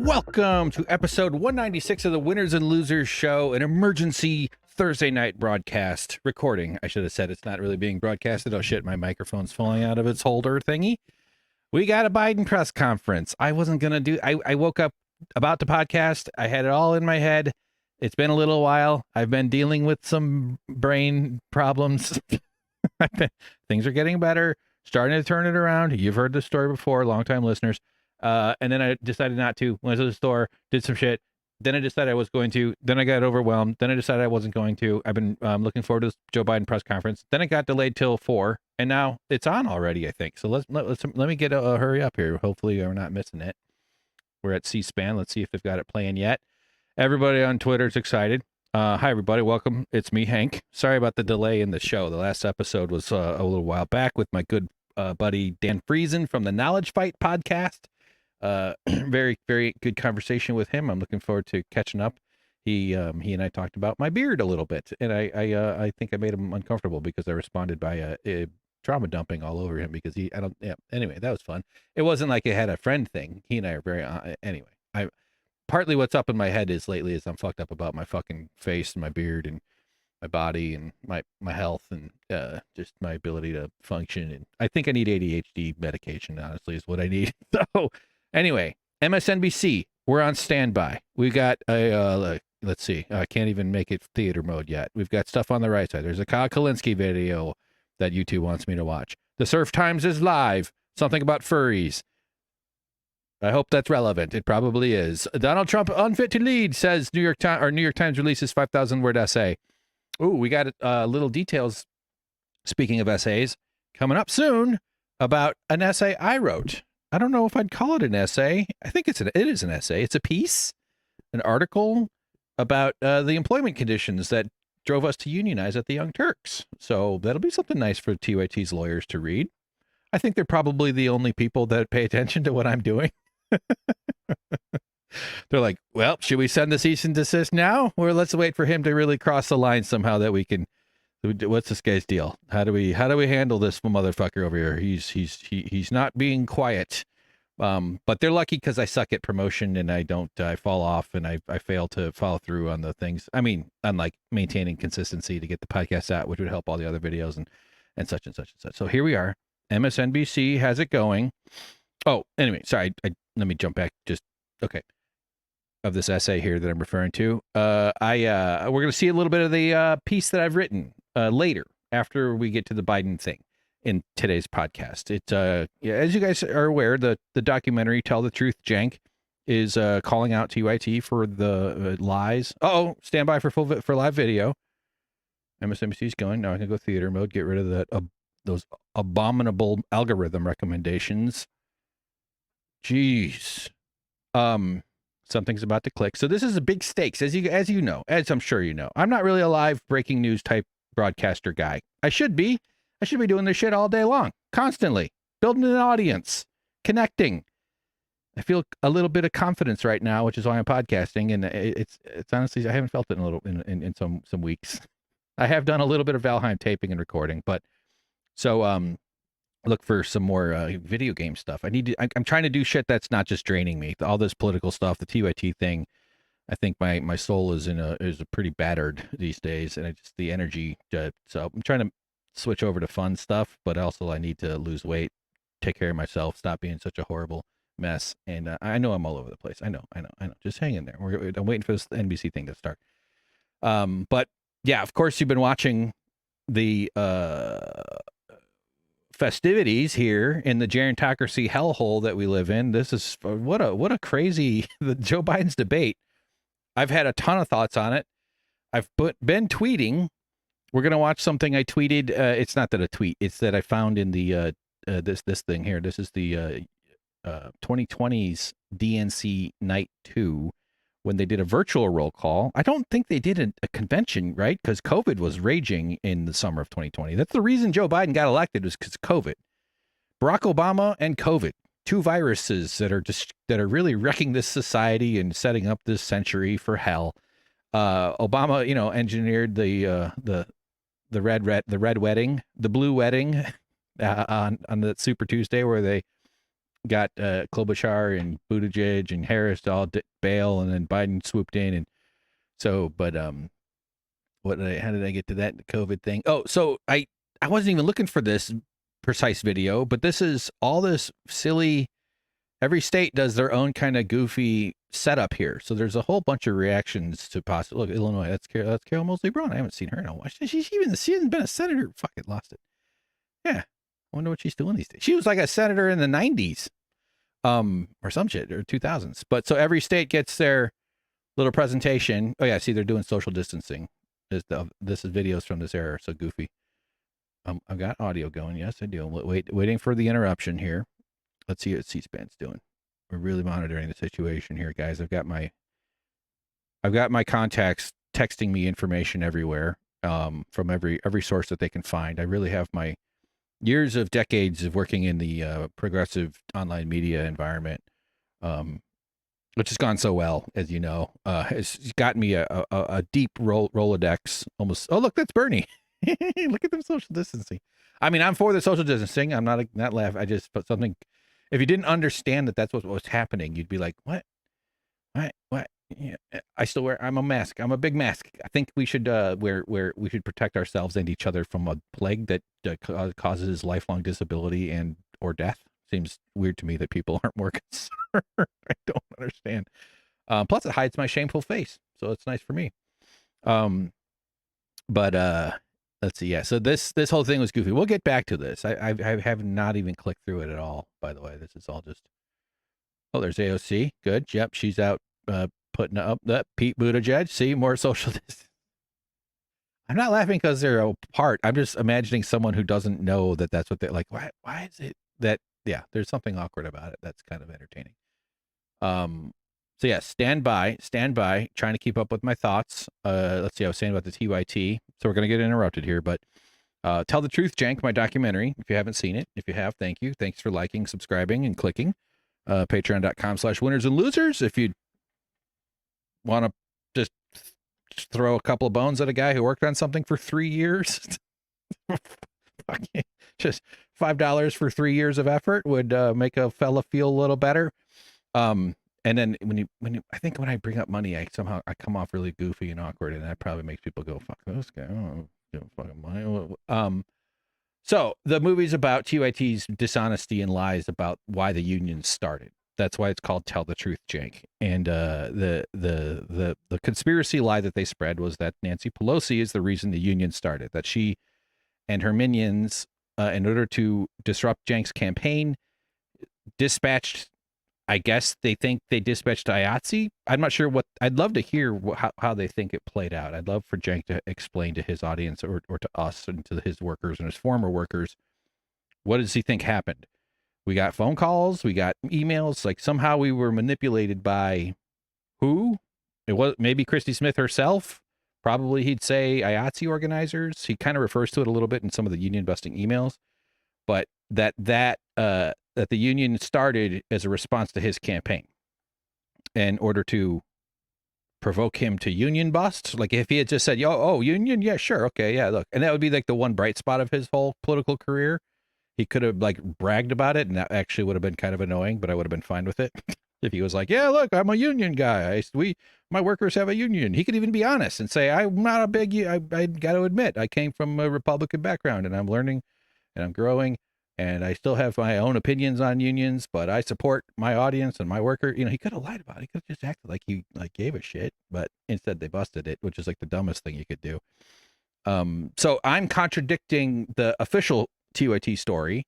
Welcome to episode 196 of the Winners and Losers Show, an emergency Thursday night broadcast recording. I should have said it's not really being broadcasted. Oh shit, my microphone's falling out of its holder thingy. We got a Biden press conference. I wasn't going to do, I woke up about the podcast. I had it all in my head. It's been a little while. I've been dealing with some brain problems. Things are getting better, starting to turn it around. You've heard this story before, longtime listeners. And then I decided not to. Went to the store, did some shit. Then I decided I was going to. Then I got overwhelmed. Then I decided I wasn't going to. I've been looking forward to this Joe Biden press conference. Then it got delayed till 4, and now it's on already, I think. So let me get a hurry up here. Hopefully we're not missing it. We're at C-SPAN. Let's see if they've got it playing yet. Everybody on Twitter is excited. Hi, everybody. Welcome. It's me, Hank. Sorry about the delay in the show. The last episode was a little while back with my good buddy Dan Friesen from the Knowledge Fight podcast. Very, very good conversation with him. I'm looking forward to catching up. He and I talked about my beard a little bit, and I think I made him uncomfortable because I responded by trauma dumping all over him because anyway, that was fun. It wasn't like it had a friend thing. He and I are very, anyway, partly what's up in my head is lately is I'm fucked up about my fucking face and my beard and my body and my health and just my ability to function. And I think I need ADHD medication, honestly, is what I need. So anyway, MSNBC, we're on standby. We got let's see, I can't even make it theater mode yet. We've got stuff on the right side. There's a Kyle Kalinske video that YouTube wants me to watch. The Surf Times is live. Something about furries. I hope that's relevant. It probably is. Donald Trump unfit to lead, says New York Times releases 5,000 word essay. Ooh, we got little details. Speaking of essays, coming up soon about an essay I wrote. I don't know if I'd call it an essay. I think it is an essay. It's a piece, an article about the employment conditions that drove us to unionize at the Young Turks. So that'll be something nice for TYT's lawyers to read. I think they're probably the only people that pay attention to what I'm doing. They're like, well, should we send the cease and desist now? Or let's wait for him to really cross the line somehow that we can. What's this guy's deal? How do we handle this motherfucker over here? He's not being quiet. But they're lucky because I suck at promotion and I fall off and I fail to follow through on the things. I mean, unlike maintaining consistency to get the podcast out, which would help all the other videos and such and such and such. So here we are. MSNBC has it going. Oh, anyway, sorry. Let me jump back. Okay. Of this essay here that I'm referring to. We're going to see a little bit of the piece that I've written later after we get to the Biden thing in today's podcast. As you guys are aware, the documentary Tell the Truth, Cenk is calling out TYT for the lies. Stand by for live video. MSNBC's going. Now I can go theater mode. Get rid of those abominable algorithm recommendations. Jeez. Something's about to click. So this is a big stakes, as you know, as I'm sure you know. I'm not really a live breaking news type broadcaster guy. I should be doing this shit all day long, constantly, building an audience, connecting. I feel a little bit of confidence right now, which is why I'm podcasting, and it's honestly, I haven't felt it in some weeks. I have done a little bit of Valheim taping and recording, but so look for some more video game stuff. I'm trying to do shit that's not just draining me. All this political stuff, the TYT thing. I think my soul is pretty battered these days, and the energy. So I'm trying to switch over to fun stuff, but also I need to lose weight, take care of myself, stop being such a horrible mess. And I know I'm all over the place. I know. Just hang in there. I'm waiting for this NBC thing to start. But yeah, of course you've been watching the festivities here in the gerontocracy hellhole that we live in. This is what a crazy the Joe Biden's debate. I've had a ton of thoughts on it. I've been tweeting. We're gonna watch something I tweeted. It's not that a tweet. It's that I found in the this thing here. This is the 2020's DNC Night 2 when they did a virtual roll call. I don't think they did a convention, right? Because COVID was raging in the summer of 2020. That's the reason Joe Biden got elected, was because COVID. Barack Obama and COVID, two viruses that are really wrecking this society and setting up this century for hell. Obama, engineered the red wedding, the blue wedding on the Super Tuesday where got Klobuchar and Buttigieg and Harris to all bail, and then Biden swooped in, and so. But how did I get to that COVID thing? Oh, so I wasn't even looking for this precise video, but this is all this silly. Every state does their own kind of goofy setup here. So there's a whole bunch of reactions to possible. Look, Illinois, that's Carol Mosley Braun. I haven't seen her in a while. She hasn't been a senator. Fuck it, lost it. Yeah, I wonder what she's doing these days. She was like a senator in the 90s, or some shit, or 2000s. But so every state gets their little presentation. Oh yeah, see, they're doing social distancing. This is videos from this era. So goofy. I've got audio going. Yes, I do. Waiting for the interruption here. Let's see what C-SPAN's doing. We're really monitoring the situation here, guys. I've got my contacts texting me information everywhere, from every source that they can find. I really have my decades of working in the progressive online media environment, which has gone so well, as you know. Has gotten me a deep Rolodex. Almost. Oh, look, that's Bernie. Look at them social distancing. I mean, I'm for the social distancing. I'm not laughing. I just put something. If you didn't understand that that's what was happening, you'd be like, what? Yeah, I'm a mask. I'm a big mask. I think we should we should protect ourselves and each other from a plague that causes lifelong disability and or death. Seems weird to me that people aren't more concerned. I don't understand. Plus it hides my shameful face, so it's nice for me. But let's see. Yeah. So this whole thing was goofy. We'll get back to this. I have not even clicked through it at all. By the way, this is all just. Oh, there's AOC. Good. Yep. She's out putting up that Pete Buttigieg. See, more social distance. I'm not laughing because they're apart. I'm just imagining someone who doesn't know that that's what they're like. Why is it that? Yeah, there's something awkward about it. That's kind of entertaining. So yeah, stand by, trying to keep up with my thoughts. Let's see, I was saying about the TYT. So we're going to get interrupted here, but Tell the Truth, Cenk, my documentary. If you haven't seen it, if you have, thank you. Thanks for liking, subscribing, and clicking. Patreon.com/winners and losers. If you want to just throw a couple of bones at a guy who worked on something for 3 years, just $5 for 3 years of effort would make a fella feel a little better. And then when I think when I bring up money, I come off really goofy and awkward, and that probably makes people go, "Fuck this guy, I don't give a fucking money." So the movie's about TYT's dishonesty and lies about why the union started. That's why it's called Tell the Truth, Cenk. And the conspiracy lie that they spread was that Nancy Pelosi is the reason the union started. That she and her minions, in order to disrupt Cenk's campaign, dispatched. I guess they think they dispatched IATSE. I'm not sure what. I'd love to hear how they think it played out. I'd love for Cenk to explain to his audience or to us and to his workers and his former workers, what does he think happened? We got phone calls, we got emails. Like somehow we were manipulated by who? It was maybe Christy Smith herself. Probably he'd say IATSE organizers. He kind of refers to it a little bit in some of the union busting emails, but that the union started as a response to his campaign in order to provoke him to union bust. Like if he had just said, union, yeah, sure, okay, yeah, look. And that would be like the one bright spot of his whole political career. He could have like bragged about it, and that actually would have been kind of annoying, but I would have been fine with it. If he was like, yeah, look, I'm a union guy. My workers have a union. He could even be honest and say, I'm not a big, I got to admit, I came from a Republican background and I'm learning and I'm growing. And I still have my own opinions on unions, but I support my audience and my worker. You know, he could have lied about it. He could have just acted like he gave a shit, but instead they busted it, which is like the dumbest thing you could do. So I'm contradicting the official TYT story.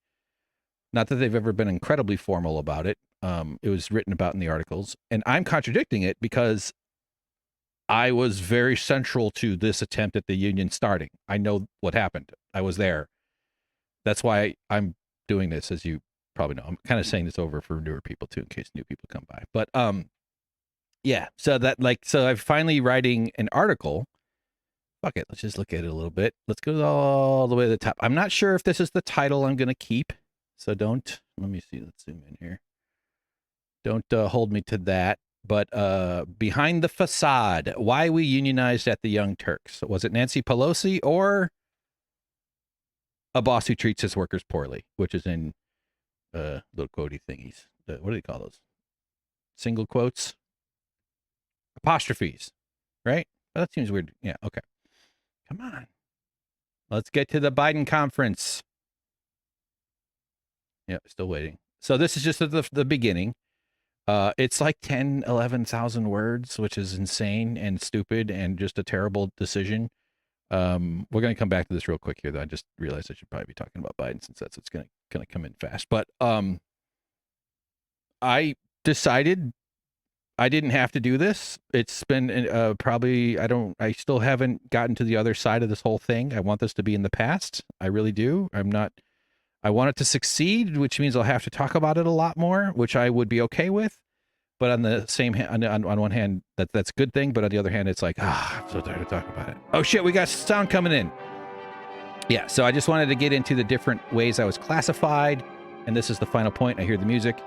Not that they've ever been incredibly formal about it. It was written about in the articles, and I'm contradicting it because I was very central to this attempt at the union starting. I know what happened. I was there. That's why I'm doing this, as you probably know. I'm kind of saying this over for newer people too, in case new people come by. But yeah. So I'm finally writing an article. Fuck it. Let's just look at it a little bit. Let's go all the way to the top. I'm not sure if this is the title I'm going to keep. So let me see. Let's zoom in here. Don't hold me to that. But behind the facade, why we unionized at the Young Turks. Was it Nancy Pelosi or a boss who treats his workers poorly, which is in little Cody thingies. what do they call those? Single quotes, apostrophes, right? Well, that seems weird. Yeah. Okay. Come on. Let's get to the Biden conference. Yeah, still waiting. So this is just the beginning. It's like 10, 11,000 words, which is insane and stupid and just a terrible decision. We're going to come back to this real quick here, though. I just realized I should probably be talking about Biden since that's what's going to come in fast. But I decided I didn't have to do this. It's been probably, I still haven't gotten to the other side of this whole thing. I want this to be in the past. I really do. I want it to succeed, which means I'll have to talk about it a lot more, which I would be okay with. But on the same hand, on one hand, that's a good thing. But on the other hand, it's like, I'm so tired of talking about it. Oh shit, we got sound coming in. Yeah, so I just wanted to get into the different ways I was classified. And this is the final point. I hear the music.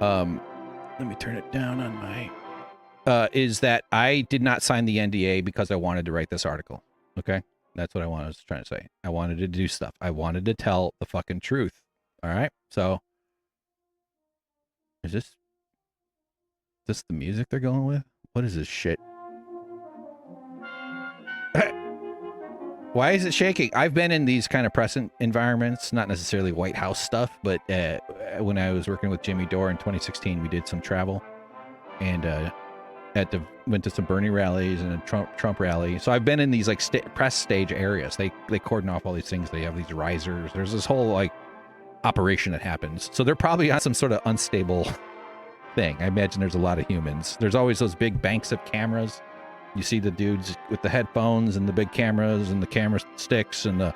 Let me turn it down on my, is that I did not sign the NDA because I wanted to write this article. Okay. That's what I was trying to say. I wanted to do stuff. I wanted to tell the fucking truth. All right. So is this the music they're going with? What is this shit? Why is it shaking? I've been in these kind of press environments, not necessarily White House stuff, but when I was working with Jimmy Dore in 2016, we did some travel and went to some Bernie rallies and a Trump rally. So I've been in these like press stage areas. They cordon off all these things. They have these risers. There's this whole like operation that happens. So they're probably on some sort of unstable thing. I imagine there's a lot of humans. There's always those big banks of cameras. You see the dudes with the headphones and the big cameras and the camera sticks and the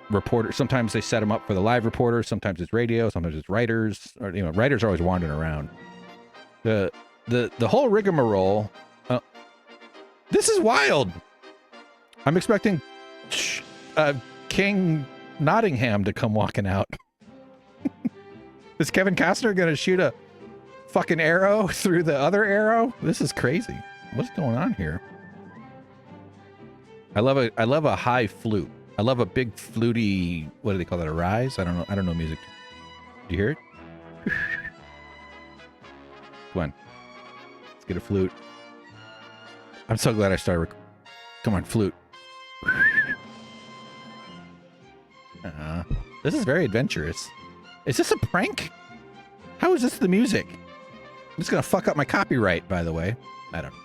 reporter. Sometimes they set them up for the live reporter. Sometimes it's radio. Sometimes it's writers. Or writers are always wandering around. The whole rigmarole, this is wild. I'm expecting King Nottingham to come walking out. Is Kevin Costner going to shoot a fucking arrow through the other arrow? This is crazy. What's going on here? I love a high flute. I love a big fluty, what do they call that, a rise? I don't know music. Do you hear it? Come on. Let's get a flute. I'm so glad I started. Come on, flute. This is very adventurous. Is this a prank? How is this the music? I'm just gonna fuck up my copyright, by the way. I don't know.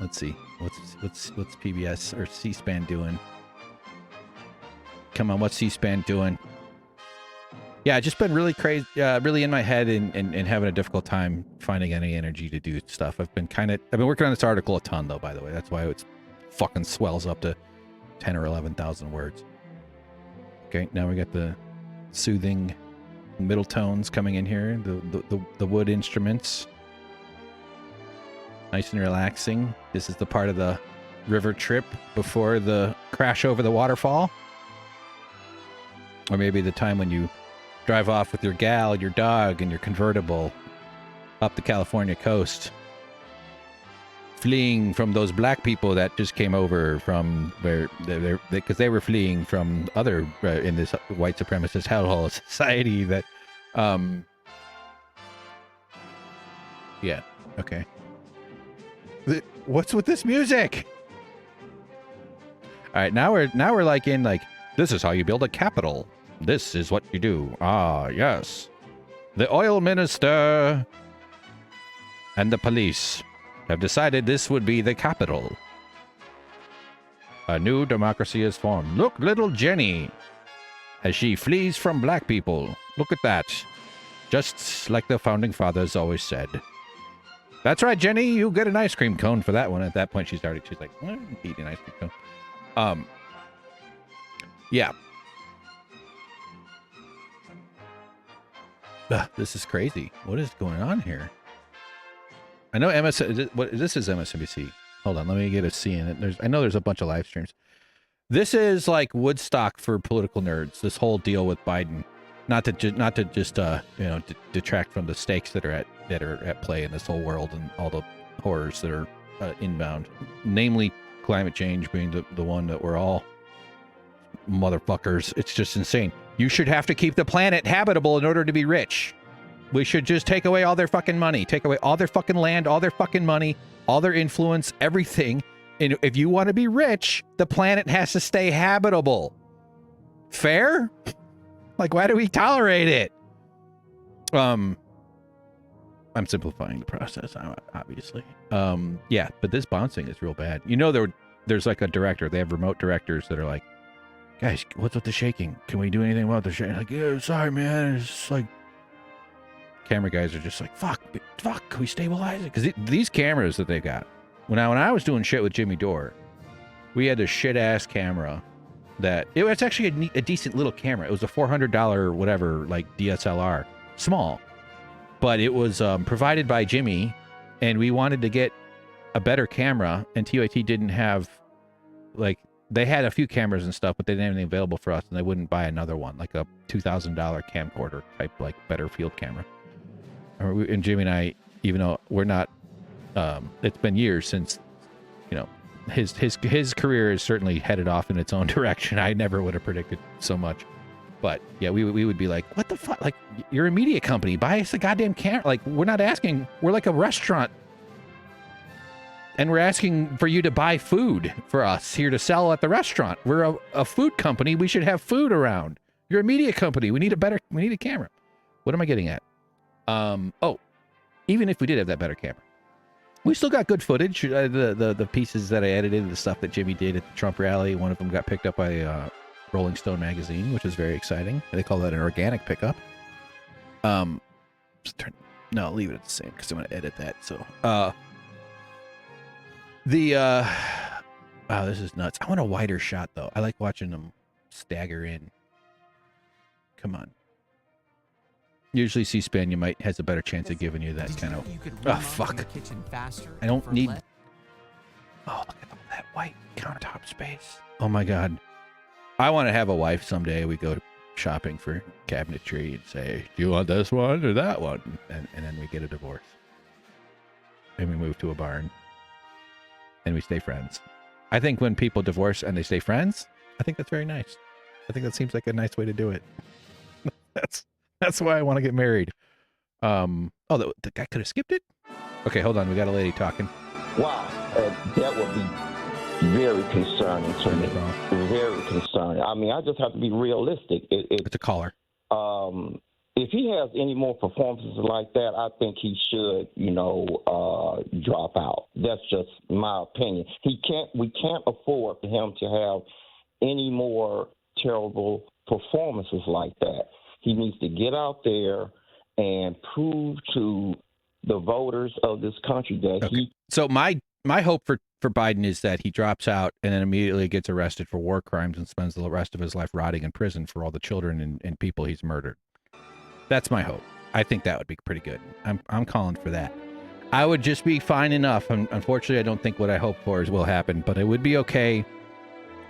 Let's see. What's PBS or C-SPAN doing? Come on, what's C-SPAN doing? Yeah, just been really crazy, really in my head and having a difficult time finding any energy to do stuff. I've been working on this article a ton, though, by the way. That's why it fucking swells up to 10 or 11,000 words. Okay, now we got the soothing middle tones coming in here, the wood instruments. Nice and relaxing. This is the part of the river trip before the crash over the waterfall. Or maybe the time when you drive off with your gal, your dog, and your convertible up the California coast, fleeing from those black people that just came over from where because they were fleeing from other in this white supremacist hellhole society that yeah, okay. What's with this music? All right, now we're like in like, this is how you build a capital. This is what you do. Ah, yes. The oil minister and the police have decided this would be the capital. A new democracy is formed. Look, little Jenny, as she flees from black people. Look at that. Just like the founding fathers always said. That's right, Jenny. You get an ice cream cone for that one. At that point, she's like, I'm eating an ice cream cone. Yeah. This is crazy. What is going on here? I know this is MSNBC. Hold on, let me get a C in it. I know there's a bunch of live streams. This is like Woodstock for political nerds. This whole deal with Biden, not to just detract from the stakes that are at play in this whole world and all the horrors that are inbound, namely climate change being the one that we're all motherfuckers. It's just insane. You should have to keep the planet habitable in order to be rich. We should just take away all their fucking money, take away all their fucking land, all their fucking money, all their influence, everything. And if you want to be rich, the planet has to stay habitable. Fair? Like, why do we tolerate it? I'm simplifying the process, obviously. Yeah, but this bouncing is real bad. You know, there's like a director. They have remote directors that are like, guys, what's with the shaking? Can we do anything about the shaking? Like, yeah, sorry, man. It's just like, camera guys are just like, fuck, can we stabilize it? Because these cameras that they got, when I was doing shit with Jimmy Dore, we had this shit ass camera that it's actually a decent little camera. It was a $400 whatever, like DSLR, small, but it was provided by Jimmy, and we wanted to get a better camera, and TYT didn't have, like, they had a few cameras and stuff, but they didn't have anything available for us, and they wouldn't buy another one, like a $2,000 camcorder type, like better field camera. And Jimmy and I, even though we're not, it's been years since, you know, his career is certainly headed off in its own direction. I never would have predicted so much. But yeah, we would be like, what the fuck? Like, you're a media company. Buy us a goddamn camera. Like, we're not asking. We're like a restaurant. And we're asking for you to buy food for us here to sell at the restaurant. We're a food company. We should have food around. You're a media company. We need a camera. What am I getting at? Oh, even if we did have that better camera, we still got good footage. The pieces that I edited, the stuff that Jimmy did at the Trump rally, one of them got picked up by Rolling Stone magazine, which is very exciting. They call that an organic pickup. No, leave it at the same because I'm going to edit that. So, wow, this is nuts. I want a wider shot though. I like watching them stagger in. Come on. Usually C-SPAN has a better chance of giving you that kind of, oh fuck, I don't need, oh look at that white countertop space. Oh my God. I want to have a wife someday. We go shopping for cabinetry and say, do you want this one or that one? And then we get a divorce. And we move to a barn. And we stay friends. I think when people divorce and they stay friends, I think that's very nice. I think that seems like a nice way to do it. That's why I want to get married. Oh, the guy could have skipped it? Okay, hold on. We got a lady talking. Wow, that would be very concerning to me. Very concerning. I mean, I just have to be realistic. It's a caller. If he has any more performances like that, I think he should, drop out. That's just my opinion. We can't afford for him to have any more terrible performances like that. He needs to get out there and prove to the voters of this country that he. So my hope for Biden is that he drops out and then immediately gets arrested for war crimes and spends the rest of his life rotting in prison for all the children and people he's murdered. That's my hope. I think that would be pretty good. I'm calling for that. I would just be fine enough. Unfortunately, I don't think what I hope for will happen, but it would be okay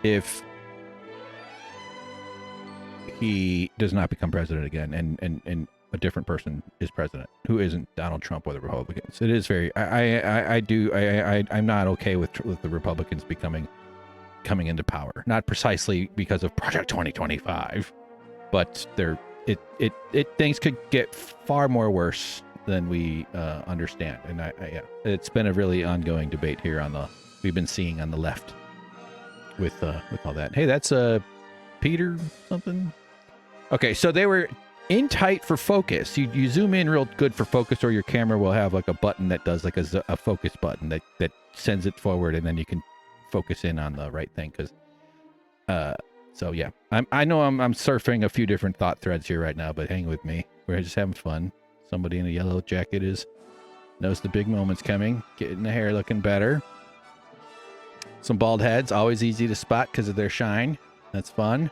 if he does not become president again and a different person is president who isn't Donald Trump or the Republicans. It is very, I'm not okay with the Republicans coming into power. Not precisely because of Project 2025, but things could get far more worse than we understand. And it's been a really ongoing debate here we've been seeing on the left with all that. Hey, that's Peter something. Okay, so they were in tight for focus. You zoom in real good for focus, or your camera will have like a button that does like a focus button that sends it forward, and then you can focus in on the right thing. So yeah, I know I'm surfing a few different thought threads here right now, but hang with me. We're just having fun. Somebody in a yellow jacket knows the big moment's coming. Getting the hair looking better. Some bald heads, always easy to spot because of their shine. That's fun.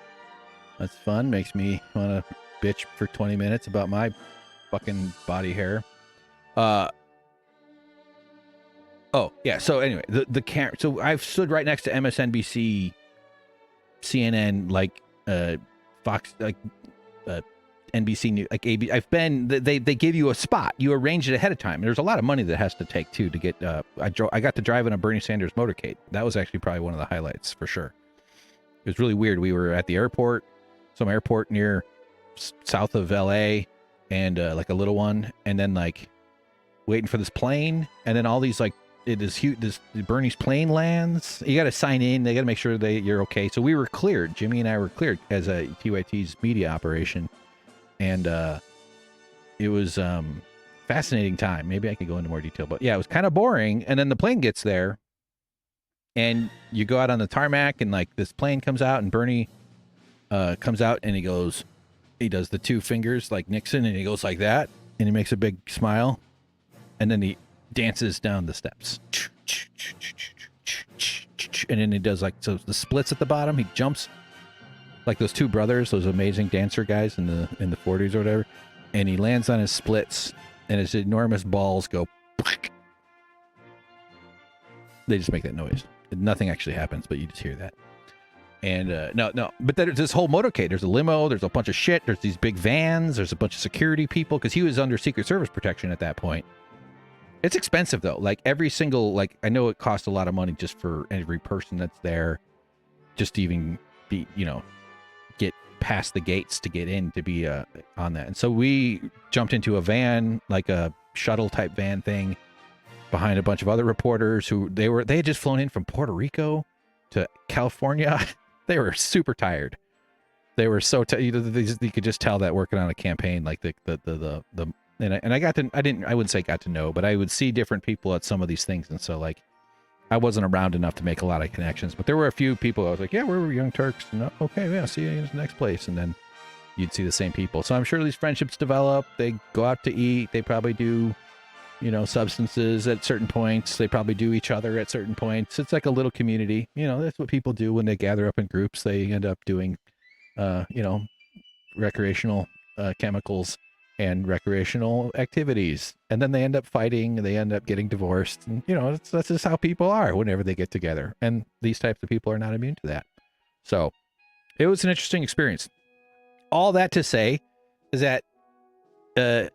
That's fun. Makes me want to bitch for 20 minutes about my fucking body hair. Oh yeah. So anyway, the camera. So I've stood right next to MSNBC, CNN, like Fox, like NBC News, like AB. I've been. They give you a spot. You arrange it ahead of time. There's a lot of money that has to take too to get. I got to drive in a Bernie Sanders motorcade. That was actually probably one of the highlights for sure. It was really weird. We were at the airport, some airport near south of LA, and like a little one, and then like waiting for this plane, and then all these like it is huge. This Bernie's plane lands. You got to sign in. They got to make sure you're okay. So we were cleared. Jimmy and I were cleared as a TYT's media operation, and it was fascinating time. Maybe I could go into more detail, but yeah, it was kind of boring. And then the plane gets there, and you go out on the tarmac, and like this plane comes out, and Bernie comes out, and he does the two fingers like Nixon, and he goes like that, and he makes a big smile, and then he dances down the steps, and then he does like so the splits at the bottom. He jumps like those two brothers, those amazing dancer guys in the 40s or whatever, and he lands on his splits, and his enormous balls go. They just make that noise. Nothing actually happens, but you just hear that. And no, but there's this whole motorcade. There's a limo. There's a bunch of shit. There's these big vans. There's a bunch of security people because he was under Secret Service protection at that point. It's expensive though. Like every single, like I know it costs a lot of money just for every person that's there, just to even be, get past the gates to get in to be on that. And so we jumped into a van, like a shuttle type van thing, behind a bunch of other reporters who they had just flown in from Puerto Rico to California. They were super tired. They were so tired. You could just tell that working on a campaign, like and I wouldn't say got to know, but I would see different people at some of these things. And so like, I wasn't around enough to make a lot of connections, but there were a few people I was like, yeah, we're Young Turks. And okay, yeah, see you in the next place. And then you'd see the same people. So I'm sure these friendships develop. They go out to eat. They probably do, substances at certain points. They probably do each other at certain points. It's like a little community. That's what people do when they gather up in groups. They end up doing, recreational chemicals and recreational activities. And then they end up fighting. They end up getting divorced. And, that's just how people are whenever they get together. And these types of people are not immune to that. So it was an interesting experience. All that to say is that, let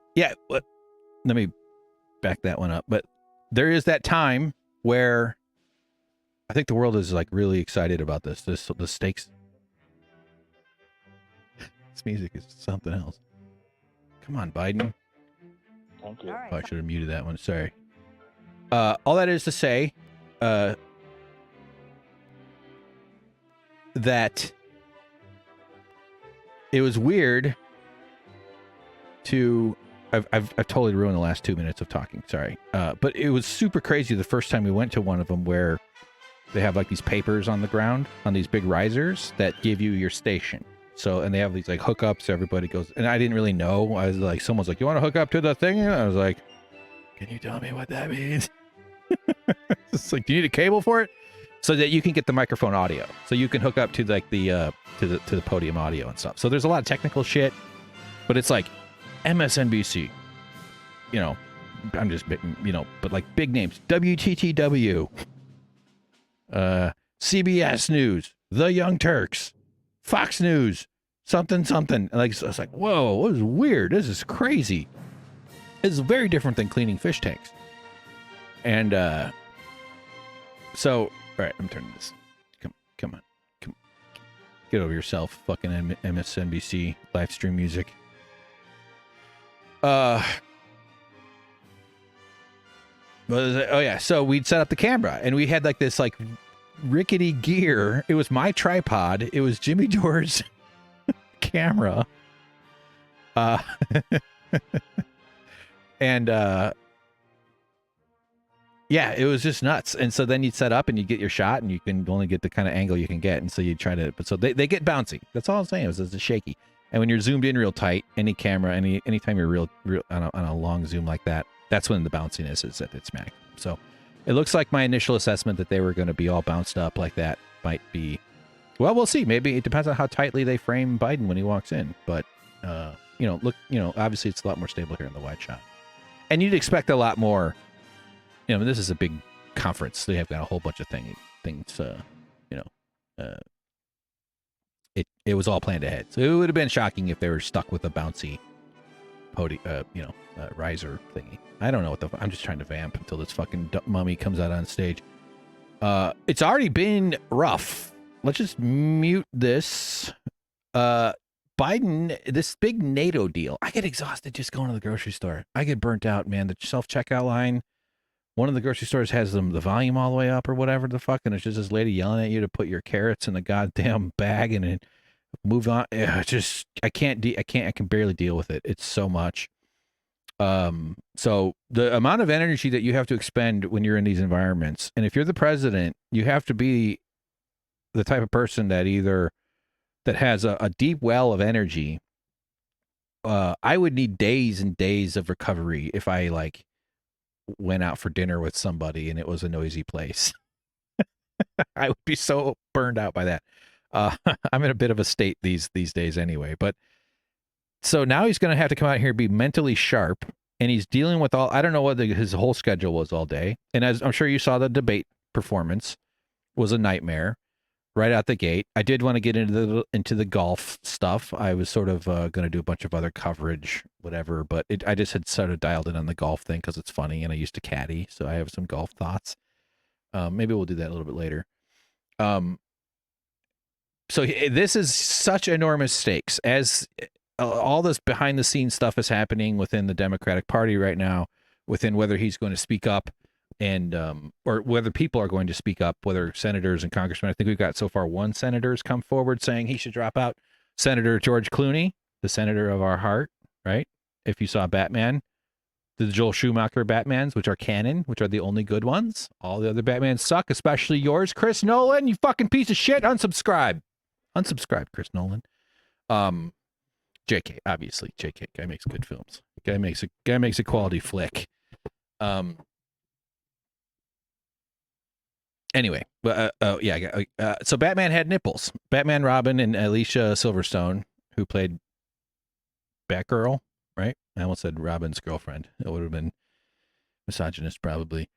me back that one up. But there is that time where I think the world is like really excited about this. The stakes. This music is something else. Come on, Biden. Thank you. Oh, I should have muted that one. Sorry. All that is to say, that it was weird to. I've totally ruined the last 2 minutes of talking. Sorry. But it was super crazy the first time we went to one of them where they have like these papers on the ground on these big risers that give you your station. So, and they have these like hookups. Everybody goes, and I didn't really know. I was like, someone's like, you want to hook up to the thing? And I was like, can you tell me what that means? It's like, do you need a cable for it? So that you can get the microphone audio. So you can hook up to like the to the podium audio and stuff. So there's a lot of technical shit, but it's like MSNBC, I'm just, but like big names, WTTW, CBS News, The Young Turks, Fox News, something. And like, I was like, whoa, this is weird. This is crazy. It's very different than cleaning fish tanks. And so, all right, I'm turning this. Come on. Get over yourself, fucking MSNBC live stream music. So we'd set up the camera, and we had like this like rickety gear. It was my tripod. It was Jimmy Dore's camera. And yeah, it was just nuts. And so then you'd set up and you get your shot, and you can only get the kind of angle you can get. And so you try to, but so they get bouncy. That's all I'm saying. It's shaky. And when you're zoomed in real tight, any camera, anytime you're real on a long zoom like that, that's when the bounciness is at its max. So it looks like my initial assessment that they were going to be all bounced up like that might be, well, we'll see. Maybe it depends on how tightly they frame Biden when he walks in. But, obviously it's a lot more stable here in the wide shot. And you'd expect a lot more, this is a big conference. They have got a whole bunch of things, it was all planned ahead. So it would have been shocking if they were stuck with a bouncy podium, riser thingy. I don't know I'm just trying to vamp until this fucking mummy comes out on stage. It's already been rough. Let's just mute this. Biden, this big NATO deal, I get exhausted just going to the grocery store. I get burnt out, man. The self-checkout line, one of the grocery stores has the volume all the way up or whatever the fuck, and it's just this lady yelling at you to put your carrots in the goddamn bag and then move on. I can barely deal with it. It's so much. So the amount of energy that you have to expend when you're in these environments, and if you're the president, you have to be the type of person that has a deep well of energy. I would need days and days of recovery if I went out for dinner with somebody and it was a noisy place. I would be so burned out by that. I'm in a bit of a state these days anyway, but so now he's going to have to come out here and be mentally sharp, and he's dealing with I don't know what his whole schedule was all day. And as I'm sure you saw, the debate performance was a nightmare right out the gate. I did want to get into the golf stuff. I was sort of going to do a bunch of other coverage, whatever, but I just had sort of dialed in on the golf thing because it's funny, and I used to caddy, so I have some golf thoughts. Maybe we'll do that a little bit later. So this is such enormous stakes as all this behind the scenes stuff is happening within the Democratic Party right now, within whether he's going to speak up and or whether people are going to speak up, whether senators and congressmen. I think we've got so far one senator has come forward saying he should drop out. Senator George Clooney, the senator of our heart, right? If you saw Batman, the Joel Schumacher Batmans, which are canon, which are the only good ones. All the other Batmans suck, especially yours, Chris Nolan, you fucking piece of shit. Unsubscribe, Chris Nolan. JK, obviously, JK guy makes good films. Guy makes a quality flick. Anyway, so Batman had nipples. Batman, Robin, and Alicia Silverstone, who played Batgirl, right? I almost said Robin's girlfriend. It would have been misogynist, probably.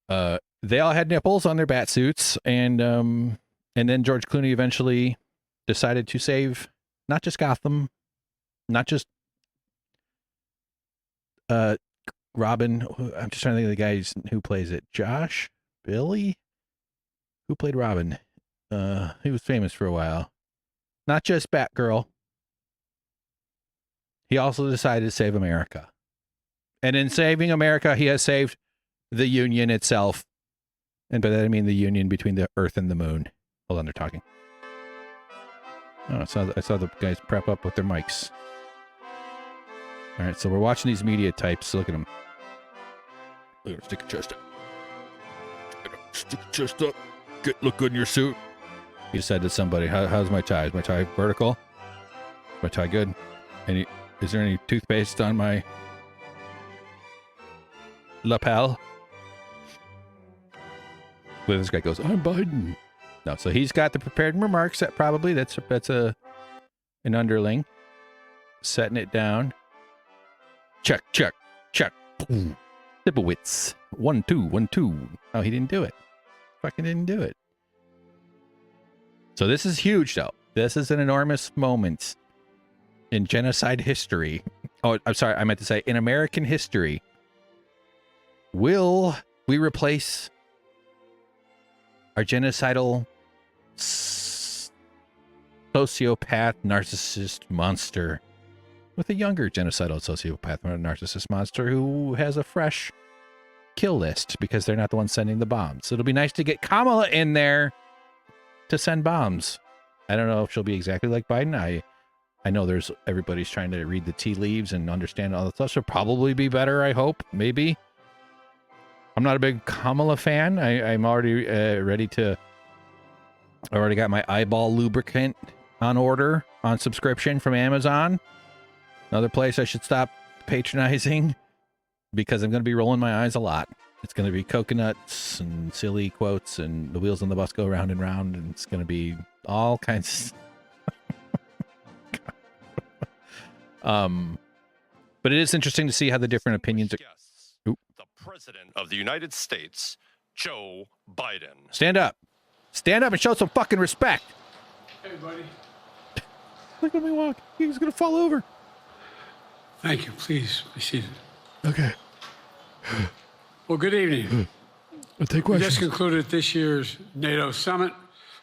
They all had nipples on their bat suits, and then George Clooney eventually decided to save not just Gotham, not just Robin. I'm just trying to think of the guys who plays it. Josh, Billy, who played Robin? He was famous for a while. Not just Batgirl. He also decided to save America. And in saving America, he has saved the Union itself. And by that I mean the union between the Earth and the Moon. Hold on, they're talking. Oh, I saw the guys prep up with their mics. All right, so we're watching these media types. Look at them. Look at them. Stick your chest up. Stick your chest up. Look good in your suit. He said to somebody, how's my tie? Is my tie vertical? Is my tie good? Is there any toothpaste on my lapel? Well, this guy goes, I'm Biden. No, so he's got the prepared remarks. That probably that's an underling setting it down. Check. Sibowitz. 1 2 1 2. Oh, he didn't do it. Fucking didn't do it. So this is huge, though. This is an enormous moment in genocide history. Oh, I'm sorry. I meant to say in American history. Will we replace our genocidal sociopath narcissist monster with a younger genocidal sociopath narcissist monster who has a fresh kill list because they're not the ones sending the bombs? So it'll be nice to get Kamala in there to send bombs. I don't know if she'll be exactly like Biden. I know everybody's trying to read the tea leaves and understand all the stuff. She'll probably be better, I hope. Maybe. I'm not a big Kamala fan. I'm already ready to... I already got my eyeball lubricant on order, on subscription from Amazon. Another place I should stop patronizing because I'm going to be rolling my eyes a lot. It's going to be coconuts and silly quotes and the wheels on the bus go round and round, and it's going to be all kinds but it is interesting to see how the different opinions are. The President of the United States, Joe Biden. Stand up and show some fucking respect. Hey, buddy. Look at me walk. He's going to fall over. Thank you. Please be seated. Okay. Well, good evening. I'll take We questions. just concluded this year's NATO summit.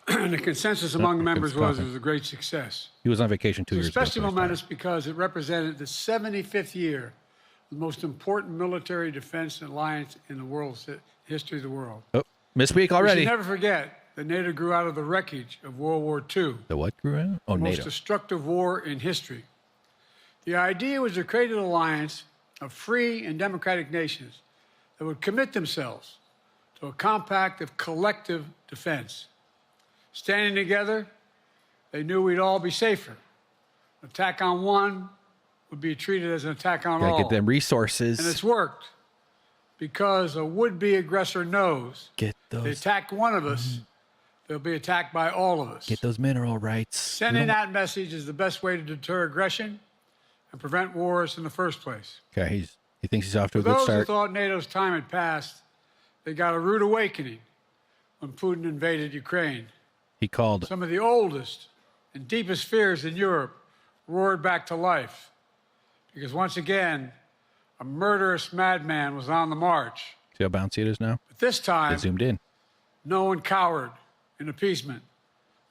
And the consensus among the members it's was it coughing. was a great success. He was on vacation 2 years ago. Especially so he's momentous because it represented the 75th year, the most important military defense alliance in the world's history of the world. tired. Oh, misspeak We already. should never forget that NATO grew out of the wreckage of World War II, The what grew out? Oh, the most NATO. destructive war in history. The idea was to create an alliance of free and democratic nations that would commit themselves to a compact of collective defense. Standing together, they knew we'd all be safer. An attack on one would be treated as an attack on Gotta all. get them resources. And it's worked because a would-be aggressor knows Get if they those. attack one of us, they'll be attacked by all of us. Get those mineral rights. Sending that message is the best way to deter aggression and prevent wars in the first place. Okay, he thinks he's off to a For good those who start. thought NATO's time had passed, they got a rude awakening when Putin invaded Ukraine. He called. Some of the oldest and deepest fears in Europe roared back to life because once again, a murderous madman was on the march. See how bouncy it is now? But this I time, zoomed in. no one cowered in appeasement,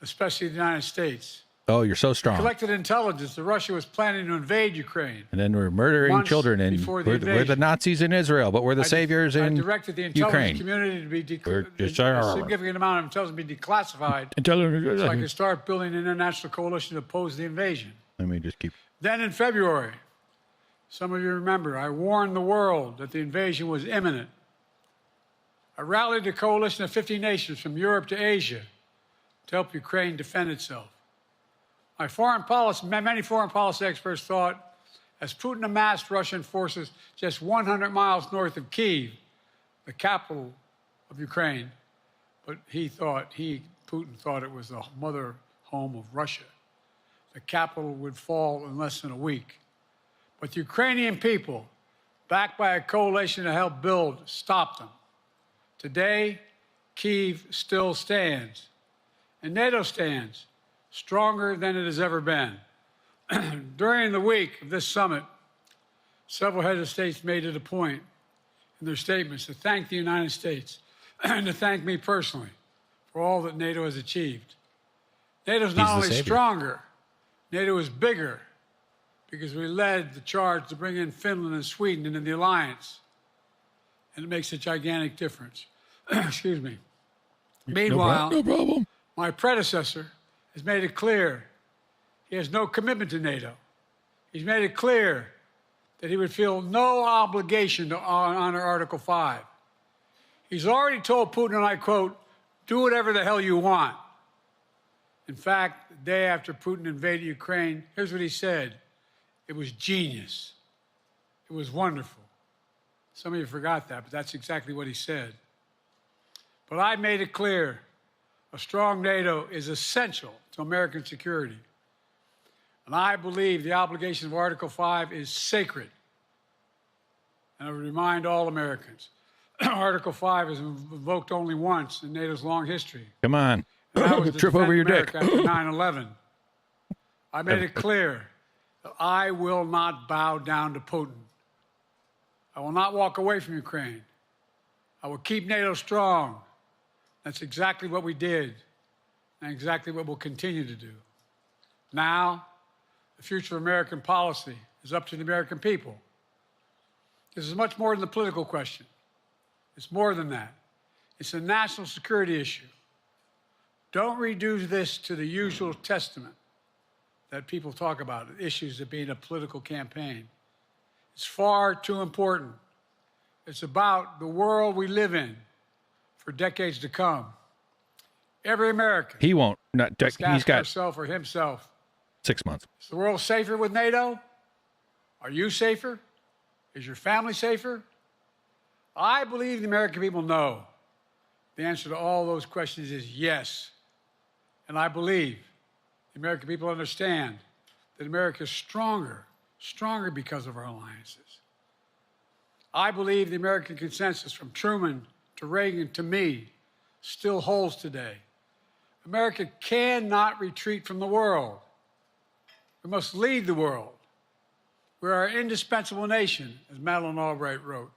especially the United States. Oh, you're so strong. Collected intelligence that Russia was planning to invade Ukraine. And then we're murdering Months children, and before the we're the invasion. Nazis in Israel, but we're the saviors I in directed the intelligence Ukraine. community to be We're a just- significant amount of intelligence be declassified so I could start building an international coalition to oppose the invasion. Let me just keep. Then in February, some of you remember, I warned the world that the invasion was imminent. I rallied a coalition of 50 nations from Europe to Asia to help Ukraine defend itself. Many foreign policy experts thought as Putin amassed Russian forces just 100 miles north of Kyiv, the capital of Ukraine, but Putin thought it was the mother home of Russia. The capital would fall in less than a week. But the Ukrainian people, backed by a coalition to help build, stopped them. Today, Kyiv still stands, and NATO stands stronger than it has ever been. During the week of this summit, several heads of states made it a point in their statements to thank the United States and to thank me personally for all that NATO has achieved. NATO is not only stronger, NATO is bigger because we led the charge to bring in Finland and Sweden into the alliance, and it makes a gigantic difference. Excuse me. Meanwhile, No problem. my predecessor has made it clear he has no commitment to NATO. He's made it clear that he would feel no obligation to honor Article 5. He's already told Putin, and I quote, "Do whatever the hell you want." In fact, the day after Putin invaded Ukraine, here's what he said. It was genius. It was wonderful. Some of you forgot that, but that's exactly what he said. But I made it clear a strong NATO is essential to American security. And I believe the obligation of Article 5 is sacred. And I would remind all Americans, Article 5 is invoked only once in NATO's long history. Come on. And that was to Trip defend over your dick. America after 9/11. I made it clear that I will not bow down to Putin. I will not walk away from Ukraine. I will keep NATO strong. That's exactly what we did and exactly what we'll continue to do. Now, the future of American policy is up to the American people. This is much more than a political question. It's more than that. It's a national security issue. Don't reduce this to the usual testament that people talk about, issues of being a political campaign. It's far too important. It's about the world we live in for decades to come. Every American He won't. Not. must He's ask got herself or himself, 6 months. is the world safer with NATO? Are you safer? Is your family safer? I believe the American people know the answer to all those questions is yes. And I believe the American people understand that America is stronger because of our alliances. I believe the American consensus from Truman to Reagan to me still holds today. America cannot retreat from the world. We must lead the world. We're an indispensable nation, as Madeleine Albright wrote.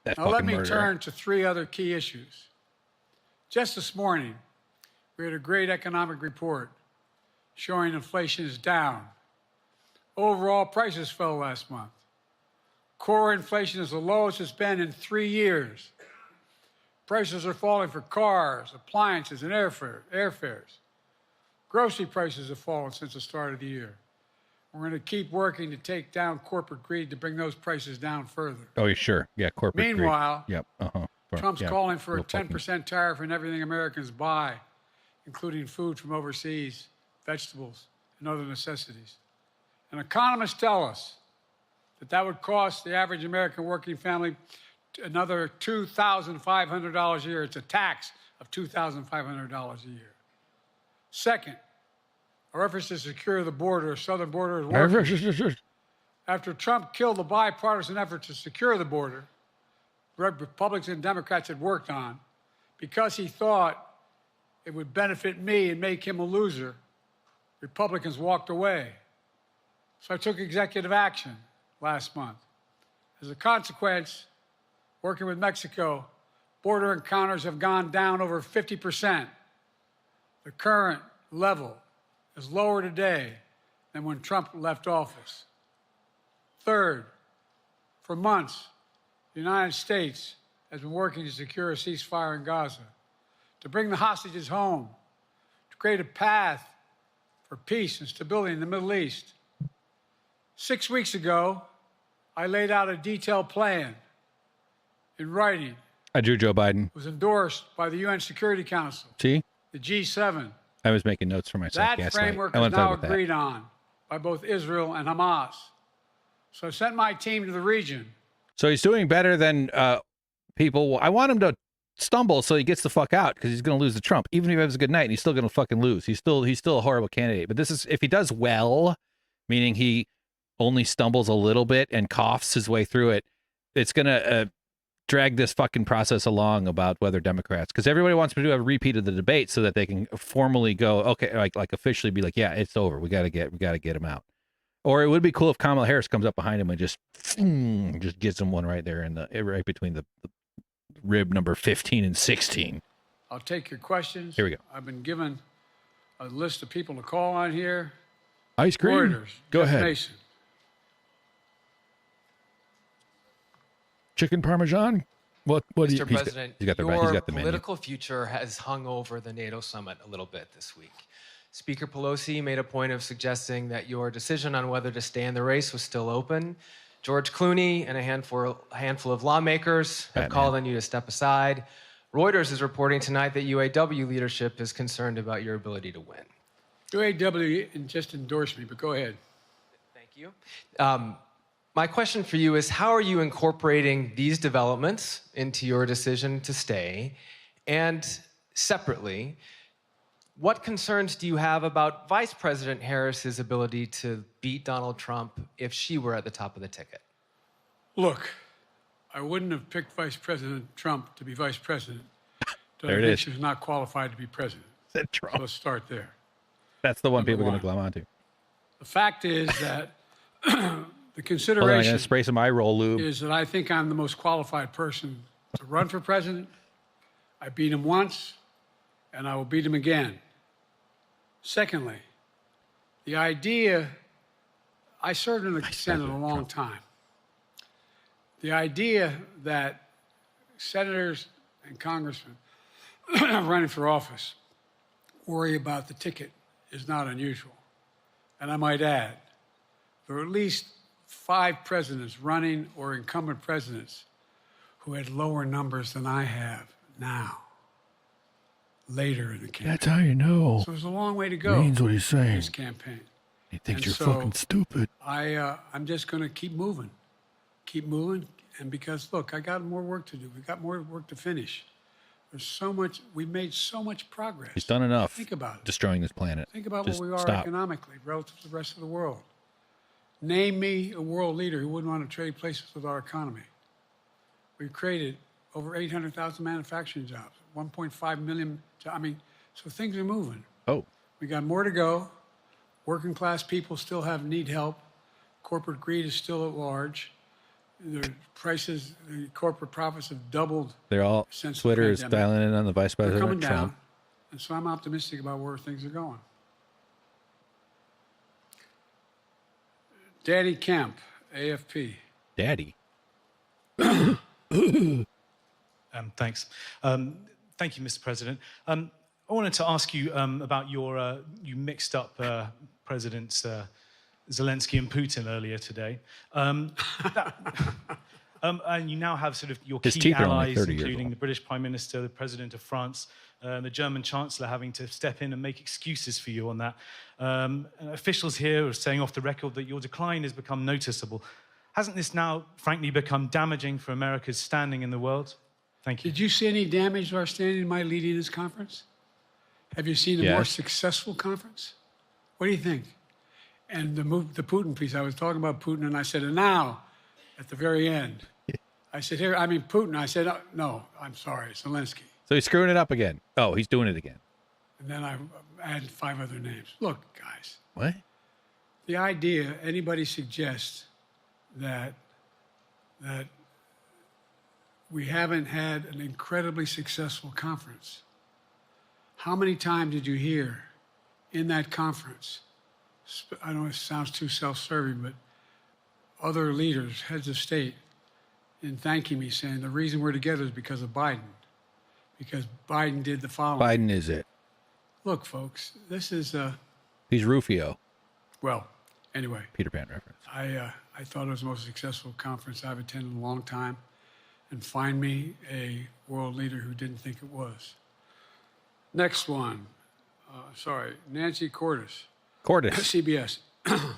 That Now let fucking me murderer. turn to three other key issues. Just this morning, We had a great economic report showing inflation is down. Overall prices fell last month. Core inflation is the lowest it's been in 3 years. Prices are falling for cars, appliances, and airfares. Grocery prices have fallen since the start of the year. We're going to keep working to take down corporate greed to bring those prices down further. Oh, sure. Yeah, corporate greed. Meanwhile, Yep. Trump's calling for a Real fucking- 10% tariff on everything Americans buy, including food from overseas, vegetables, and other necessities. And economists tell us that would cost the average American working family another $2,500 a year. It's a tax of $2,500 a year. Second, our efforts to secure the border, southern border, is working. After Trump killed the bipartisan effort to secure the border, Republicans and Democrats had worked on, because he thought it would benefit me and make him a loser, Republicans walked away. So I took executive action last month. As a consequence, working with Mexico, border encounters have gone down over 50%. The current level is lower today than when Trump left office. Third, for months, the United States has been working to secure a ceasefire in Gaza, to bring the hostages home, to create a path for peace and stability in the Middle East. 6 weeks ago, I laid out a detailed plan in writing. I drew Joe Biden. It was endorsed by the UN Security Council, See? the G7. I was making notes for myself. That framework is now agreed on by both Israel and Hamas. So I sent my team to the region. So he's doing better than people. I want him to stumble so he gets the fuck out, because he's going to lose to Trump. Even if he has a good night, he's still going to fucking lose. He's still a horrible candidate. But this is, if he does well, meaning he only stumbles a little bit and coughs his way through it, it's going to drag this fucking process along about whether Democrats, because everybody wants to do a repeat of the debate so that they can formally go, okay, like officially be like, yeah, it's over. We got to get him out. Or it would be cool if Kamala Harris comes up behind him and just gets him one right there right between the rib number 15 and 16. I'll take your questions. Here we go. I've been given a list of people to call on here. Ice cream. Reuters, Go Jeff ahead. Mason. Chicken Parmesan. What do you? Mr. President, He's got the menu. Political future has hung over the NATO summit a little bit this week. Speaker Pelosi made a point of suggesting that your decision on whether to stay in the race was still open. George Clooney and a handful of lawmakers have called on you to step aside. Reuters is reporting tonight that UAW leadership is concerned about your ability to win. UAW just endorsed me, but go ahead. Thank you. My question for you is, how are you incorporating these developments into your decision to stay? And separately, what concerns do you have about Vice President Harris's ability to beat Donald Trump if she were at the top of the ticket? Look, I wouldn't have picked Vice President Trump to be vice president. There it is. She was not qualified to be president. Said Trump. So let's start there. That's the one Number people are going one. to glom onto. The fact is that the Hold on, I'm consideration going to spray some eye roll lube. is that I think I'm the most qualified person to run for president. I beat him once, and I will beat him again. Secondly, the idea, I served in the Senate a long time. The idea that senators and congressmen running for office worry about the ticket is not unusual. And I might add, there are at least 5 presidents running or incumbent presidents who had lower numbers than I have now, later in the campaign. That's how you know. So there's a long way to go Means what he's in saying. this campaign. He thinks And you're so fucking stupid. I'm just going to keep moving, and because look, I got more work to do. We got more work to finish. There's so much. We've made so much progress. He's done enough. Think about it. Destroying this planet. Think about Just where we are stop. economically relative to the rest of the world. Name me a world leader who wouldn't want to trade places with our economy. We've created over 800,000 manufacturing jobs, 1.5 million. So things are moving. Oh, We got more to go. Working class people still need help. Corporate greed is still at large. The prices, the corporate profits have doubled. they're all. Since the Twitter is pandemic. dialing in on the Vice They're President coming Trump. down. And so I'm optimistic about where things are going. Daddy Kemp, AFP. Daddy. Thanks. Thank you, Mr. President. I wanted to ask you about your, you mixed up Presidents Zelensky and Putin earlier today. And you now have sort of your His key teeth are only allies, 30 years including old. the British Prime Minister, the President of France, and the German Chancellor having to step in and make excuses for you on that. Officials here are saying off the record that your decline has become noticeable. Hasn't this now, frankly, become damaging for America's standing in the world? Thank you. Did you see any damage to our standing in my leading this conference? Have you seen a more Yes. successful conference? What do you think? And the Putin piece, I was talking about Putin, and I said, and now, at the very end, I said, here, I mean, Putin. I said, oh, no, I'm sorry, Zelensky. So he's screwing it up again. Oh, he's doing it again. And then I added 5 other names. Look, guys, What? the idea anybody suggests that we haven't had an incredibly successful conference. How many times did you hear in that conference, I don't know if it sounds too self-serving, but other leaders, heads of state, in thanking me, saying the reason we're together is because of Biden, because Biden did the following. Biden is it. Look, folks, this is, He's Rufio. well, anyway, Peter Pan reference. I thought it was the most successful conference I've attended in a long time, and find me a world leader who didn't think it was. Next one, Nancy Cordes, Cordis. CBS. Thank you,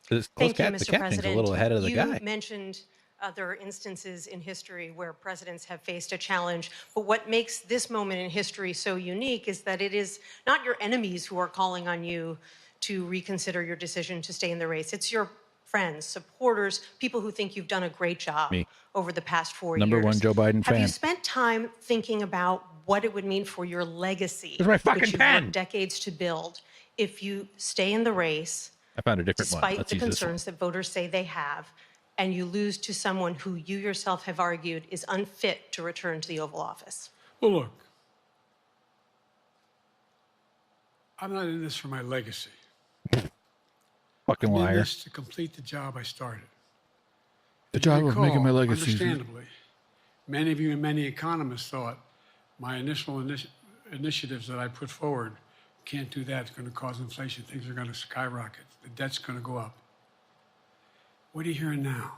The Mr. captain's President. a little ahead of the guy. You mentioned other instances in history where presidents have faced a challenge, but what makes this moment in history so unique is that it is not your enemies who are calling on you to reconsider your decision to stay in the race. It's your friends, supporters, people who think you've done a great job Me. over the past 4 years. Number one Joe Biden Have fan. you spent time thinking about what it would mean for your legacy, Where's my fucking which you've pen? worked decades to build, if you stay in the race, I found a different one. despite Let's the use this one. concerns that voters say they have, and you lose to someone who you yourself have argued is unfit to return to the Oval Office? Well, look, I'm not in this for my legacy. Fucking I'm in liar. this to complete the job I started. The If you job of making my recall, legacy. Understandably, many of you and many economists thought my initial initiatives that I put forward, can't do that, it's going to cause inflation, things are going to skyrocket, the debt's going to go up. What are you hearing now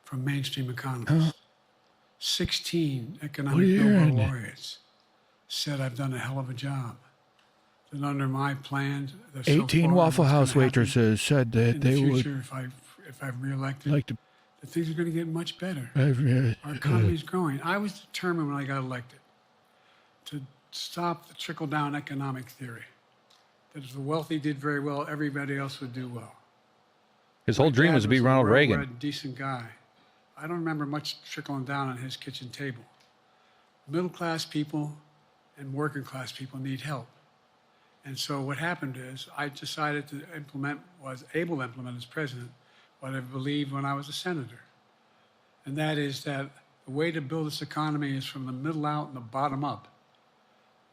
from mainstream economists? 16 economic Nobel laureates said I've done a hell of a job. That under my plan, that so 18 far, Waffle what's House gonna happen waitresses said that in the they would future, if I'm reelected, like to. that things are going to get much better. Uh, Our economy is growing. I was determined when I got elected to stop the trickle-down economic theory. That if the wealthy did very well, everybody else would do well. His whole dream Dad was to be a Ronald well-read, Reagan. decent guy. I don't remember much trickling down on his kitchen table. Middle-class people and working-class people need help. And so what happened is I decided to was able to implement as president what I believed when I was a senator. And that is that the way to build this economy is from the middle out and the bottom up.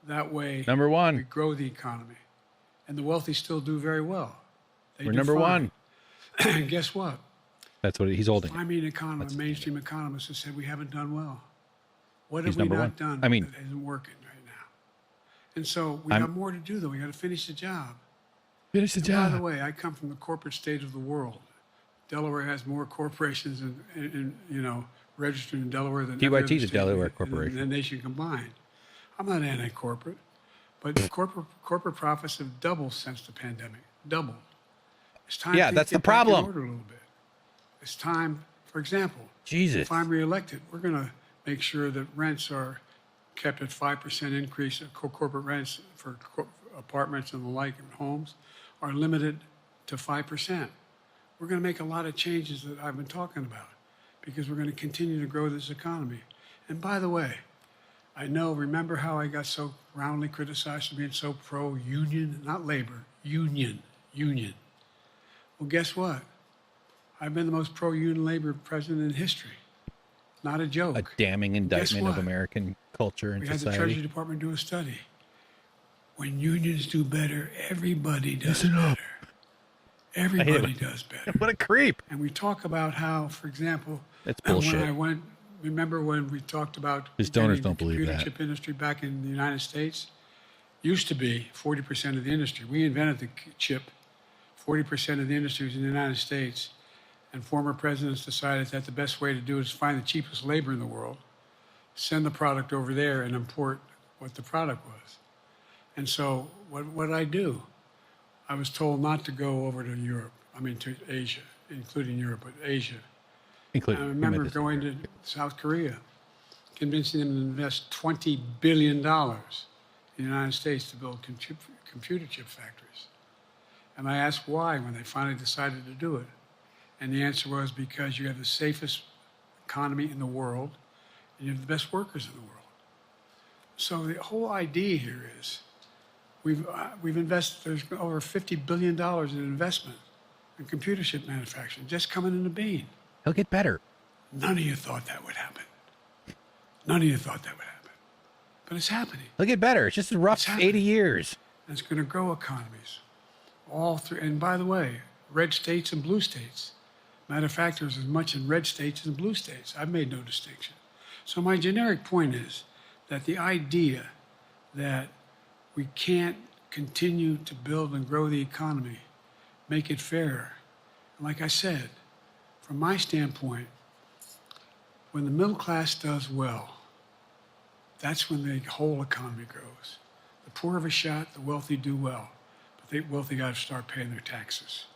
That way, Number we one. grow the economy. And the wealthy still do very well. They We're do number fine. one. And guess what? That's what he's holding. I mean, mainstream economists have said we haven't done well. What have He's we number not one. done I mean- that isn't working right now? And so we I'm- got more to do, though. We got to finish the job. Finish the And by the way, I come from the corporate state of the world. Delaware has more corporations registered in Delaware than every TYT other is a state Delaware in corporation. the nation combined. I'm not anti-corporate, but corporate profits have doubled since the pandemic. Doubled. It's time. Yeah, things that's the get back in problem. order a little bit. It's time. For example, Jesus. if I'm reelected, we're going to make sure that rents are kept at 5% increase. Corporate rents for apartments and the like and homes are limited to 5%. We're going to make a lot of changes that I've been talking about because we're going to continue to grow this economy. And by the way, remember how I got so roundly criticized for being so pro-union, not labor, union. Well, guess what? I've been the most pro-union labor president in history. Not a joke. A damning indictment of what? American culture and We had the society. Treasury Department do a study. when unions do better, everybody does Listen up. better. Everybody does better. What a creep. And we talk about how, for example, That's bullshit. remember when we talked about His donors getting don't the believe computer that. chip industry back in the United States? Used to be 40% of the industry. We invented the chip. 40% of the industry was in the United States. And former presidents decided that the best way to do it is find the cheapest labor in the world, send the product over there, and import what the product was. And so what did I do? I was told not to go over to Europe, to Asia, including Europe, but Asia. I remember going to South Korea, convincing them to invest $20 billion in the United States to build computer chip factories. And I asked why when they finally decided to do it. And the answer was because you have the safest economy in the world and you have the best workers in the world. So the whole idea here is we've invested, there's over $50 billion in investment in computer chip manufacturing just coming into being. He'll get better. None of you thought that would happen. None of you thought that would happen. But it's happening. He'll get better. It's just a rough 80 years. And it's going to grow economies. All through, and by the way, red states and blue states. Matter of fact, there's as much in red states as in blue states. I've made no distinction. So my generic point is that the idea that we can't continue to build and grow the economy, make it fairer. And like I said, from my standpoint, when the middle class does well, that's when the whole economy grows. The poor have a shot, the wealthy do well. But the wealthy got to start paying their taxes.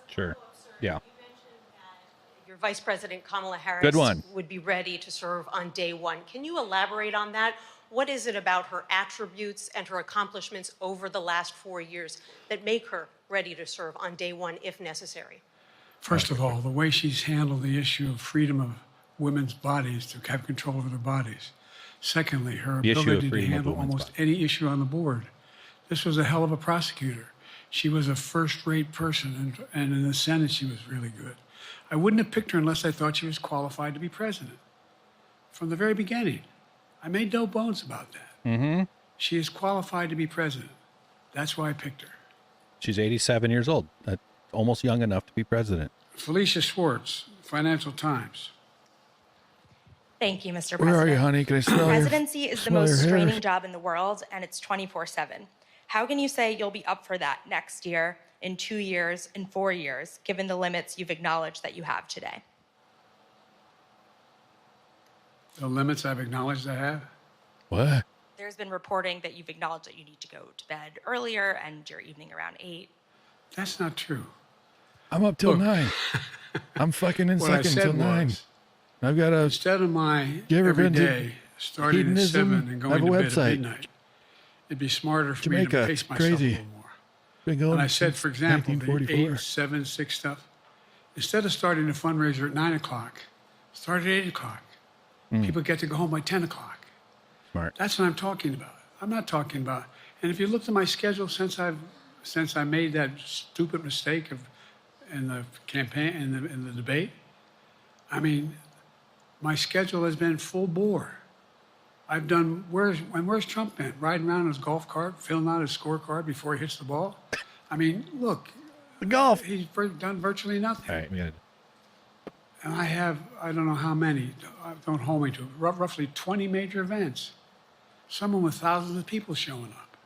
Sure. Yeah. Your Vice President Kamala Harris Good one. would be ready to serve on day one. Can you elaborate on that? What is it about her attributes and her accomplishments over the last 4 years that make her ready to serve on day one if necessary? First of all, the way she's handled the issue of freedom of women's bodies to have control over their bodies. Secondly, her ability to handle almost any issue on the board. This was a hell of a prosecutor. She was a first-rate person, and in the Senate, she was really good. I wouldn't have picked her unless I thought she was qualified to be president. From the very beginning, I made no bones about that. Mm-hmm. She is qualified to be president. That's why I picked her. She's 87 years old. Almost young enough to be president. Felicia Schwartz, Financial Times. Thank you, Mr. President. Where are you, honey? Can I smell Presidency is the most straining job in the world, and it's 24/7. How can you say you'll be up for that next year, in 2 years, in 4 years, given the limits you've acknowledged that you have today? The limits I've acknowledged I have? What? There's been reporting that you've acknowledged that you need to go to bed earlier and your evening around 8. That's not true. I'm up till 9. I'm fucking in What I seconds said till 9. was, I've got a... instead of my You ever every been to day starting at hedonism? 7 and I have going a to bed website. at midnight, it'd be smarter for Jamaica, me to pace myself crazy. a little more. Been going And I said, since for example, the 1944. 8, 7, 6 stuff, instead of starting a fundraiser at 9 o'clock, start at 8 o'clock. People get to go home by 10 o'clock. Smart. That's what I'm talking about. I'm not talking about. And if you looked at my schedule since I made that stupid mistake in the campaign in the debate, I mean, my schedule has been full bore. I've done where's Trump been? Riding around in his golf cart, filling out his scorecard before he hits the ball. I mean, look, The golf. he's done virtually nothing. All right, we got it. And I have, I don't know how many, don't hold me to it, roughly 20 major events. Some with thousands of people showing up.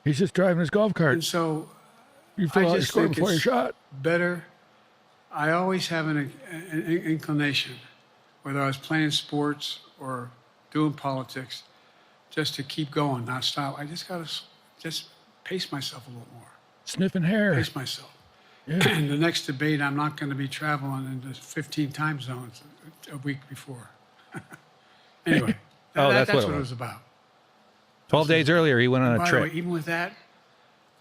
He's just driving his golf cart. And so You I fill out your just score think before you it's shot. better. I always have an inclination, whether I was playing sports or doing politics, just to keep going, not stop. I just got to just pace myself a little more. Sniffing hair. Pace myself. Yeah. And the next debate, I'm not going to be traveling into 15 time zones a week before. Anyway, that's what it was about. 12 days earlier, he went on a By the trip. way, even with that,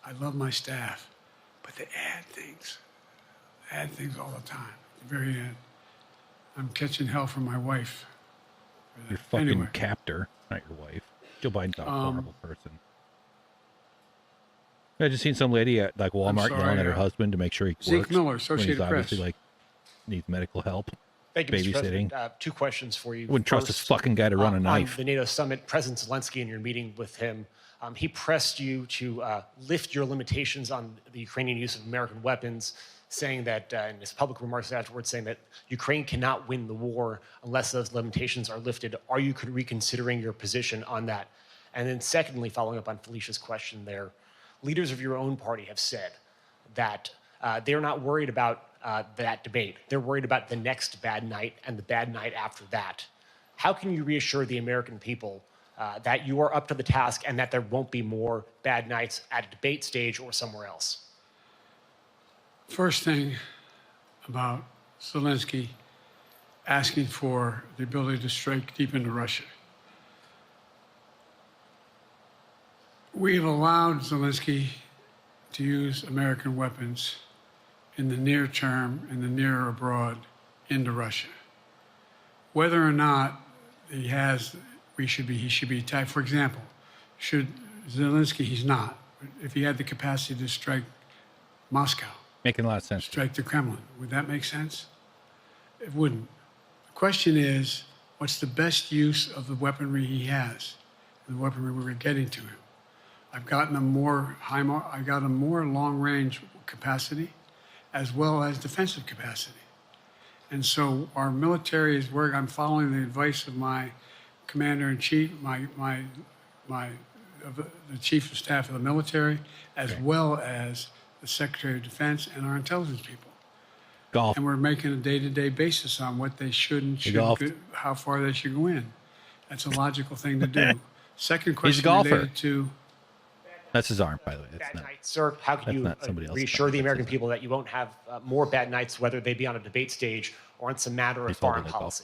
I love my staff, but they add things all the time. At the very end, I'm catching hell from my wife. Your fucking Anyway. captor, not your wife. Joe Biden's not a horrible person. I just seen some lady at like Walmart sorry, yelling at her husband to make sure he Zeke works Miller, when he's Associated obviously Press. like needs medical help. Thank you, Mr. babysitting. President. 2 questions for you. Wouldn't trust this First, fucking guy to run a on knife. the NATO summit, President Zelensky, in your meeting with him, He pressed you to lift your limitations on the Ukrainian use of American weapons, saying that, in his public remarks afterwards, saying that Ukraine cannot win the war unless those limitations are lifted. Are you reconsidering your position on that? And then secondly, following up on Felicia's question there, leaders of your own party have said that they're not worried about that debate. They're worried about the next bad night and the bad night after that. How can you reassure the American people that you are up to the task and that there won't be more bad nights at a debate stage or somewhere else? First thing about Zelensky asking for the ability to strike deep into Russia. We've allowed Zelensky to use American weapons in the near term, in the near or abroad, into Russia. Whether or not he should be attacked. For example, should Zelensky, he's not. If he had the capacity to strike Moscow, Making a lot of sense. strike the Kremlin, would that make sense? It wouldn't. The question is, what's the best use of the weaponry he has, the weaponry we're getting to him? I've gotten a more long-range capacity, as well as defensive capacity. And so our military is where I'm following the advice of my commander-in-chief, the chief of staff of the military, as well as the Secretary of Defense and our intelligence people. Golf. And we're making a day-to-day basis on what they should and shouldn't, how far they should go in. That's a logical thing to do. Second question related to... That's his arm, by the way. Bad nights, sir. How can you reassure the American people that you won't have more bad nights, whether they be on a debate stage or on some matter of foreign policy?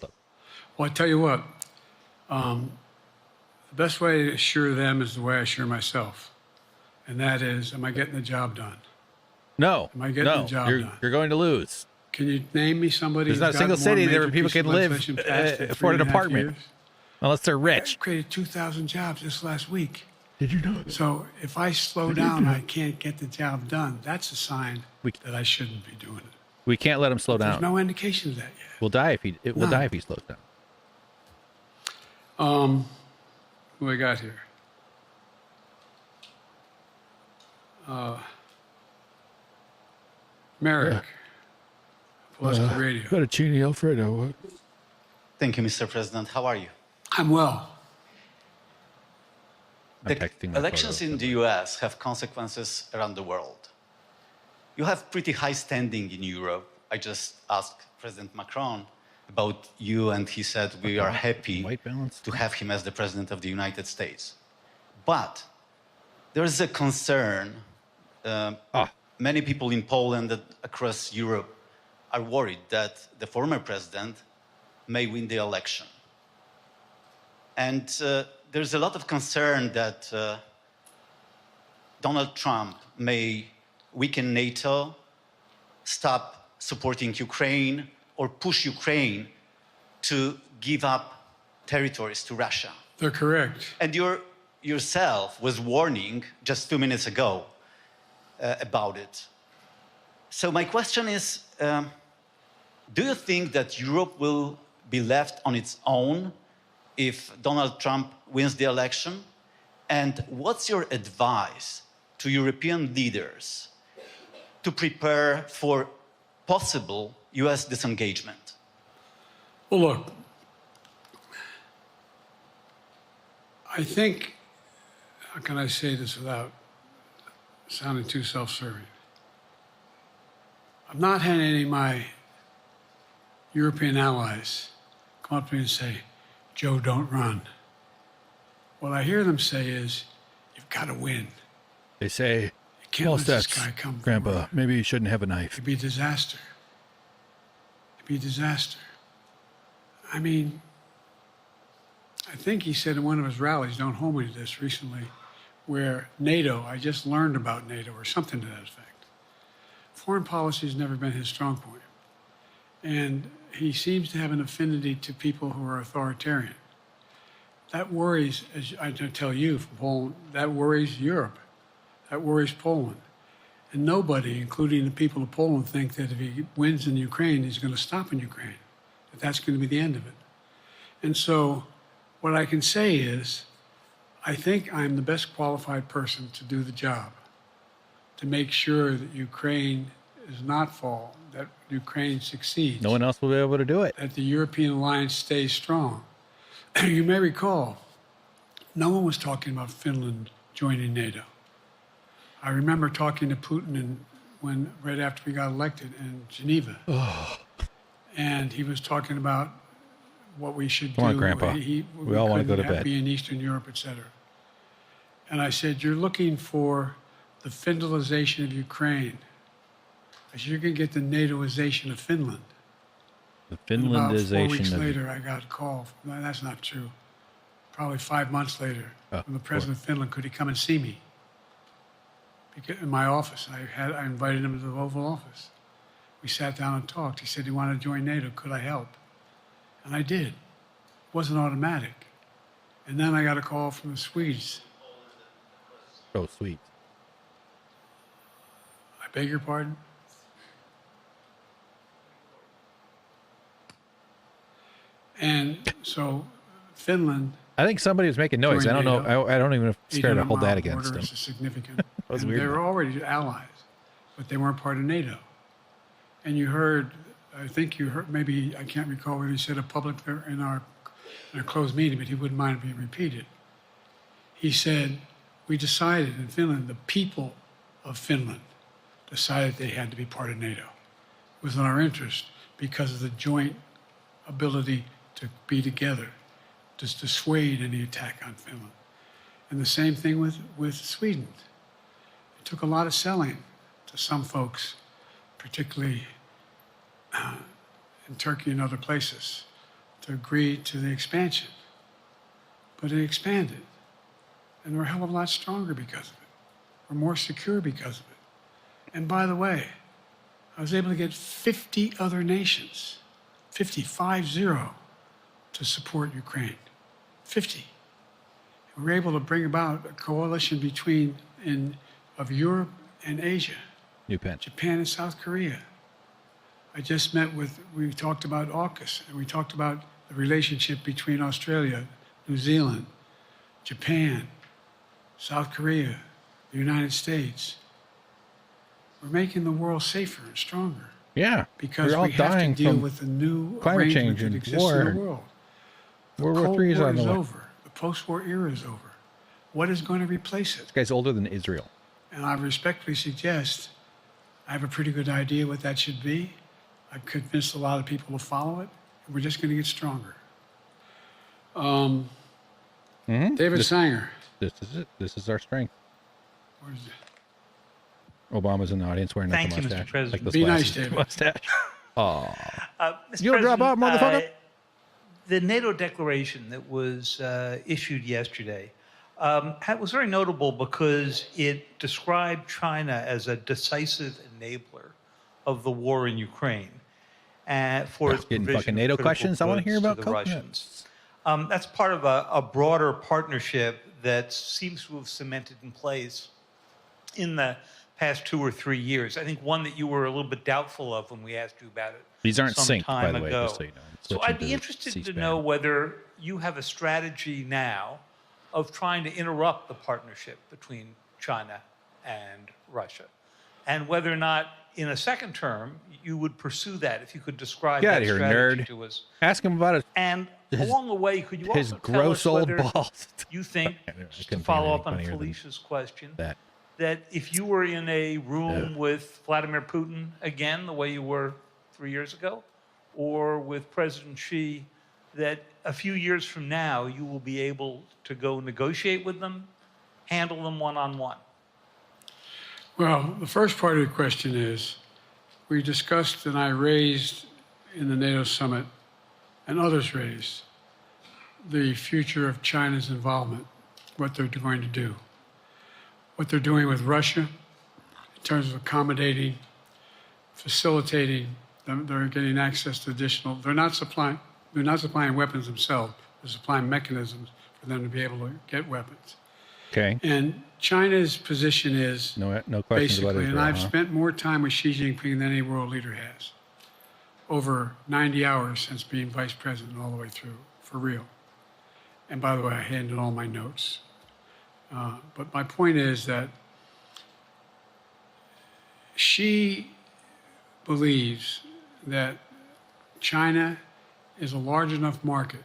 Well, I tell you what, the best way to assure them is the way I assure myself. And that is, am I getting the job done? No. Am I getting the job done? You're going to lose. Can you name me somebody There's not a single city where people can live, afford an apartment, unless they're rich. I created 2,000 jobs just last week. Did you know? So if I slow down, I can't get the job done. That's a sign that I shouldn't be doing it. We can't let him slow down. There's no indication of that yet. We'll die if he slows down. Who I got here? Merrick. Political Radio. Fettuccine Alfredo. Thank you, Mr. President. How are you? I'm well. The elections in the US have consequences around the world. You have pretty high standing in Europe. I just asked President Macron about you, and he said we are happy to have him as the President of the United States. But there is a concern. Many people in Poland and across Europe are worried that the former president may win the election. And there's a lot of concern that Donald Trump may weaken NATO, stop supporting Ukraine, or push Ukraine to give up territories to Russia. They're correct. And yourself was warning just 2 minutes ago about it. So my question is, do you think that Europe will be left on its own if Donald Trump wins the election? And what's your advice to European leaders to prepare for possible US disengagement? Well, look, I think, how can I say this without sounding too self-serving? I've not had any of my European allies come up to me and say, Joe, don't run. What I hear them say is, you've got to win. They say, you can't let this guy come Grandpa, forward. maybe you shouldn't have a knife. It'd be a disaster. It'd be a disaster. I mean, I think he said in one of his rallies, don't hold me to this, recently, where NATO, I just learned about NATO or something to that effect. Foreign policy has never been his strong point. And he seems to have an affinity to people who are authoritarian. That worries, as I tell you from Poland, that worries Europe. That worries Poland. And nobody, including the people of Poland, think that if he wins in Ukraine, he's going to stop in Ukraine, that that's going to be the end of it. And so what I can say is, I think I'm the best qualified person to do the job, to make sure that Ukraine does not fall, that Ukraine succeeds. No one else will be able to do it. That the European alliance stays strong. You may recall, no one was talking about Finland joining NATO. I remember talking to Putin right after we got elected in Geneva. And he was talking about what we should do. Come on, Grandpa. We all want to go to bed. Be in Eastern Europe, et cetera. And I said, you're looking for the Finlandization of Ukraine. I said, you're going to get the NATOization of Finland. The And about 4 Finlandization weeks of later, I got a call. No, that's not true. Probably 5 months later, from the president of Finland, could he come and see me? In my office. I invited him to the Oval Office. We sat down and talked. He said he wanted to join NATO. Could I help? And I did. It wasn't automatic. And then I got a call from the Swedes. Oh, sweet. I beg your pardon? And so Finland. I think somebody was making noise. I don't know. I don't even scare to hold that against them. Is significant. That was and weird. they were already allies, but they weren't part of NATO. And you heard, I think you heard, maybe I can't recall what he said publicly in our closed meeting, but he wouldn't mind being repeated. He said, we decided in Finland, the people of Finland decided they had to be part of NATO. It was in our interest because of the joint ability to be together, to dissuade any attack on Finland. And the same thing with Sweden. It took a lot of selling to some folks, particularly in Turkey and other places, to agree to the expansion. But it expanded. And we're a hell of a lot stronger because of it. We're more secure because of it. And by the way, I was able to get 50 other nations, 50, to support Ukraine. 50. And we were able to bring about a coalition of Europe and Asia, Japan and South Korea. I just we talked about AUKUS, and we talked about the relationship between Australia, New Zealand, Japan, South Korea, the United States. We're making the world safer and stronger. Yeah. Because we're all we have dying to deal from with the new climate change arrangement that and exists war. in the world. World War III is on the way. Over. The post-war era is over. What is going to replace it? This guy's older than Israel. And I respectfully suggest I have a pretty good idea what that should be. I've convinced a lot of people to follow it. And we're just going to get stronger. David Sanger. This is it. This is our strength. Where's it? Obama's in the audience wearing Thank a you, mustache. Mr. President. Like Be nice, David. Mustache. Oh. You'll drop out, motherfucker. The NATO declaration that was issued yesterday was very notable because it described China as a decisive enabler of the war in Ukraine for its Getting provision fucking of NATO critical questions. I want to hear goods about the coconuts. Russians. That's part of a broader partnership that seems to have cemented in place in the past 2 or 3 years. I think one that you were a little bit doubtful of when we asked you about it. These aren't some synced, by time the way, ago. just so you know. So I'd be interested to know whether you have a strategy now of trying to interrupt the partnership between China and Russia, and whether or not in a second term you would pursue that. If you could describe Get that out of here, strategy nerd. to us. Ask him about it. And along the way, could you his also tell gross us old whether balls. you think, Anyway, just to couldn't think of follow anything up on funnier than Felicia's question, that if you were in a room with Vladimir Putin again, the way you were 3 years ago, or with President Xi, that a few years from now you will be able to go negotiate with them, handle them one-on-one? Well, the first part of the question is, we discussed and I raised in the NATO summit, and others raised, the future of China's involvement, what they're going to do, what they're doing with Russia in terms of accommodating, facilitating. They're getting access to additional. They're not supplying weapons themselves. They're supplying mechanisms for them to be able to get weapons. Okay. And China's position is no questions basically, about Israel, and I've huh? spent more time with Xi Jinping than any world leader has. Over 90 hours since being vice president all the way through, for real. And by the way, I handed all my notes. But my point is that she believes that China is a large enough market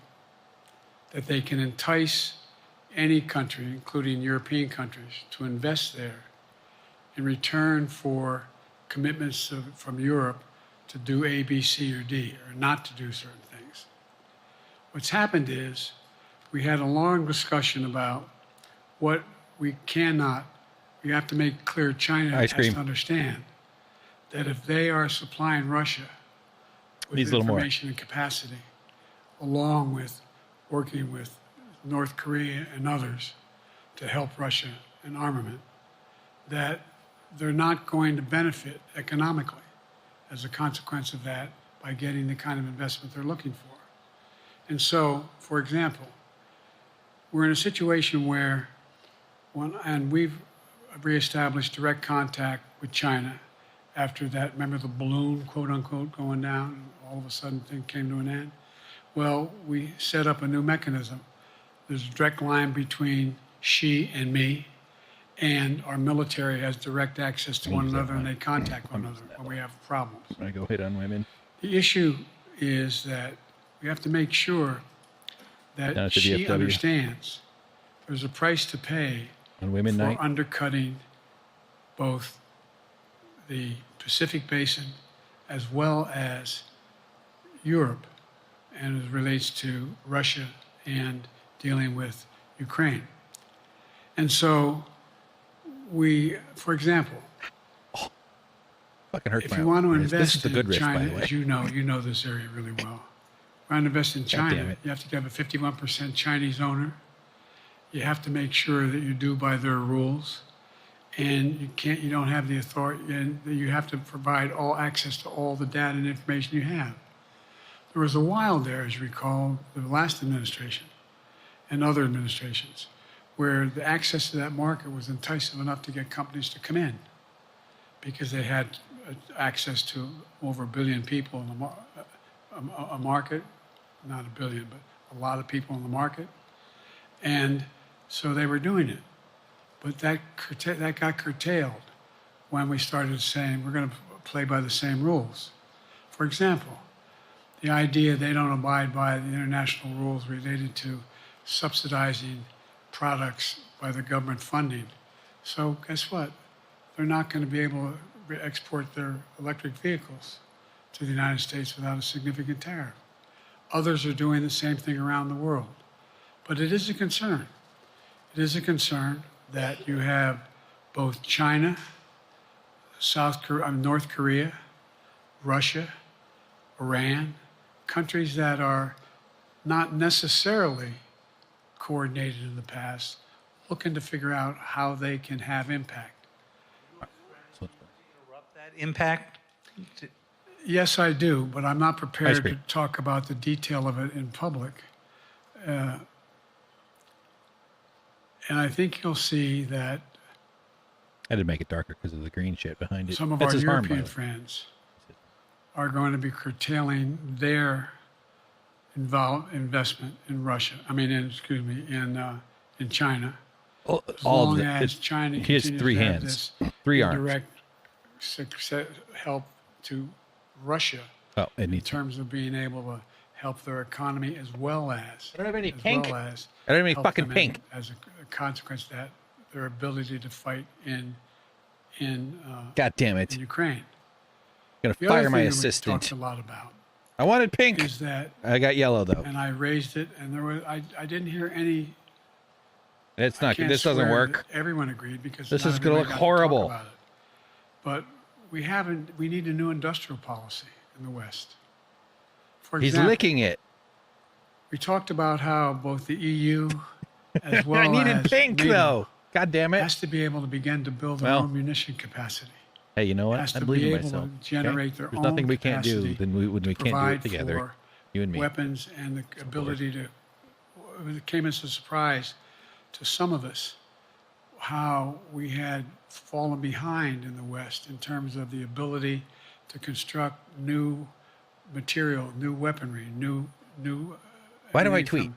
that they can entice any country, including European countries, to invest there in return for commitments from Europe to do A, B, C, or D, or not to do certain things. What's happened is we had a long discussion about what we cannot, we have to make clear China has to understand that if they are supplying Russia with information and capacity, along with working with North Korea and others to help Russia in armament, that they're not going to benefit economically as a consequence of that by getting the kind of investment they're looking for. And so, for example, we're in a situation where, and we've reestablished direct contact with China after that, remember the balloon, quote unquote, going down, and all of a sudden things came to an end? Well, we set up a new mechanism. There's a direct line between Xi and me, and our military has direct access to one another, and they contact one another when we have problems. I go hit on women. The issue is that we have to make sure that Xi understands there's a price to pay on women for night undercutting both the Pacific Basin as well as Europe, and as it relates to Russia and dealing with Ukraine. And so we, for example, if you want to invest in China, as you know this area really well. Want to invest in China, you have to have a 51% Chinese owner. You have to make sure that you do by their rules, and you don't have the authority, and you have to provide all access to all the data and information you have. There was a while there, as you recall, the last administration and other administrations, where the access to that market was enticing enough to get companies to come in because they had access to over 1 billion people in a market, not 1 billion, but a lot of people in the market. And so they were doing it. But that got curtailed when we started saying we're going to play by the same rules. For example, the idea they don't abide by the international rules related to subsidizing products by the government funding. So guess what? They're not going to be able to export their electric vehicles to the United States without a significant tariff. Others are doing the same thing around the world. But it is a concern. It is a concern that you have both China, North Korea, Russia, Iran, countries that are not necessarily coordinated in the past, looking to figure out how they can have impact. Interrupt that impact? Yes, I do, but I'm not prepared to talk about the detail of it in public. And I think you'll see that I did make it darker because of the green shit behind it. Some of our European friends are going to be curtailing their investment in Russia. In China. All as long as China he has three hands, three arms. Direct help to Russia in terms of being able to help their economy as well as. I don't have any pink. I don't have any fucking pink. As a consequence of that, their ability to fight in God damn it. In Ukraine. I'm gonna fire my assistant. Talked a lot about. I wanted pink. Is that I got yellow though. And I raised it, and there was I didn't hear any. It's not. This doesn't work. Everyone agreed because this is going to look horrible. About it. But we haven't. We need a new industrial policy in the West. For example, he's licking it. We talked about how both the EU as well I needed as pink NATO though. God damn it! Has to be able to begin to build their own munition capacity. Hey, you know what? Has I to believe be in able myself. to generate their There's own nothing we can't do when we can't do it together. For You and me. Weapons and the ability to. It came as a surprise to some of us how we had fallen behind in the West in terms of the ability to construct new material, new weaponry, new. Why do I tweet?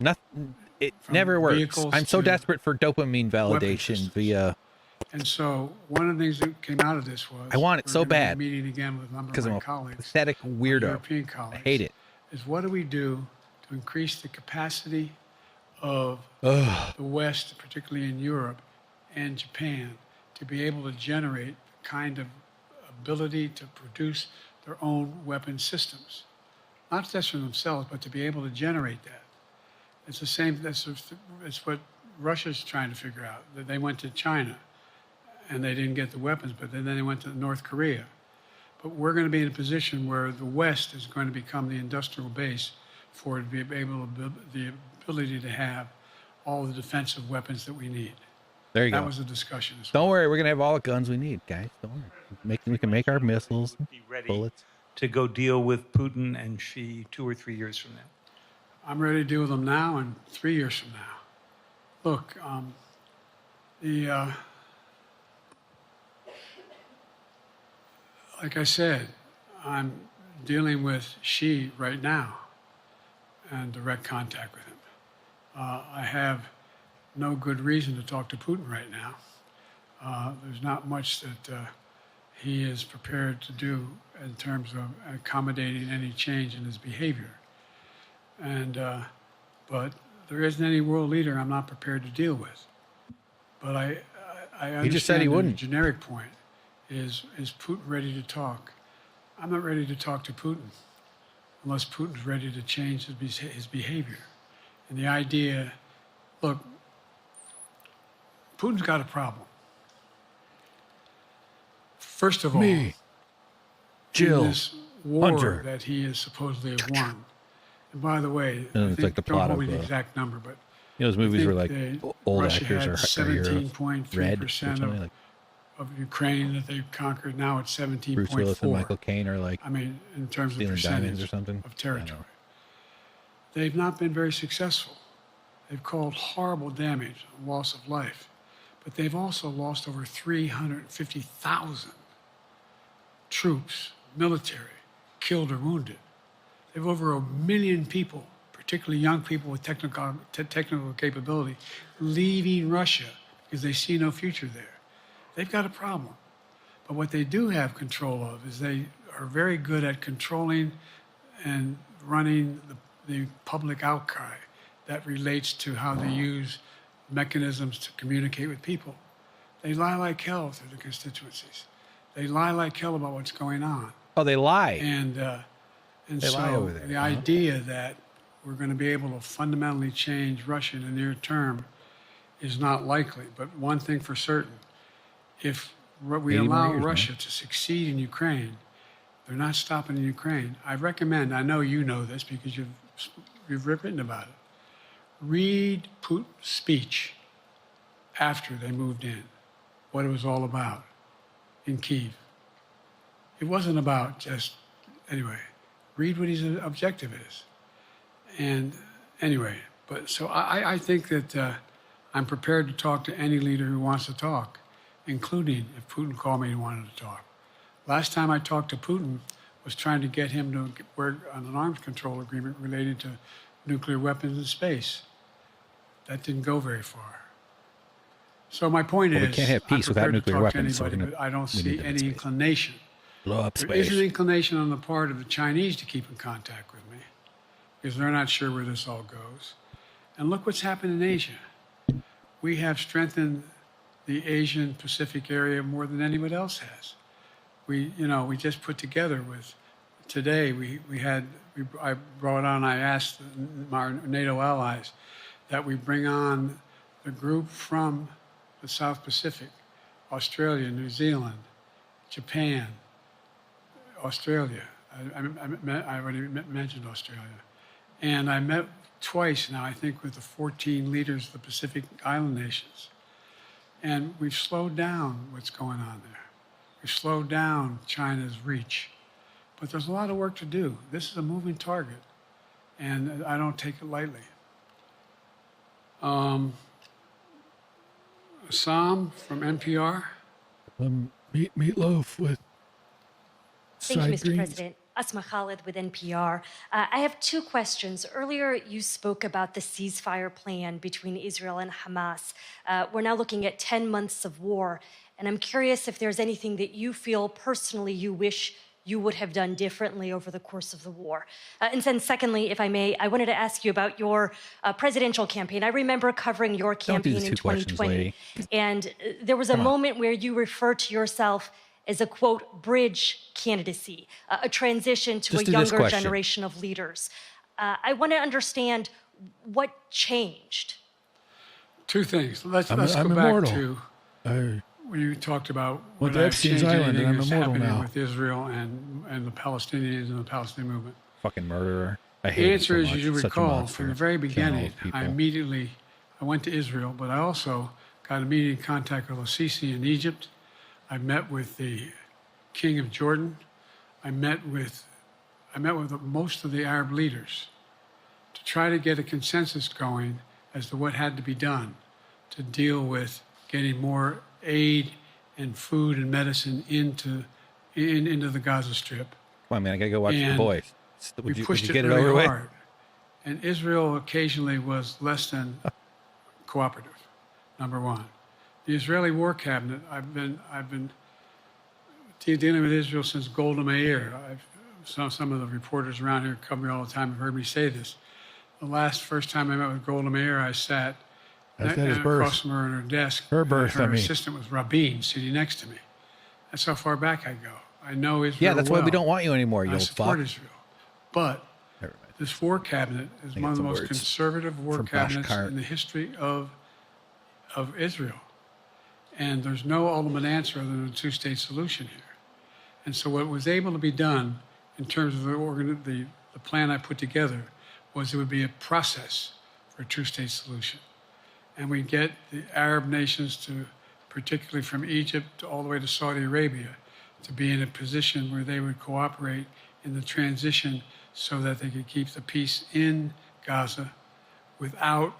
Nothing. It From never works. vehicles I'm so to desperate for dopamine weapon validation systems. via. And so one of the things that came out of this was I want it we're so gonna be bad meeting again with a number because of I'm my a colleagues, pathetic my weirdo. European I colleagues, hate it. is what do we do to increase the capacity of Ugh. the West, particularly in Europe and Japan, to be able to generate the kind of ability to produce their own weapon systems. Not just for themselves, but to be able to generate that. It's the same, it's what Russia's trying to figure out. That they went to China and they didn't get the weapons, but then they went to North Korea. But we're going to be in a position where the West is going to become the industrial base for it to be able to, the ability to have all the defensive weapons that we need. There you That go. was a discussion as Don't worry, we're gonna have all the guns we need, guys. Don't worry. We can make our missiles, Be ready bullets. to go deal with Putin and Xi 2 or 3 years from now. I'm ready to deal with them now and 3 years from now. Look, like I said, I'm dealing with Xi right now and direct contact with him. I have no good reason to talk to Putin right now. There's not much that he is prepared to do in terms of accommodating any change in his behavior. And, but there isn't any world leader I'm not prepared to deal with. But I understand He just said he that wouldn't. The generic point is Putin ready to talk? I'm not ready to talk to Putin unless Putin's ready to change his behavior. And the idea, look, Putin's got a problem. First of all, Jill, in this war Hunter. that he is supposedly have won. And by the way, And I it's think, like the don't plot hold me of, the exact number, but You know, those movies I where think like old Russia actors had are here 17.3% red or something like of Ukraine that they've conquered. Now it's 17.4. Bruce Willis and Michael Caine are like I mean, in terms of stealing diamonds percentage or something. of I territory. don't know. They've not been very successful. They've caused horrible damage, loss of life, but they've also lost over 350,000 troops, military, killed or wounded. They've over 1 million people, particularly young people with technical capability, leaving Russia because they see no future there. They've got a problem. But what they do have control of is they are very good at controlling and running the public outcry that relates to how they use mechanisms to communicate with people. They lie like hell through the constituencies. They lie like hell about what's going on. Oh, they lie. And They lie so over there, the huh? idea that we're going to be able to fundamentally change Russia in the near term is not likely. But one thing for certain, if we 80 more allow years, man. Russia to succeed in Ukraine, they're not stopping in Ukraine. I recommend, I know you know this because you've written about it, read Putin's speech after they moved in, what it was all about in Kyiv. It wasn't about just, anyway, read what his objective is. And anyway, but so I think that I'm prepared to talk to any leader who wants to talk, including if Putin called me and wanted to talk. Last time I talked to Putin was trying to get him to work on an arms control agreement related to nuclear weapons in space. That didn't go very far. So my point Well, is, we can't have peace I'm without prepared to nuclear talk to weapons, so anybody, we're but I don't we need see them in any space. inclination. Blow up There is space. an inclination on the part of the Chinese to keep in contact with me because they're not sure where this all goes. And look what's happened in Asia. We have strengthened the Asian Pacific area more than anyone else has. We just put together with, today I brought on, I asked our NATO allies that we bring on the group from the South Pacific, Australia, New Zealand, Japan, Australia. I already mentioned Australia. And I met twice now, I think, with the 14 leaders of the Pacific Island nations. And we've slowed down what's going on there. We've slowed down China's reach. But there's a lot of work to do. This is a moving target, and I don't take it lightly. Sam from NPR. Meatloaf with Thank you, Mr. President. Asma Khalid with NPR. I have two questions. Earlier, you spoke about the ceasefire plan between Israel and Hamas. We're now looking at 10 months of war, and I'm curious if there's anything that you feel personally you wish you would have done differently over the course of the war. And then secondly, if I may, I wanted to ask you about your presidential campaign. I remember covering your campaign in 2020, and there was a moment where you referred to yourself as a, quote, bridge candidacy, a transition to a younger generation of leaders. I want to understand what changed. Two things. Let's go back to when you talked about what Epstein's Island, and I'm is immortal happening now. with Israel and the Palestinians and the Palestinian movement. Fucking murderer. I hate The it answer so is, much. as you Such a recall, monster. from the very beginning, Killing all these people. I went to Israel, but I also got immediate contact with al-Sisi in Egypt. I met with the King of Jordan. I met with most of the Arab leaders to try to get a consensus going as to what had to be done to deal with getting more aid and food and medicine into the Gaza Strip. Come on, man, I gotta go watch the boys. We pushed it really hard. And Israel occasionally was less than cooperative, number one. The Israeli War Cabinet, I've been dealing with Israel since Golda Meir. Some of the reporters around here cover me all the time have heard me say this. The first time I met with Golda Meir, I sat across from her at her desk. Her assistant was Rabin sitting next to me. That's how far back I go. I know Israel. Yeah, that's why we don't want you anymore, you I old support fuck. Israel. But this war cabinet is one of the most conservative war cabinets in the history of Israel. And there's no ultimate answer other than a two-state solution here. And so what was able to be done in terms of the plan I put together was it would be a process for a two-state solution. And we get the Arab nations to, particularly from Egypt all the way to Saudi Arabia, to be in a position where they would cooperate in the transition so that they could keep the peace in Gaza without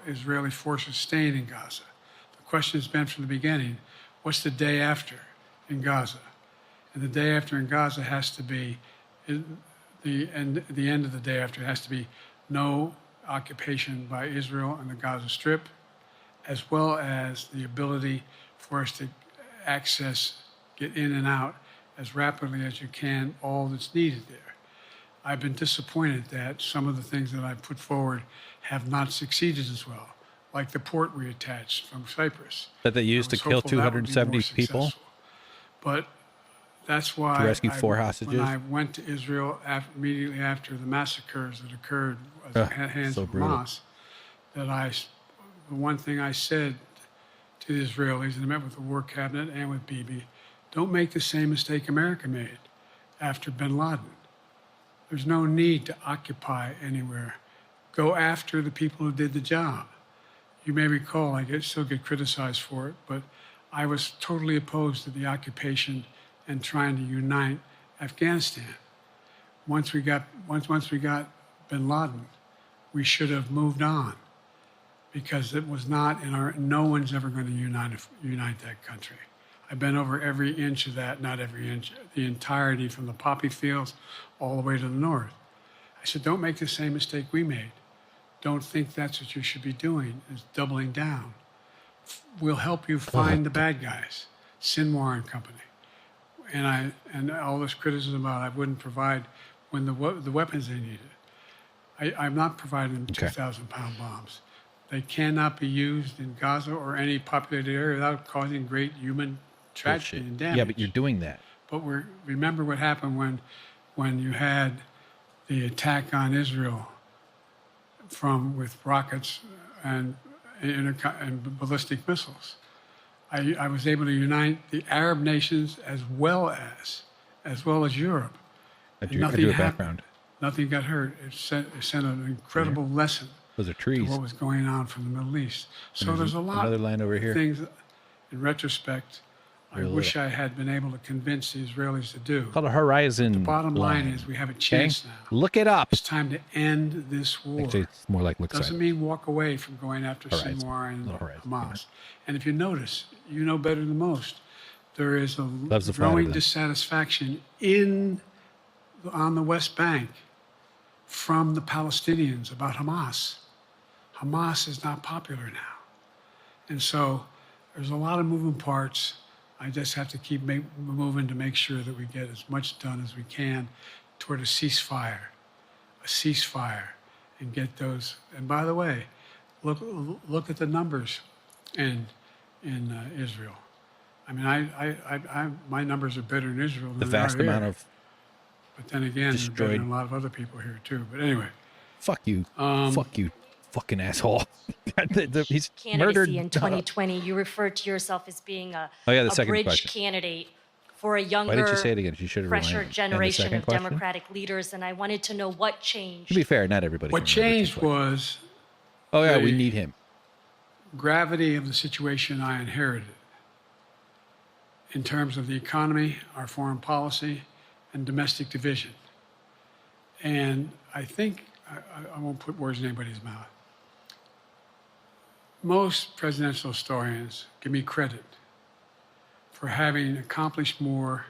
Israeli forces staying in Gaza. The question has been from the beginning, what's the day after in Gaza? And the day after in Gaza has to be, the end of the day after has to be no occupation by Israel on the Gaza Strip, as well as the ability for us to get in and out as rapidly as you can, all that's needed there. I've been disappointed that some of the things that I put forward have not succeeded as well, like the port we attached from Cyprus. That they used to kill 270 people? But that's why to rescue 4 hostages? When I went to Israel immediately after the massacres that occurred at the hands of Hamas, the one thing I said to the Israelis, and I met with the War Cabinet and with Bibi, don't make the same mistake America made after bin Laden. There's no need to occupy anywhere. Go after the people who did the job. You may recall, I still get criticized for it, but I was totally opposed to the occupation and trying to unite Afghanistan. Once we got bin Laden, we should have moved on, because it was not no one's ever going to unite that country. I've been over every inch of that, not every inch, the entirety from the poppy fields all the way to the north. I said, don't make the same mistake we made. Don't think that's what you should be doing, is doubling down. We'll help you find the bad guys, Sinwar and company. And all this criticism about I wouldn't provide when the weapons they needed. I'm not providing them 2,000-pound bombs. They cannot be used in Gaza or any populated area without causing great human tragedy and damage. Yeah, but you're doing that. But remember what happened when you had the attack on Israel with rockets and ballistic missiles. I was able to unite the Arab nations as well as Europe. Nothing happened. Nothing got hurt. It sent an incredible lesson. Those are trees. To what was going on from the Middle East. So there's a lot of line over here. things, in retrospect, I wish I had been able to convince the Israelis to do. Called a horizon. The bottom line is we have a chance now. Look it up. It's time to end this war. Actually, it's more like look Doesn't mean walk away from going after Sinwar and Hamas. And if you notice, you know better than most, there is a growing dissatisfaction in on the West Bank from the Palestinians about Hamas. Hamas is not popular now. And so there's a lot of moving parts. I just have to keep moving to make sure that we get as much done as we can toward a ceasefire, and get those. And by the way, look at the numbers in Israel. I mean, my numbers are better in Israel than The vast they are amount here. of But then again, there's better destroyed. than a lot of other people here too. But anyway, fuck you, fucking asshole. He's Candidacy murdered. in 2020, you referred to yourself as being a, Oh, yeah, the a second bridge question. candidate for a younger, Why didn't you say it again? You should have fresher reminded me. And the generation second of question? Democratic leaders, and I wanted to know what changed. To be fair, not everybody. what can remember changed two questions. was Oh yeah, we the need him. gravity of the situation I inherited in terms of the economy, our foreign policy, and domestic division. And I think, I won't put words in anybody's mouth. Most presidential historians give me credit for having accomplished more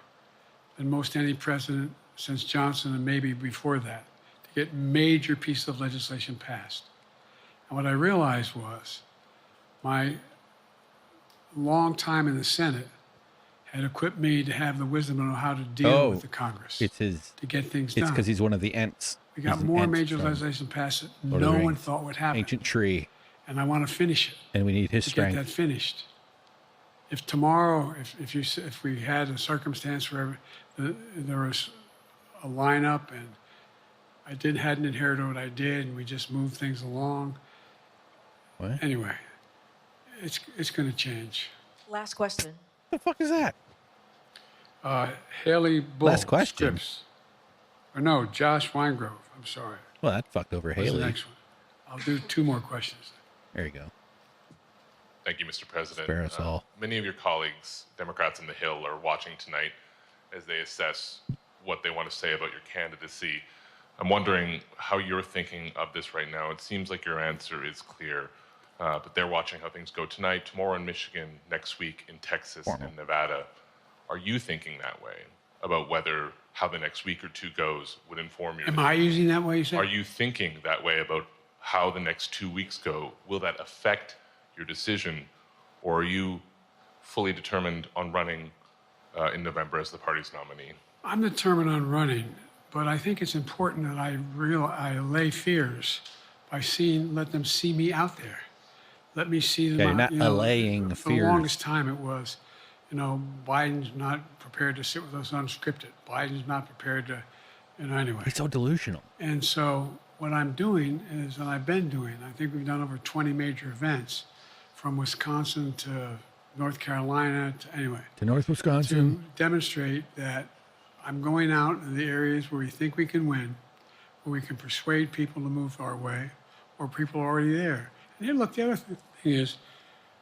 than most any president since Johnson and maybe before that to get major pieces of legislation passed. And what I realized was my long time in the Senate had equipped me to have the wisdom to know how to deal with the Congress. It's his. To get things It's done. because he's one of the Ents. We got He's an more Ent major from legislation passed that Lord of the no one Rings. thought would happen. Ancient tree, And I want to finish it. and we need his To strength. get that finished. If tomorrow, if we had a circumstance where there was a lineup and I hadn't inherited what I did, and we just moved things along. What? Anyway, it's going to change. Last question. What the fuck is that? Haley Bull. Last question. Scripps. Or no, Josh Weingrove. I'm sorry. Well, that fucked over What's Haley. the next one? I'll do 2 more questions. There you go. Thank you, Mr. President. Spare us all. Many of your colleagues, Democrats on the Hill, are watching tonight as they assess what they want to say about your candidacy. I'm wondering how you're thinking of this right now. It seems like your answer is clear, but they're watching how things go tonight, tomorrow in Michigan, next week in Texas and Nevada. Are you thinking that way about how the next week or 2 goes would inform your Am I using that way you said? Are you thinking that way about how the next 2 weeks go? Will that affect your decision, or are you fully determined on running in November as the party's nominee? I'm determined on running, but I think it's important that I allay fears by let them see me out there. Let me see them Yeah, you're out. not allaying the For the fears. longest time it was, Biden's not prepared to sit with us unscripted. Biden's not prepared to, anyway. He's so delusional. And so what I'm doing is, and I've been doing, I think we've done over 20 major events from Wisconsin to North Carolina To North Wisconsin. to demonstrate that I'm going out in the areas where we think we can win, where we can persuade people to move our way, or people are already there. And then look, the other thing is,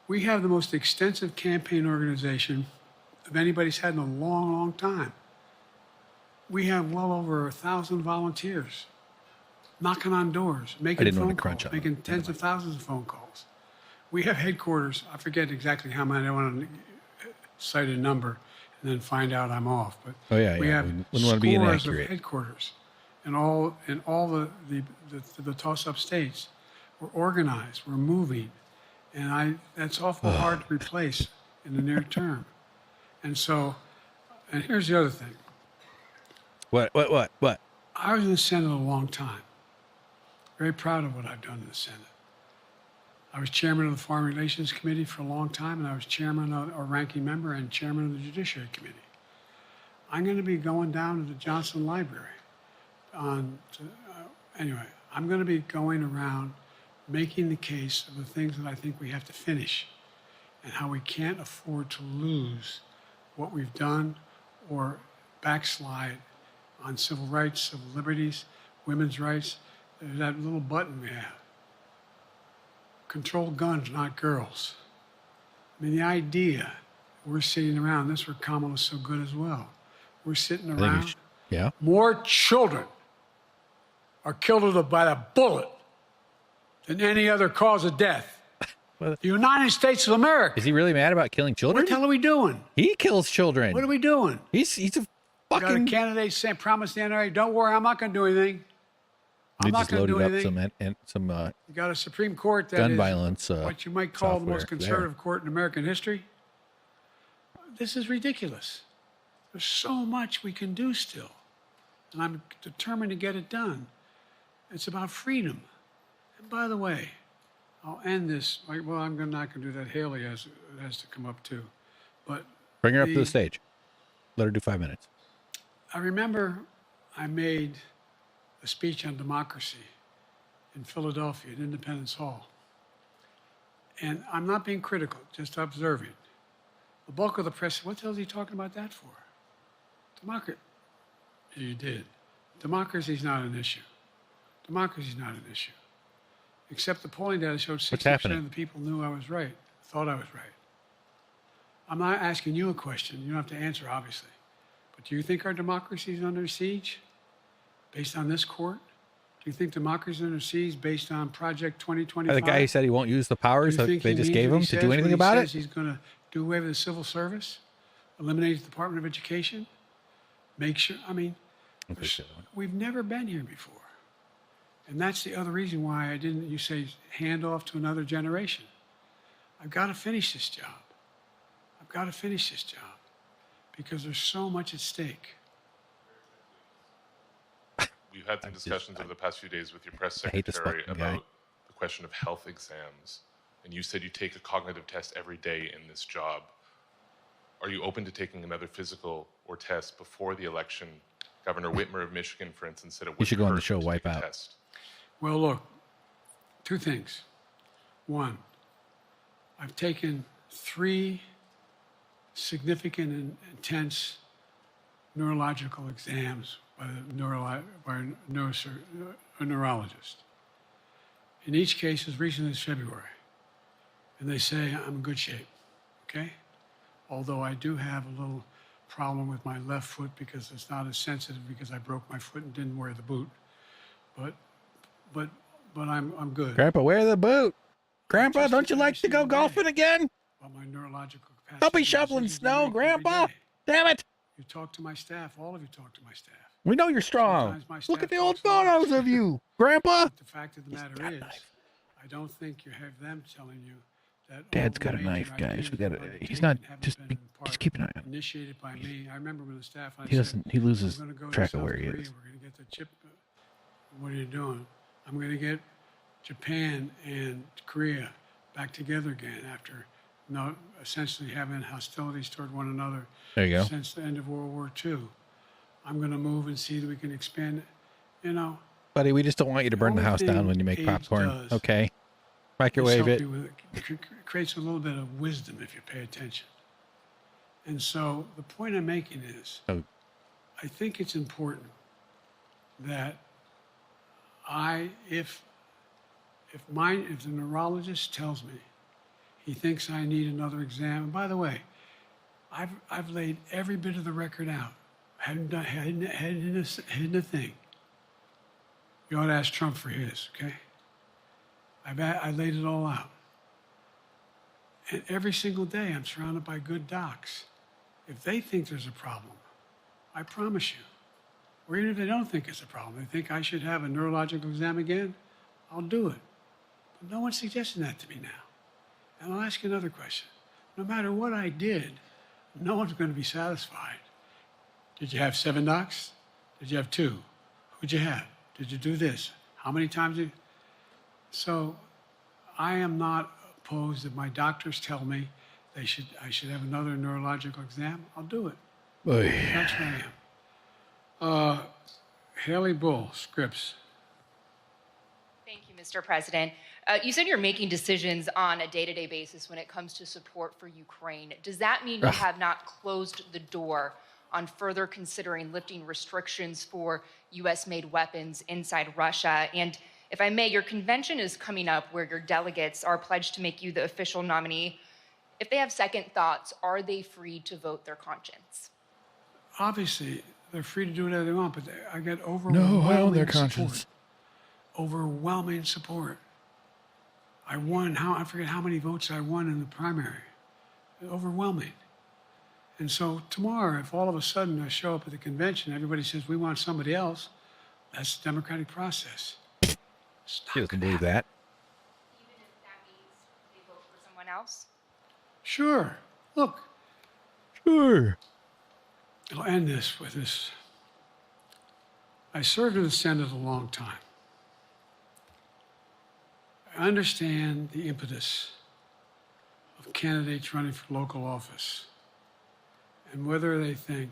we have the most extensive campaign organization of anybody's had in a long, long time. We have well over 1,000 volunteers knocking on doors, making didn't want phone to crunch calls, on making tens of thousands of phone calls. We have headquarters. I forget exactly how many. I don't want to cite a number and then find out I'm off. But Oh, yeah, we yeah. have We wouldn't want to be scores of inaccurate. headquarters in all the toss-up states. We're organized. We're moving, and that's awful hard to replace in the near term. And so, and here's the other thing. What? I was in the Senate a long time. Very proud of what I've done in the Senate. I was chairman of the Foreign Relations Committee for a long time, and I was chairman or ranking member and chairman of the Judiciary Committee. I'm going to be going down to the Johnson Library. Anyway, I'm going to be going around making the case of the things that I think we have to finish and how we can't afford to lose what we've done or backslide on civil rights, civil liberties, women's rights. There's that little button we have. Control guns, not girls. I mean, the idea, we're sitting around, this is where Kamala's so good as well. We're sitting around. Yeah. More children are killed by a bullet than any other cause of death. The United States of America. Is he really mad about killing children? What the hell are we doing? He kills children. What are we doing? He's a got a candidate saying, promise the NRA, don't worry, I'm not going to do anything. They I'm not just going to loaded do up anything. some You got a Supreme Court that gun is violence. what you might call the most software conservative court in American history. This is ridiculous. There's so much we can do still, and I'm determined to get it done. It's about freedom. And by the way, I'll end this. Well, I'm not going to do that. Haley has to come up too. But Bring her up to the stage. Let her do 5 minutes. I remember I made a speech on democracy in Philadelphia at Independence Hall. And I'm not being critical, just observing. The bulk of the press said, what the hell is he talking about that for? Democracy. You did. Democracy is not an issue. Democracy is not an issue. Except the polling data showed 60% of the people knew I was right, thought I was right. I'm not asking you a question. You don't have to answer, obviously. But do you think our democracy is under siege based on this court? Do you think democracy is under siege based on Project 2025? The guy who said he won't use the powers that they just gave him to do anything about it? He's going to do away with the civil service, eliminate the Department of Education, make sure, we've never been here before. And that's the other reason why you say, hand off to another generation. I've got to finish this job. I've got to finish this job because there's so much at stake. We've had some discussions over the past few days with your press secretary about the question of health exams. And you said you take a cognitive test every day in this job. Are you open to taking another physical or test before the election? Governor Whitmer of Michigan, for instance, said it would. You should go on the show Wipeout. Well, look, two things. One, I've taken 3 significant and intense neurological exams by a neurologist. In each case, as recently as February. And they say I'm in good shape, okay? Although I do have a little problem with my left foot because it's not as sensitive because I broke my foot and didn't wear the boot. But I'm good. Grandpa, wear the boot. Grandpa, don't you like to go golfing again? About my neurological capacity. Don't be shoveling snow, Grandpa. Damn it. You talk to my staff. All of you talk to my staff. We know you're strong. Look at the old photos of you, Grandpa. But the fact of the matter is, I don't think you have them telling you that. Dad's got a knife, guys. We got to. He's not just keep an eye on him. Initiated by me. I remember when the staff. He loses track of where he is. We're going to get the chip. What are you doing? I'm going to get Japan and Korea back together again after essentially having hostilities toward one another. There you go. Since the end of World War II. I'm going to move and see that we can expand it. Buddy, we just don't want you to burn the house down when you make popcorn. Okay. Microwave it. It creates a little bit of wisdom if you pay attention. And so the point I'm making is, I think it's important that if the neurologist tells me he thinks I need another exam, and by the way, I've laid every bit of the record out. Hadn't hidden a thing. You ought to ask Trump for his, okay? I laid it all out. And every single day I'm surrounded by good docs. If they think there's a problem, I promise you, or even if they don't think it's a problem, they think I should have a neurological exam again, I'll do it. But no one's suggesting that to me now. And I'll ask you another question. No matter what I did, no one's going to be satisfied. Did you have 7 docs? Did you have 2? Who'd you have? Did you do this? How many times did you? So I am not opposed if my doctors tell me I should have another neurological exam. I'll do it. Oy. That's where I am. Haley Bull, Scripps. Thank you, Mr. President. You said you're making decisions on a day-to-day basis when it comes to support for Ukraine. Does that mean you have not closed the door on further considering lifting restrictions for U.S.-made weapons inside Russia? And if I may, your convention is coming up where your delegates are pledged to make you the official nominee. If they have second thoughts, are they free to vote their conscience? Obviously, they're free to do whatever they want, but I get overwhelming support. Overwhelming support. I won, I forget how many votes I won in the primary. Overwhelming. And so tomorrow, if all of a sudden I show up at the convention, everybody says, we want somebody else, that's the democratic process. He doesn't believe that. Even if that means they vote for someone else? Sure. Look, Sure. I'll end this with this. I served in the Senate a long time. I understand the impetus of candidates running for local office and whether they think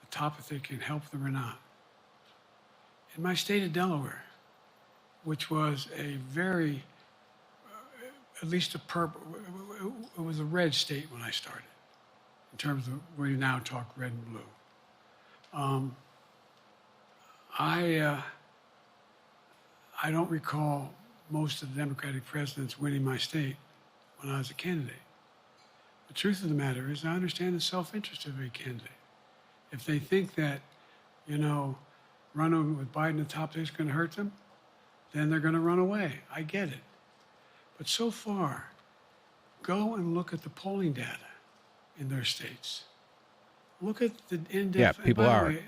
the topic can help them or not. In my state of Delaware, which was a very, at least it was a red state when I started, in terms of where you now talk red and blue. I don't recall most of the Democratic presidents winning my state when I was a candidate. The truth of the matter is I understand the self-interest of a candidate. If they think that, running with Biden at the top is going to hurt them, then they're going to run away. I get it. But so far, go and look at the polling data in their states. Look at the in-depth. Yeah, people and by the are. way,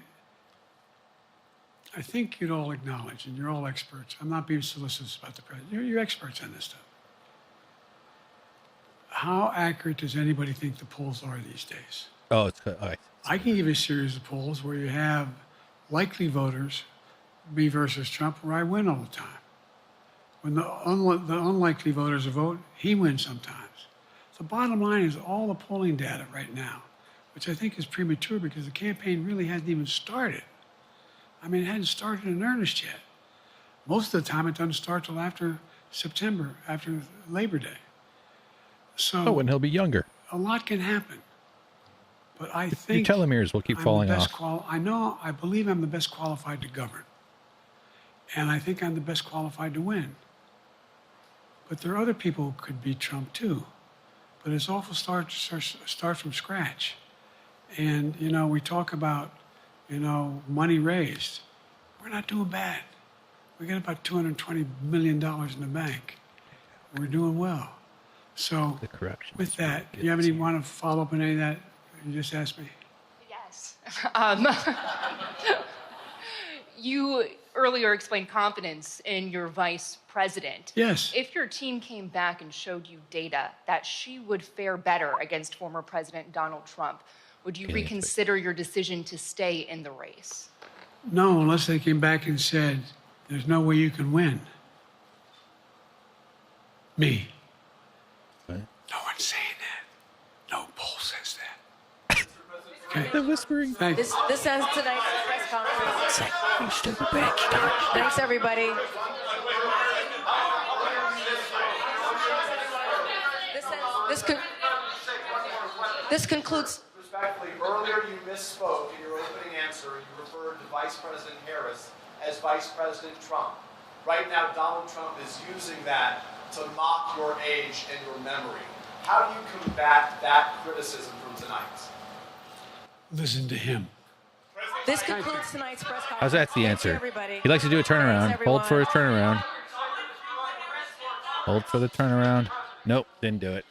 I think you'd all acknowledge, and you're all experts. I'm not being solicitous about the president. You're experts on this stuff. How accurate does anybody think the polls are these days? Oh, it's all right. I can give you a series of polls where you have likely voters, me versus Trump, where I win all the time. When the unlikely voters vote, he wins sometimes. The bottom line is all the polling data right now, which I think is premature because the campaign really hasn't even started. I mean, it hadn't started in earnest yet. Most of the time, it doesn't start till after September, after Labor Day. So when he'll be younger. A lot can happen. But I think your telomeres will keep falling off. I believe I'm the best qualified to govern. And I think I'm the best qualified to win. But there are other people who could beat Trump too. But it's awful start from scratch. And, we talk about, money raised. We're not doing bad. We got about $220 million in the bank. We're doing well. So the corruption. With that, do you have any want to follow up on any of that you just asked me? Yes. You earlier explained confidence in your vice president. Yes. If your team came back and showed you data that she would fare better against former President Donald Trump, would you reconsider your decision to stay in the race? No, unless they came back and said, there's no way you can win. Me. What? No one's saying that. No poll says that. Okay. The whispering. Thanks. This ends tonight's press conference. Thanks, everybody. This concludes. Respectfully, earlier you misspoke in your opening answer. You referred to Vice President Harris as Vice President Trump. Right now, Donald Trump is using that to mock your age and your memory. How do you combat that criticism from tonight? Listen to him. This concludes tonight's press conference. How's that the Thank you, answer? everybody. He likes to do a turnaround. Thanks, Hold for his everyone. turnaround. Hold for the turnaround. Nope, didn't do it.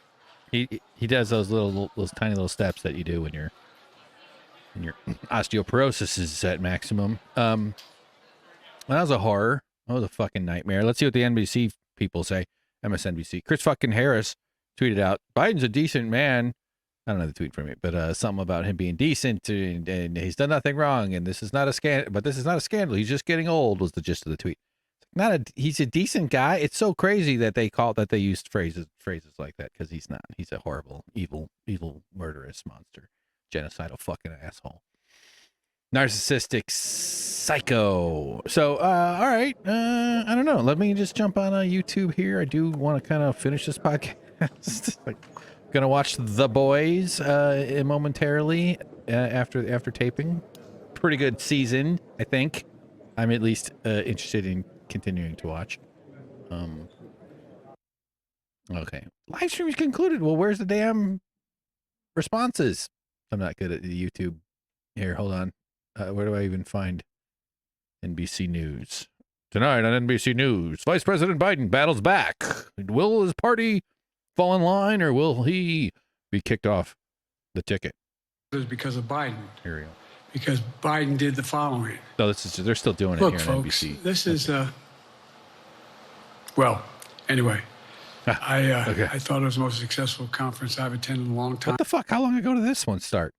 He does those tiny little steps that you do when your osteoporosis is at maximum. That was a horror. That was a fucking nightmare. Let's see what the NBC people say. MSNBC. Chris fucking Harris tweeted out, Biden's a decent man. I don't know the tweet from it, but something about him being decent and he's done nothing wrong and this is not a scandal. But this is not a scandal. He's just getting old was the gist of the tweet. He's a decent guy. It's so crazy that they used phrases like that because he's not. He's a horrible, evil, murderous monster, genocidal fucking asshole, narcissistic psycho. So, all right. I don't know. Let me just jump on YouTube here. I do want to kind of finish this podcast. Gonna watch The Boys momentarily after taping. Pretty good season, I think. I'm at least interested in continuing to watch. Okay. Live stream is concluded. Well, where's the damn responses? I'm not good at the YouTube. Here, hold on. Where do I even find NBC News? Tonight on NBC News, Vice President Biden battles back. Will his party fall in line or will he be kicked off the ticket? is because of Biden. Here we go. Because Biden did the following. No, they're still doing Look, it here on folks, NBC. this is well, anyway. I thought it was the most successful conference I've attended in a long time. What the fuck? How long ago did this one start?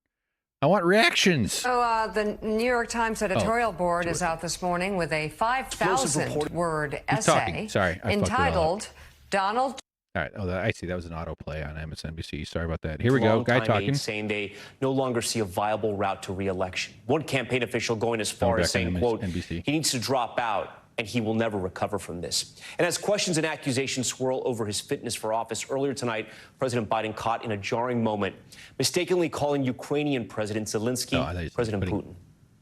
I want reactions. So the New York Times editorial board is out this morning with a 5,000-word essay Sorry, I entitled "Donald." All right. Oh, I see. That was an autoplay on MSNBC. Sorry about that. Here we go. Guy talking. Saying they no longer see a viable route to re-election. One campaign official going as far as saying, quote, he needs to drop out and he will never recover from this. And as questions and accusations swirl over his fitness for office, earlier tonight, President Biden caught in a jarring moment, mistakenly calling Ukrainian President Zelensky President Putin.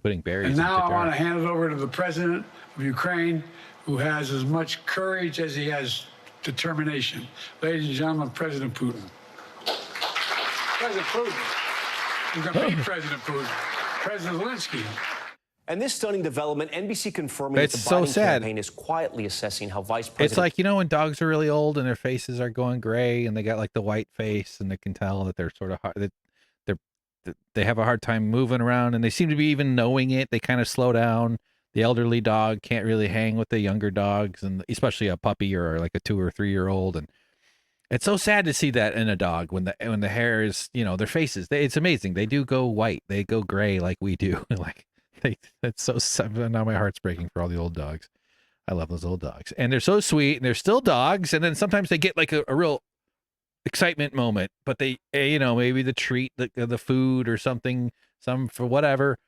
Putting berries. And now I want to hand it over to the president of Ukraine, who has as much courage as he has determination. Ladies and gentlemen, President Putin. President Putin. He's going to be President Putin. President Zelensky. And this stunning development, NBC confirming that the so Biden sad. campaign is quietly assessing how Vice President... It's like, you know, when dogs are really old and their faces are going gray and they got like the white face and they can tell that they're sort of hard, that they have a hard time moving around and they seem to be even knowing it. They kind of slow down. The elderly dog can't really hang with the younger dogs, and especially a puppy or like a 2 or 3 year old. And it's so sad to see that in a dog when the hair is, you know, their faces. It's amazing. They do go white. They go gray like we do. Like it's so sad. Now my heart's breaking for all the old dogs. I love those old dogs, and they're so sweet, and they're still dogs. And then sometimes they get like a real excitement moment, but they, you know, maybe the treat, the food or something, some for whatever.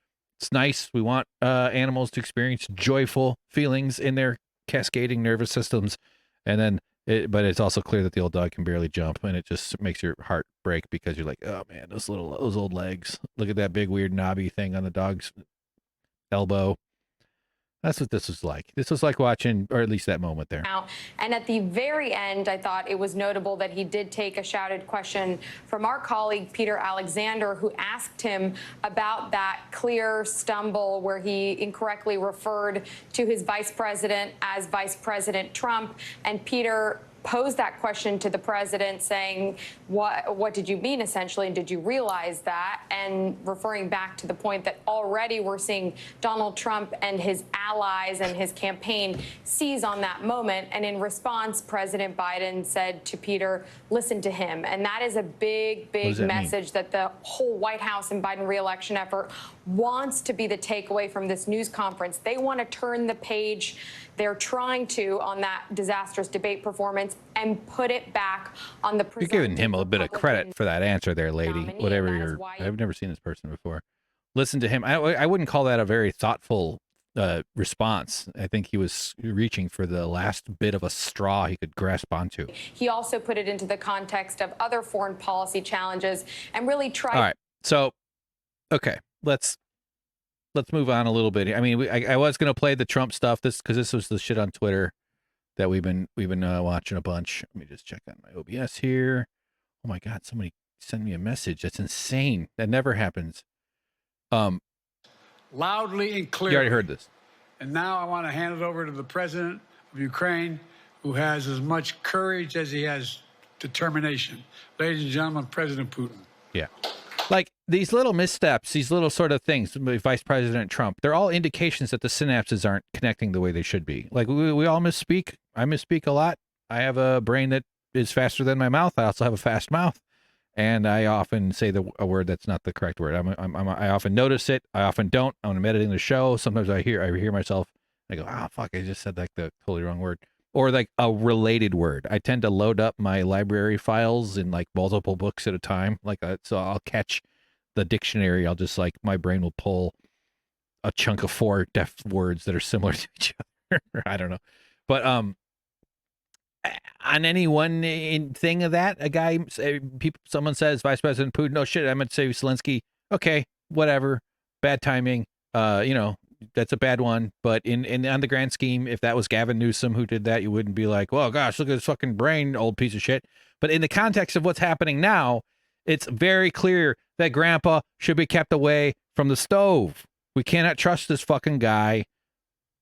It's nice. We want animals to experience joyful feelings in their cascading nervous systems. And then, but it's also clear that the old dog can barely jump, and it just makes your heart break because you're like, oh man, those old legs. Look at that big weird knobby thing on the dog's elbow. That's what this was like. This was like watching, or at least that moment there. And at the very end, I thought it was notable that he did take a shouted question from our colleague, Peter Alexander, who asked him about that clear stumble where he incorrectly referred to his vice president as Vice President Trump. And Peter posed that question to the president saying, what did you mean essentially, and did you realize that? And referring back to the point that already we're seeing Donald Trump and his allies and his campaign seize on that moment. And in response, President Biden said to Peter, listen to him. And that is a big message that the whole White House and Biden re-election effort wants to be the takeaway from this news conference. They want to turn the page. They're trying to on that disastrous debate performance and put it back on the. You're giving him a bit of credit for that answer there, lady. Whatever you're, I've never seen this person before. Listen to him. I wouldn't call that a very thoughtful response. I think he was reaching for the last bit of a straw he could grasp onto. He also put it into the context of other foreign policy challenges and really tried. All right. So, okay, let's move on a little bit. I mean, I was going to play the Trump stuff because this was the shit on Twitter that we've been watching a bunch. Let me just check on my OBS here. Oh my God, somebody send me a message. That's insane. That never happens. Loudly and clearly. You already heard this. And now I want to hand it over to the president of Ukraine, who has as much courage as he has determination. Ladies and gentlemen, President Putin. Yeah. Like these little missteps, these little sort of things, Vice President Trump, they're all indications that the synapses aren't connecting the way they should be. Like we all misspeak. I misspeak a lot. I have a brain that is faster than my mouth. I also have a fast mouth. And I often say a word that's not the correct word. I often notice it. I often don't. When I'm editing the show, sometimes I hear myself. I go, oh, fuck, I just said like the totally wrong word. Or like a related word. I tend to load up my library files in like multiple books at a time. So I'll catch the dictionary. I'll just like, my brain will pull a chunk of 4 deaf words that are similar to each other. I don't know. But on any one thing of that, someone says Vice President Putin, no shit, I meant to say Zelensky. Okay, whatever. Bad timing. That's a bad one. But on the grand scheme, if that was Gavin Newsom who did that, you wouldn't be like, well, gosh, look at his fucking brain, old piece of shit. But in the context of what's happening now, it's very clear that Grandpa should be kept away from the stove. We cannot trust this fucking guy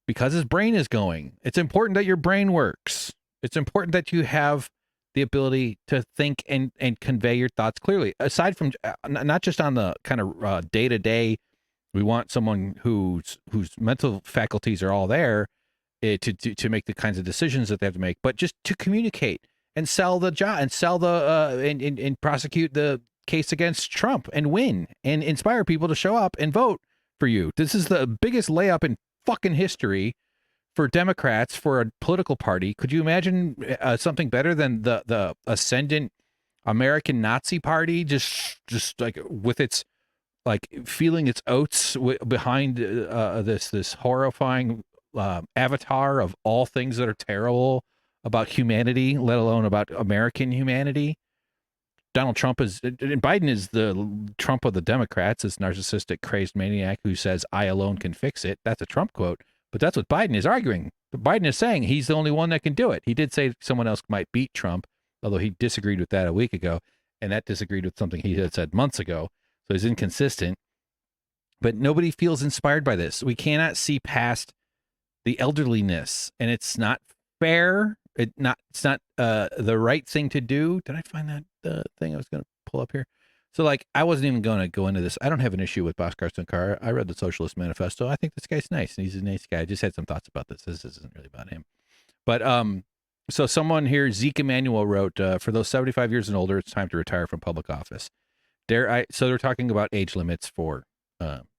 because his brain is going. It's important that your brain works. It's important that you have the ability to think and convey your thoughts clearly. Aside from not just on the kind of day to day, we want someone whose mental faculties are all there to make the kinds of decisions that they have to make, but just to communicate and sell the job and sell the and prosecute the case against Trump and win and inspire people to show up and vote for you. This is the biggest layup in fucking history for Democrats, for a political party. Could you imagine something better than the ascendant American Nazi Party, just like with its like feeling its oats behind this horrifying avatar of all things that are terrible about humanity, let alone about American humanity? Donald Trump is, and Biden is the Trump of the Democrats, this narcissistic, crazed maniac who says, "I alone can fix it." That's a Trump quote, but that's what Biden is arguing. Biden is saying he's the only one that can do it. He did say someone else might beat Trump, although he disagreed with that a week ago, and that disagreed with something he had said months ago. So he's inconsistent. But nobody feels inspired by this. We cannot see past the elderliness, and it's not fair. It's not the right thing to do. Did I find that thing I was going to pull up here? So, like, I wasn't even going to go into this. I don't have an issue with Bhaskar Sankara. I read the Socialist Manifesto. I think this guy's nice, and he's a nice guy. I just had some thoughts about this. This isn't really about him. But so someone here, Zeke Emanuel, wrote, for those 75 years and older, it's time to retire from public office. So they're talking about age limits for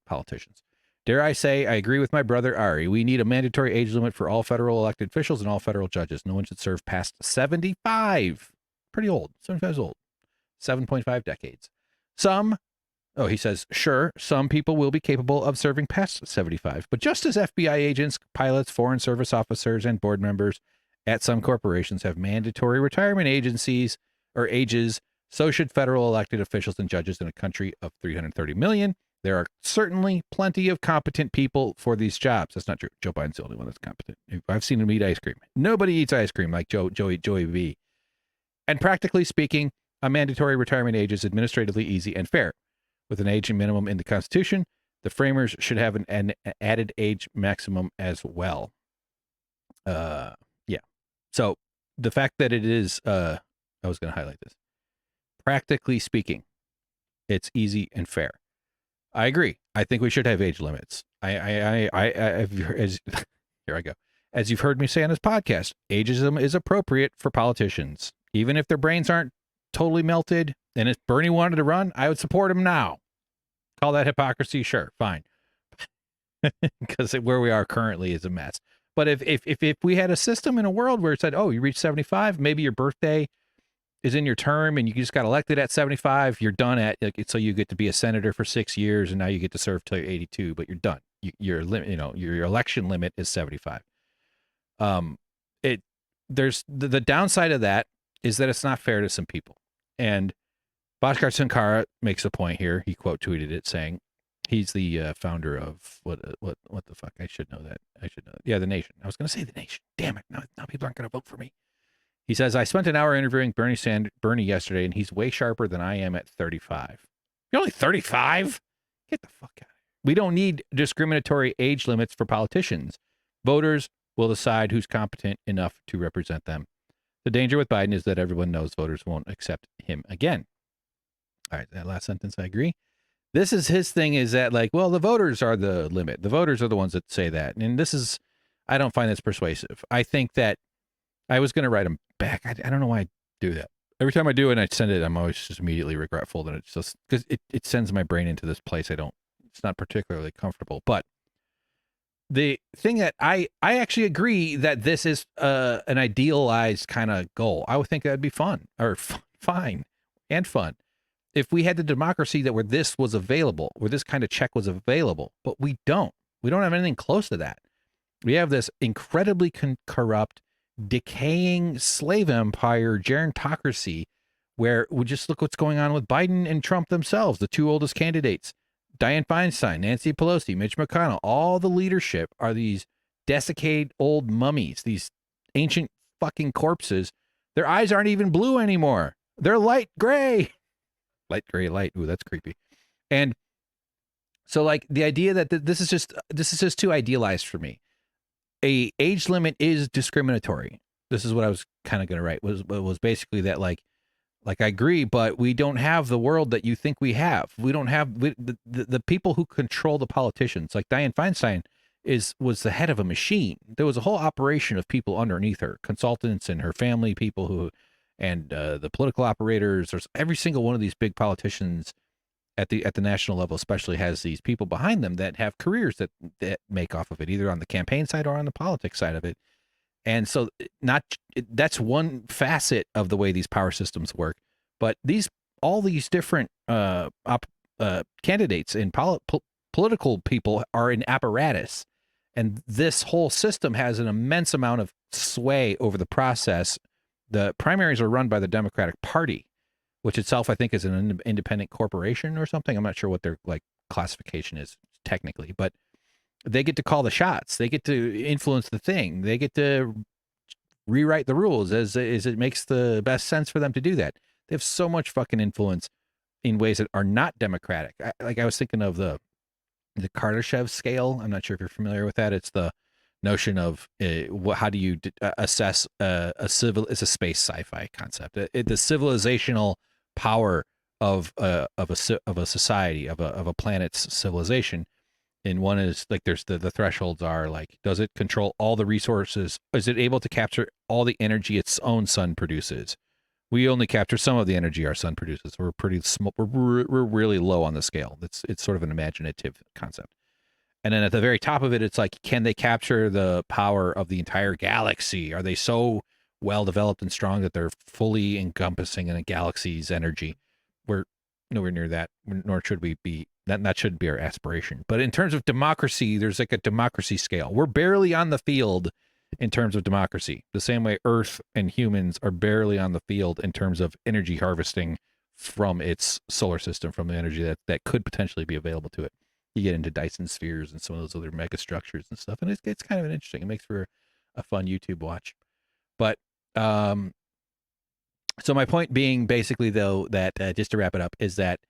politicians. Dare I say, I agree with my brother Ari. We need a mandatory age limit for all federal elected officials and all federal judges. No one should serve past 75. Pretty old. 75 is old. 7.5 decades. He says, sure, some people will be capable of serving past 75. But just as FBI agents, pilots, foreign service officers, and board members at some corporations have mandatory retirement ages, so should federal elected officials and judges in a country of 330 million. There are certainly plenty of competent people for these jobs. That's not true. Joe Biden's the only one that's competent. I've seen him eat ice cream. Nobody eats ice cream like Joey V. And practically speaking, a mandatory retirement age is administratively easy and fair. With an age minimum in the Constitution, the framers should have an added age maximum as well. Yeah. So the fact that it is, I was going to highlight this. Practically speaking, it's easy and fair. I agree. I think we should have age limits. Here I go. As you've heard me say on this podcast, ageism is appropriate for politicians. Even if their brains aren't totally melted, and if Bernie wanted to run, I would support him now. Call that hypocrisy? Sure, fine. Because where we are currently is a mess. But if we had a system in a world where it said, oh, you reach 75, maybe your birthday is in your term and you just got elected at 75, you're done so you get to be a senator for 6 years and now you get to serve till you're 82, but you're done. Your election limit is 75. There's the downside of that is that it's not fair to some people. And Bhaskar Sankara makes a point here. He quote tweeted it saying he's the founder of what the fuck? I should know that. Yeah, The Nation. I was going to say The Nation. Damn it. Now people aren't going to vote for me. He says, I spent an hour interviewing Bernie yesterday, and he's way sharper than I am at 35. You're only 35? Get the fuck out of here. We don't need discriminatory age limits for politicians. Voters will decide who's competent enough to represent them. The danger with Biden is that everyone knows voters won't accept him again. All right, that last sentence, I agree. This is his thing is that, like, well, the voters are the limit. The voters are the ones that say that. And this is, I don't find this persuasive. I think that I was going to write him back. I don't know why I do that. Every time I do it and I send it, I'm always just immediately regretful that it's just, because it sends my brain into this place. It's not particularly comfortable. But the thing that I actually agree that this is an idealized kind of goal. I would think that'd be fun or fine and fun if we had the democracy where this was available, where this kind of check was available, but we don't. We don't have anything close to that. We have this incredibly corrupt, decaying slave empire, gerontocracy, where we just look what's going on with Biden and Trump themselves, the two oldest candidates, Dianne Feinstein, Nancy Pelosi, Mitch McConnell. All the leadership are these desiccated old mummies, these ancient fucking corpses. Their eyes aren't even blue anymore. They're light gray. Light gray light. Ooh, that's creepy. And so, like, the idea that this is just too idealized for me. A age limit is discriminatory. This is what I was kind of going to write. Was basically that like I agree, but we don't have the world that you think we have. We don't have the people who control the politicians. Like Dianne Feinstein was the head of a machine. There was a whole operation of people underneath her, consultants and her family, people who, and the political operators. There's every single one of these big politicians at the national level, especially, has these people behind them that have careers that make off of it, either on the campaign side or on the politics side of it. And so that's one facet of the way these power systems work. But all these different candidates and political people are an apparatus. And this whole system has an immense amount of sway over the process. The primaries are run by the Democratic Party, which itself I think is an independent corporation or something. I'm not sure what their like classification is technically, but they get to call the shots. They get to influence the thing. They get to rewrite the rules as it makes the best sense for them to do that. They have so much fucking influence in ways that are not democratic. I was thinking of the Kardashev scale. I'm not sure if you're familiar with that. It's the notion of how do you assess a civil? It's a space sci-fi concept. The civilizational power of a society, of a planet's civilization. And one is like there's the thresholds are like, does it control all the resources? Is it able to capture all the energy its own sun produces? We only capture some of the energy our sun produces. We're pretty small. We're really low on the scale. It's sort of an imaginative concept. And then at the very top of it, it's like, can they capture the power of the entire galaxy? Are they so well developed and strong that they're fully encompassing in a galaxy's energy? We're nowhere near that, nor should we be. That should be our aspiration. But in terms of democracy, there's like a democracy scale. We're barely on the field in terms of democracy, the same way Earth and humans are barely on the field in terms of energy harvesting from its solar system, from the energy that could potentially be available to it. You get into Dyson spheres and some of those other mega structures and stuff, and it's kind of an interesting. It makes for a fun YouTube watch. But so my point being basically, though, that just to wrap it up, is that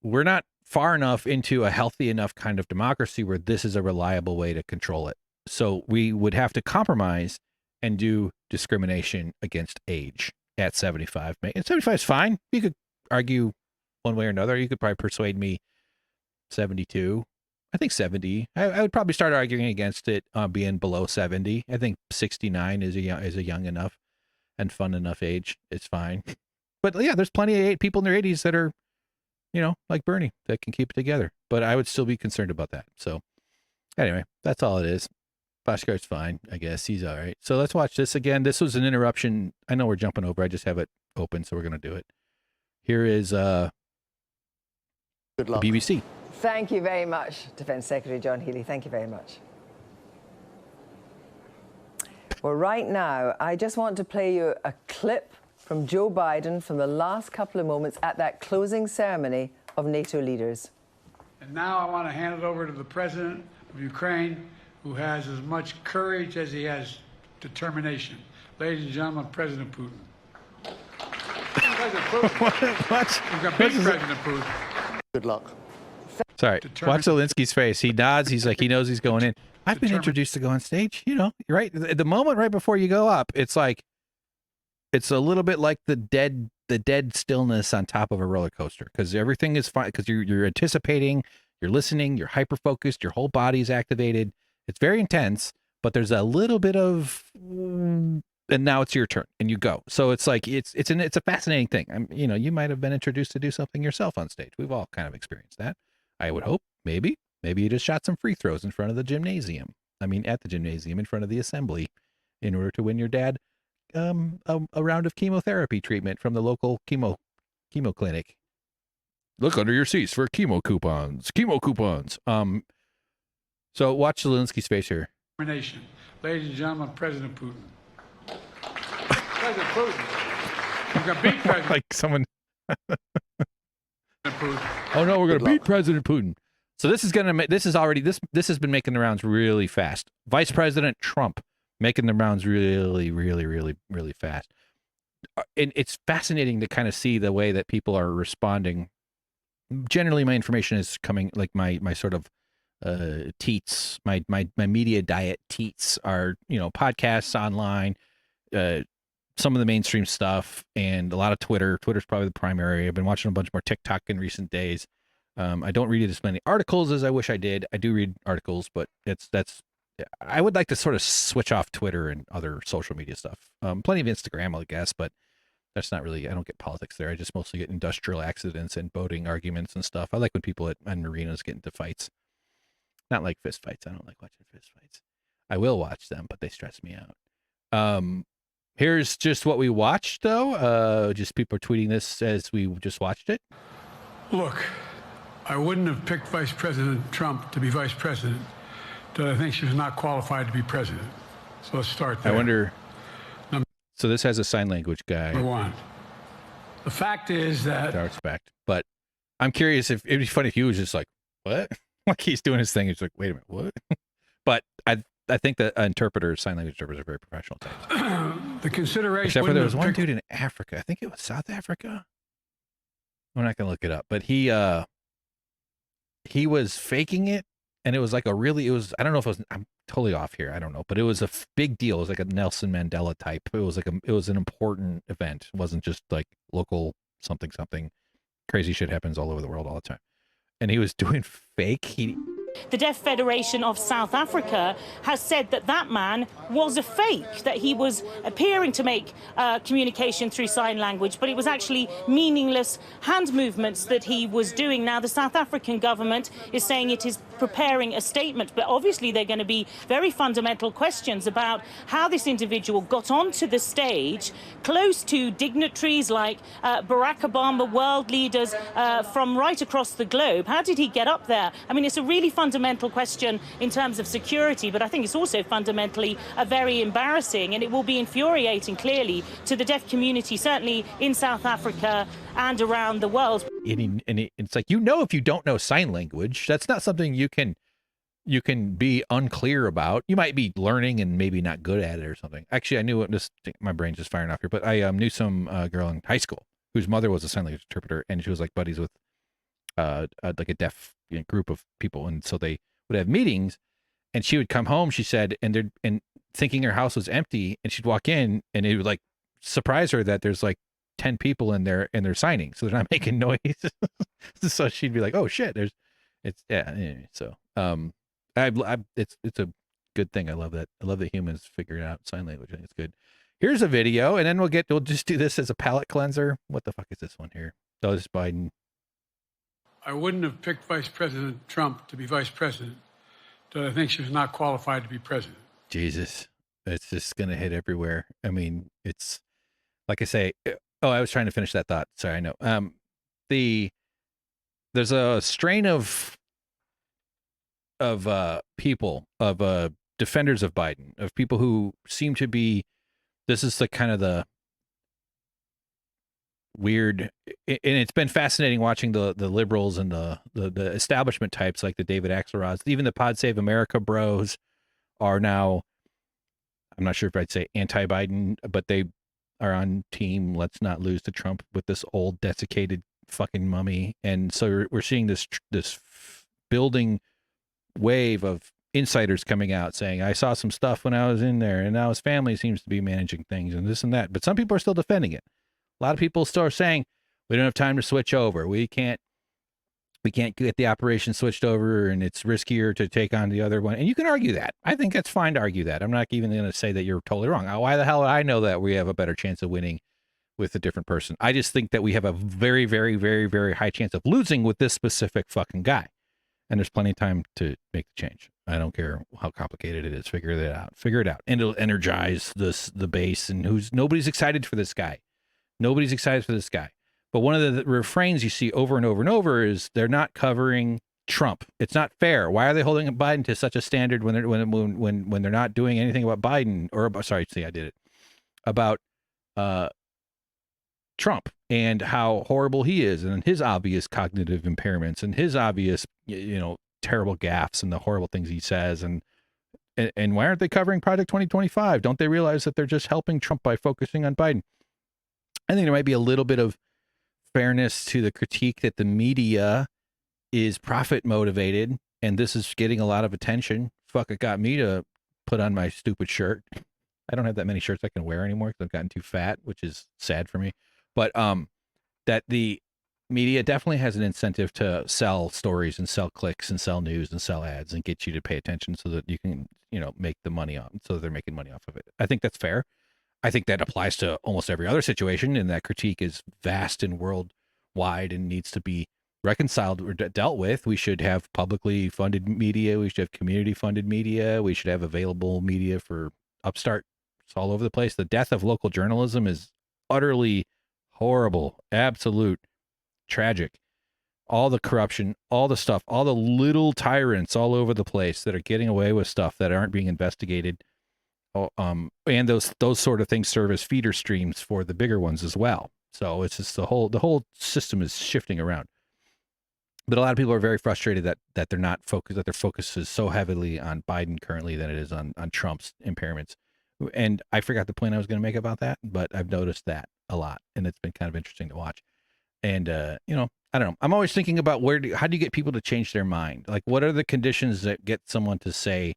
we're not far enough into a healthy enough kind of democracy where this is a reliable way to control it. So we would have to compromise and do discrimination against age at 75. And 75 is fine. You could argue one way or another. You could probably persuade me 72. I think 70. I would probably start arguing against it being below 70. I think 69 is a young enough and fun enough age. It's fine. But yeah, there's plenty of people in their 80s that are, like Bernie, that can keep it together. But I would still be concerned about that. So anyway, that's all it is. Boshkar's fine, I guess. He's all right. So let's watch this again. This was an interruption. I know we're jumping over. I just have it open, so we're going to do it. Here is Good luck. The BBC. Thank you very much, Defence Secretary John Healey. Thank you very much. Well, right now, I just want to play you a clip from Joe Biden from the last couple of moments at that closing ceremony of NATO leaders. And now I want to hand it over to the President of Ukraine, who has as much courage as he has determination. Ladies and gentlemen, President Putin. President Putin. What? We've got big President Putin. Good luck. Sorry. Watch Zelensky's face. He nods. He's like, he knows he's going in. I've been introduced to go on stage. You're right. The moment right before you go up, it's like, it's a little bit like the dead stillness on top of a roller coaster, because everything is fine, because you're anticipating, you're listening, you're hyper focused, your whole body's activated. It's very intense, but there's a little bit of, and now it's your turn and you go. So it's like it's a fascinating thing. You might have been introduced to do something yourself on stage. We've all kind of experienced that. I would hope. Maybe you just shot some free throws in front of the gymnasium. At the gymnasium in front of the assembly, in order to win your dad a round of chemotherapy treatment from the local chemo clinic. Look under your seats for chemo coupons. So watch Zelensky's face here. Nation. Ladies and gentlemen, President Putin. President Putin. We've got big President. Like someone. Putin. Oh no, we're gonna beat President Putin. So this has been making the rounds really fast. Vice President Trump making the rounds really, really, really, really fast. And it's fascinating to kind of see the way that people are responding. Generally, my information is coming, like my sort of teats, my media diet teats are, podcasts online, some of the mainstream stuff and a lot of Twitter. Twitter's probably the primary. I've been watching a bunch more TikTok in recent days. I don't read as many articles as I wish I did. I do read articles, but I would like to sort of switch off Twitter and other social media stuff. Plenty of Instagram, I guess, but that's not really, I don't get politics there. I just mostly get industrial accidents and boating arguments and stuff. I like when people at marinas get into fights. Not like fist fights. I don't like watching fist fights. I will watch them, but they stress me out. Here's just what we watched, though. Just people are tweeting this as we just watched it. Look, I wouldn't have picked Vice President Trump to be vice president, but I think she was not qualified to be president. So let's start there. I wonder. So this has a sign language guy. Number one. The fact is that. Dark's fact. But I'm curious if it'd be funny if he was just like, what? Like he's doing his thing. He's like, wait a minute, what? But I think that interpreters, sign language interpreters, are very professional types. The consideration. Except for there was one dude in Africa. I think it was South Africa. I'm not gonna look it up, but he was faking it, and it was like I don't know if it was. I'm totally off here. I don't know, but it was a big deal. It was like a Nelson Mandela type. It was an important event. It wasn't just like local something. Crazy shit happens all over the world all the time, and he was doing fake. The Deaf Federation of South Africa has said that that man was a fake, that he was appearing to make communication through sign language, but it was actually meaningless hand movements that he was doing. Now, the South African government is saying it is preparing a statement, but obviously there are going to be very fundamental questions about how this individual got onto the stage close to dignitaries like Barack Obama, world leaders from right across the globe. How did he get up there? I mean, it's a really fundamental question in terms of security, but I think it's also fundamentally very embarrassing, and it will be infuriating, clearly, to the deaf community, certainly in South Africa and around the world. And it's like, if you don't know sign language, that's not something you can be unclear about. You might be learning and maybe not good at it or something. Actually, I knew it. My brain's just firing off here, but I knew some girl in high school whose mother was a sign language interpreter, and she was like buddies with like a deaf group of people, and so they would have meetings, and she would come home, she said, and thinking her house was empty, and she'd walk in, and it would like surprise her that there's like 10 people in there and they're signing, so they're not making noise. So she'd be like, oh shit, it's a good thing. I love that humans figured out sign language. I think it's good. Here's a video, and then we'll just do this as a palate cleanser. What the fuck is this one here? Oh, this is Biden. I wouldn't have picked Vice President Trump to be vice president, but I think she was not qualified to be president. Jesus, it's just gonna hit everywhere. I mean, it's like I say. Oh, I was trying to finish that thought. Sorry, I know. There's a strain of people, of defenders of Biden, of people who seem to be. This is the kind of the weird, and it's been fascinating watching the liberals and the establishment types like the David Axelrods, even the Pod Save America bros are now. I'm not sure if I'd say anti-Biden, but they are on team let's not lose to Trump with this old desiccated fucking mummy. And so we're seeing this building wave of insiders coming out saying, I saw some stuff when I was in there, and now his family seems to be managing things and this and that. But some people are still defending it. A lot of people still are saying we don't have time to switch over. We can't get the operation switched over, and it's riskier to take on the other one. And you can argue that. I think it's fine to argue that. I'm not even going to say that you're totally wrong. Why the hell would I know that we have a better chance of winning with a different person? I just think that we have a very, very, very, very high chance of losing with this specific fucking guy. And there's plenty of time to make the change. I don't care how complicated it is. Figure it out. And it'll energize the base. And nobody's excited for this guy. Nobody's excited for this guy. But one of the refrains you see over and over and over is they're not covering Trump. It's not fair. Why are they holding Biden to such a standard when they're not doing anything about Biden about Trump and how horrible he is and his obvious cognitive impairments and his obvious terrible gaffes and the horrible things he says and why aren't they covering Project 2025? Don't they realize that they're just helping Trump by focusing on Biden? I think there might be a little bit of fairness to the critique that the media is profit motivated, and this is getting a lot of attention. Fuck, it got me to put on my stupid shirt. I don't have that many shirts I can wear anymore because I've gotten too fat, which is sad for me. But that the media definitely has an incentive to sell stories and sell clicks and sell news and sell ads and get you to pay attention so that you can, make the money on. So they're making money off of it. I think that's fair. I think that applies to almost every other situation, and that critique is vast and worldwide and needs to be reconciled or dealt with. We should have publicly funded media. We should have community funded media. We should have available media for upstart. It's all over the place. The death of local journalism is utterly horrible, absolute tragic. All the corruption, all the stuff, all the little tyrants all over the place that are getting away with stuff that aren't being investigated. And those sort of things serve as feeder streams for the bigger ones as well. So it's just the whole system is shifting around. But a lot of people are very frustrated that they're not focused, that their focus is so heavily on Biden currently than it is on Trump's impairments. And I forgot the point I was going to make about that, but I've noticed that a lot, and it's been kind of interesting to watch. And I don't know. I'm always thinking about how do you get people to change their mind? Like, what are the conditions that get someone to say,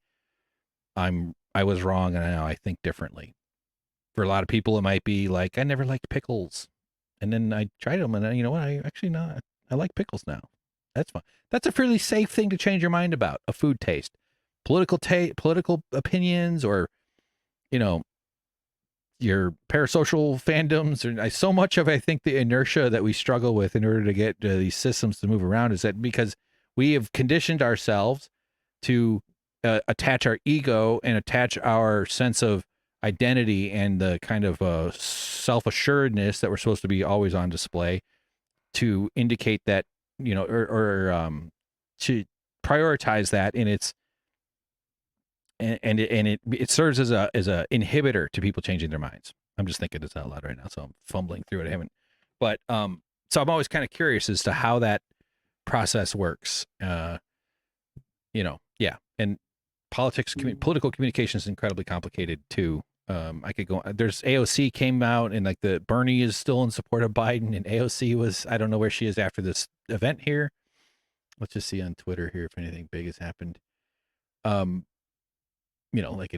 I was wrong and now I think differently? For a lot of people, it might be like, I never liked pickles, and then I tried them, and you know what? I like pickles now. That's fine. That's a fairly safe thing to change your mind about, a food taste. Political opinions, or your parasocial fandoms, or so much of, I think, the inertia that we struggle with in order to get these systems to move around is that because we have conditioned ourselves to attach our ego and attach our sense of identity and the kind of self-assuredness that we're supposed to be always on display to indicate that, or to prioritize that in its, and it serves as a inhibitor to people changing their minds. I'm just thinking this out loud right now, so I'm fumbling through it. I haven't, but so I'm always kind of curious as to how that process works. Yeah, and political communication is incredibly complicated too. I could go. There's AOC came out, and like the Bernie is still in support of Biden, and AOC was, I don't know where she is after this event here. Let's just see on Twitter here if anything big has happened. Like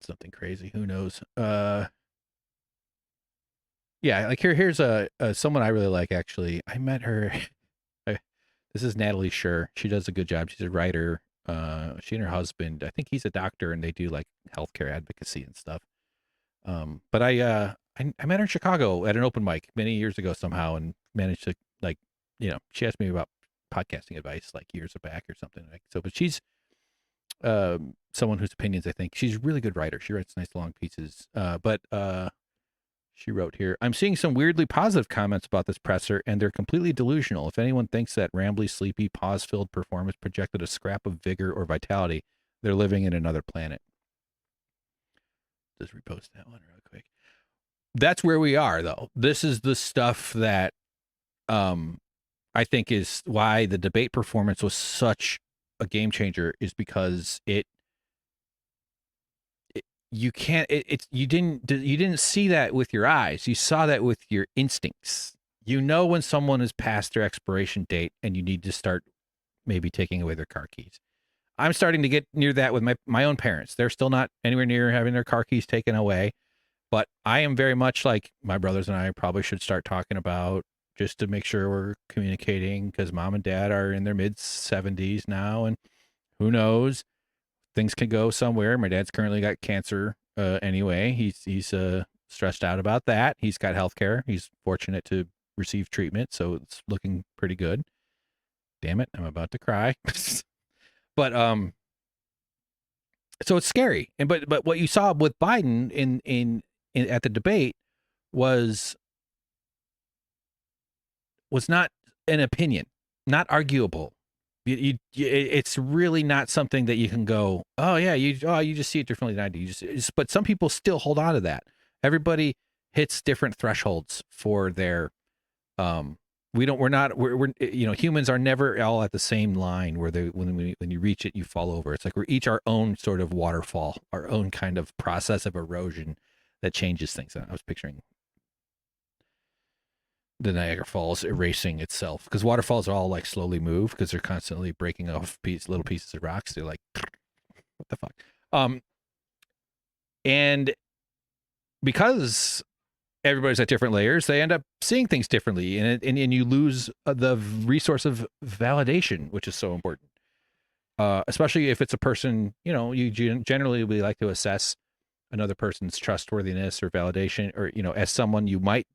something crazy. Who knows? Yeah, like here's someone I really like, actually. I met her. This is Natalie Scher. She does a good job. She's a writer. She and her husband, I think he's a doctor, and they do like healthcare advocacy and stuff. But I met her in Chicago at an open mic many years ago somehow, and managed to she asked me about podcasting advice like years back or something like so. But she's someone whose opinions, I think she's a really good writer. She writes nice long pieces. But she wrote here, I'm seeing some weirdly positive comments about this presser, and they're completely delusional. If anyone thinks that rambly, sleepy, pause-filled performance projected a scrap of vigor or vitality, they're living in another planet. Just repost that one real quick. That's where we are, though. This is the stuff that I think is why the debate performance was such a game changer, is because you didn't see that with your eyes. You saw that with your instincts. When someone is past their expiration date and you need to start maybe taking away their car keys. I'm starting to get near that with my own parents. They're still not anywhere near having their car keys taken away, but I am very much like my brothers and I probably should start talking about, just to make sure we're communicating, because mom and dad are in their mid 70s now, and who knows, things can go somewhere. My dad's currently got cancer anyway. He's stressed out about that. He's got healthcare. He's fortunate to receive treatment, so it's looking pretty good. Damn it, I'm about to cry. But so it's scary. And but what you saw with Biden in at the debate was not an opinion, not arguable. It's really not something that you can go, oh yeah, you just see it differently than I do. But some people still hold on to that. Everybody hits different thresholds for their humans are never all at the same line where when you reach it, you fall over. It's like we're each our own sort of waterfall, our own kind of process of erosion that changes things. I was picturing the Niagara Falls erasing itself, because waterfalls all like slowly move because they're constantly breaking off little pieces of rocks. They're like, what the fuck? And because everybody's at different layers, they end up seeing things differently, and you lose the resource of validation, which is so important. Especially if it's a person, you generally we like to assess another person's trustworthiness or validation, or as someone you might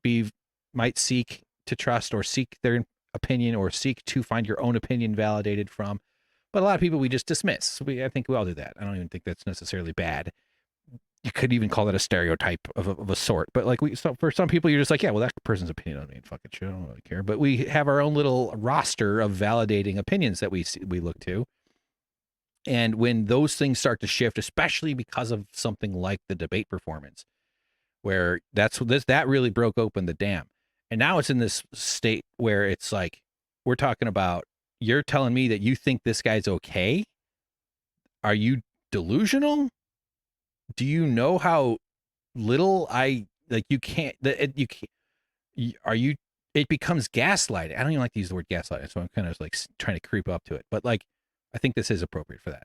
seek to trust or seek their opinion or seek to find your own opinion validated from. But a lot of people we just dismiss. I think we all do that. I don't even think that's necessarily bad. You could even call that a stereotype of a sort. But like for some people, you're just like, yeah, well, that person's opinion on me, fucking shit, I don't really care. But we have our own little roster of validating opinions that we look to. And when those things start to shift, especially because of something like the debate performance, where that really broke open the dam. And now it's in this state where it's like, we're talking about, you're telling me that you think this guy's okay? Are you delusional? Do you know how little it becomes gaslighting. I don't even like to use the word gaslighting, so I'm kind of like trying to creep up to it. But like, I think this is appropriate for that.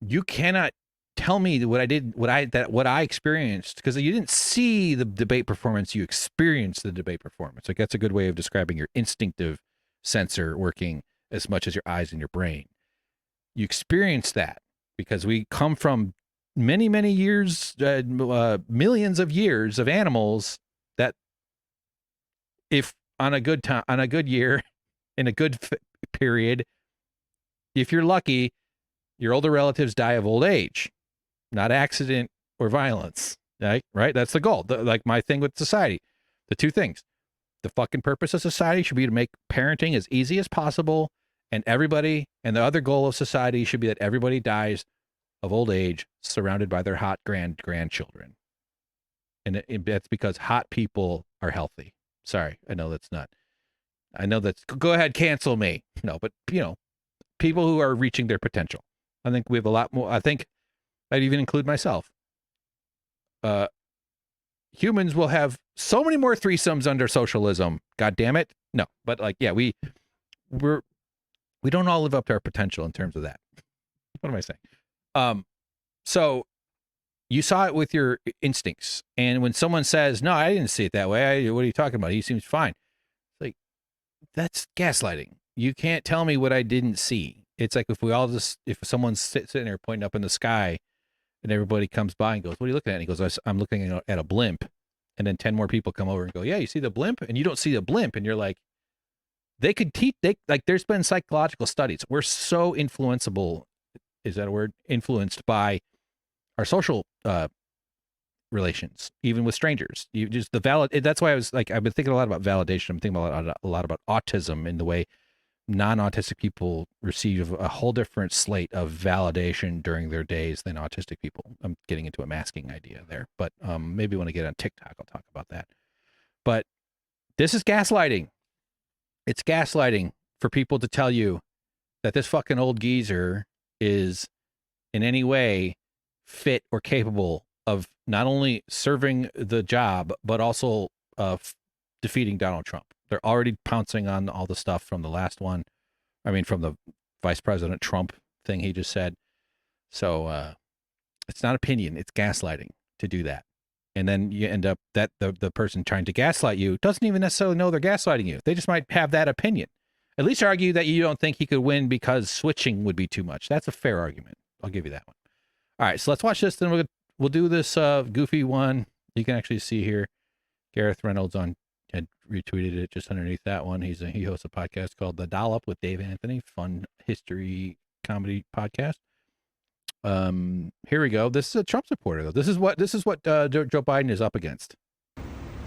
You cannot tell me what I experienced, because you didn't see the debate performance, you experienced the debate performance. Like, that's a good way of describing your instinctive sensor working as much as your eyes and your brain. You experience that because we come from many, many years, millions of years of animals that, if on a good time, on a good year, in a good period, if you're lucky, your older relatives die of old age, not accident or violence. Right? That's the goal. Like my thing with society, the two things. The fucking purpose of society should be to make parenting as easy as possible, and the other goal of society should be that everybody dies of old age surrounded by their hot grandchildren. And that's because hot people are healthy. Sorry, I know that's, go ahead, cancel me. No, but people who are reaching their potential. I think we have a lot more. I think I'd even include myself. Humans will have so many more threesomes under socialism. God damn it. No, but like, yeah, we don't all live up to our potential in terms of that. What am I saying? So you saw it with your instincts. And when someone says, no, I didn't see it that way. What are you talking about? He seems fine. Like, that's gaslighting. You can't tell me what I didn't see. It's like if someone's sitting there pointing up in the sky and everybody comes by and goes, what are you looking at? And he goes, I'm looking at a blimp. And then 10 more people come over and go, yeah, you see the blimp? And you don't see the blimp. And you're like, they could teach, there's been psychological studies. We're so influenceable. Is that a word? Influenced by our social relations, even with strangers. You just that's why I was like, I've been thinking a lot about validation. I'm thinking a lot about autism and the way non-autistic people receive a whole different slate of validation during their days than autistic people. I'm getting into a masking idea there, but maybe when I get on TikTok, I'll talk about that. But this is gaslighting. It's gaslighting for people to tell you that this fucking old geezer is in any way fit or capable of not only serving the job, but also defeating Donald Trump. They're already pouncing on all the stuff from the last one. I mean, from the Vice President Trump thing he just said. So it's not opinion, it's gaslighting to do that. And then you end up that the person trying to gaslight you doesn't even necessarily know they're gaslighting you. They just might have that opinion. At least argue that you don't think he could win because switching would be too much. That's a fair argument. I'll give you that one. All right, so let's watch this. Then we'll do this goofy one. You can actually see here, Gareth Reynolds had retweeted it just underneath that one. He hosts a podcast called The Dollop with Dave Anthony, fun history comedy podcast. Here we go. This is a Trump supporter though. This is what Joe Biden is up against.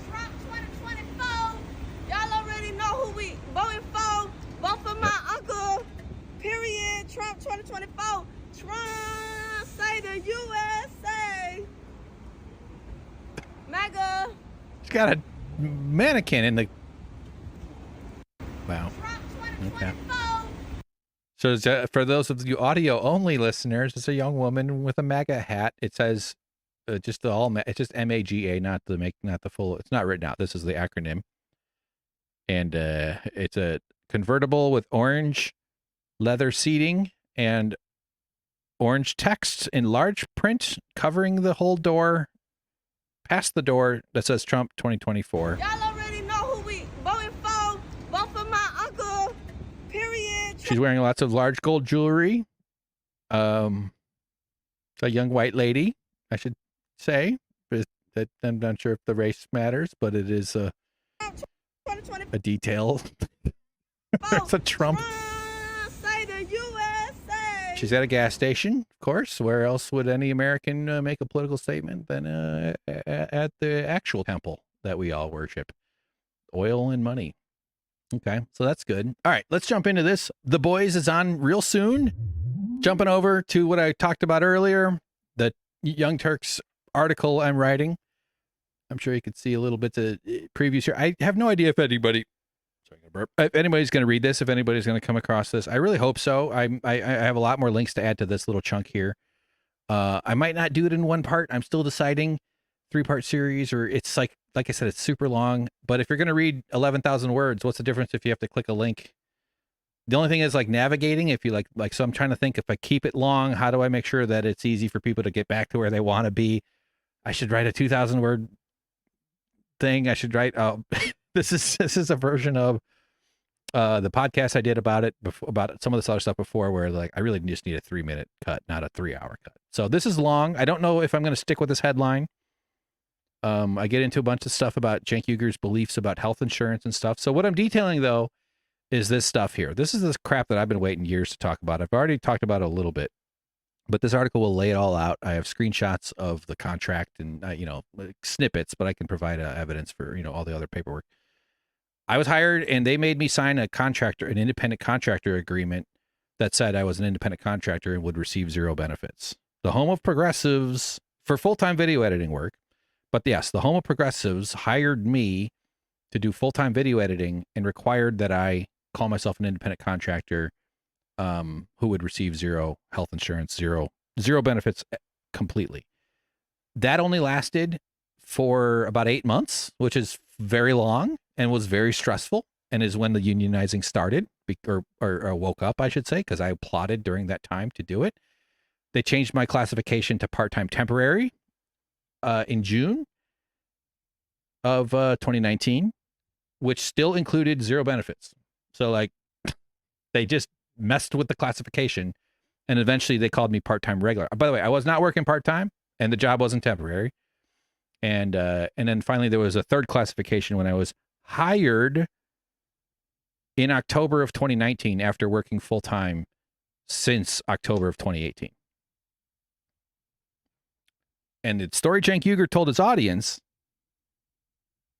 Trump 2024. Y'all already know who we voting for. Vote for my uncle. Period. Trump 2024. Trump say the USA. MAGA. He's got a mannequin in the. Wow. Okay. So for those of you audio only listeners, it's a young woman with a MAGA hat. It says it's just MAGA, not the full. It's not written out. This is the acronym, and it's a convertible with orange leather seating and orange text in large print covering the whole door past the door that says Trump 2024. Y'all already know who we voting for. Vote for my uncle. Period. She's wearing lots of large gold jewelry. A young white lady, I should say. I'm not sure if the race matters, but it is a detail. It's a Trump. She's at a gas station, of course. Where else would any American make a political statement than at the actual temple that we all worship? Oil and money. Okay, so that's good. All right, let's jump into this. The Boys is on real soon. Jumping over to what I talked about earlier, the Young Turks article I'm writing. I'm sure you could see a little bit of previews here. I have no idea if anybody... If anybody's going to read this, if anybody's going to come across this, I really hope so. I have a lot more links to add to this little chunk here. I might not do it in one part. I'm still deciding. 3-part series, or it's like I said, it's super long. But if you're going to read 11,000 words, what's the difference if you have to click a link? The only thing is like navigating. If you like, so I'm trying to think, if I keep it long, how do I make sure that it's easy for people to get back to where they want to be? I should write a 2,000 word thing. I should write. This is a version of the podcast I did about it, about some of this other stuff before, where like I really just need a 3-minute cut, not a 3-hour cut. So this is long. I don't know if I'm going to stick with this headline. I get into a bunch of stuff about Cenk Uygur's beliefs about health insurance and stuff. So what I'm detailing though is this stuff here. This is this crap that I've been waiting years to talk about. I've already talked about it a little bit, but this article will lay it all out. I have screenshots of the contract and snippets, but I can provide evidence for all the other paperwork. I was hired and they made me sign an independent contractor agreement that said I was an independent contractor and would receive 0 benefits. The home of progressives for full-time video editing work. But yes, the home of progressives hired me to do full-time video editing and required that I call myself an independent contractor who would receive 0 health insurance, zero benefits completely. That only lasted for about 8 months, which is very long and was very stressful, and is when the unionizing started, or woke up, I should say, because I plotted during that time to do it. They changed my classification to part-time temporary in June of 2019, which still included 0 benefits. So like they just messed with the classification, and eventually they called me part-time regular. By the way, I was not working part-time and the job wasn't temporary. And then finally there was a third classification when I was hired in October of 2019 after working full-time since October of 2018. And the story Cenk Uygur told his audience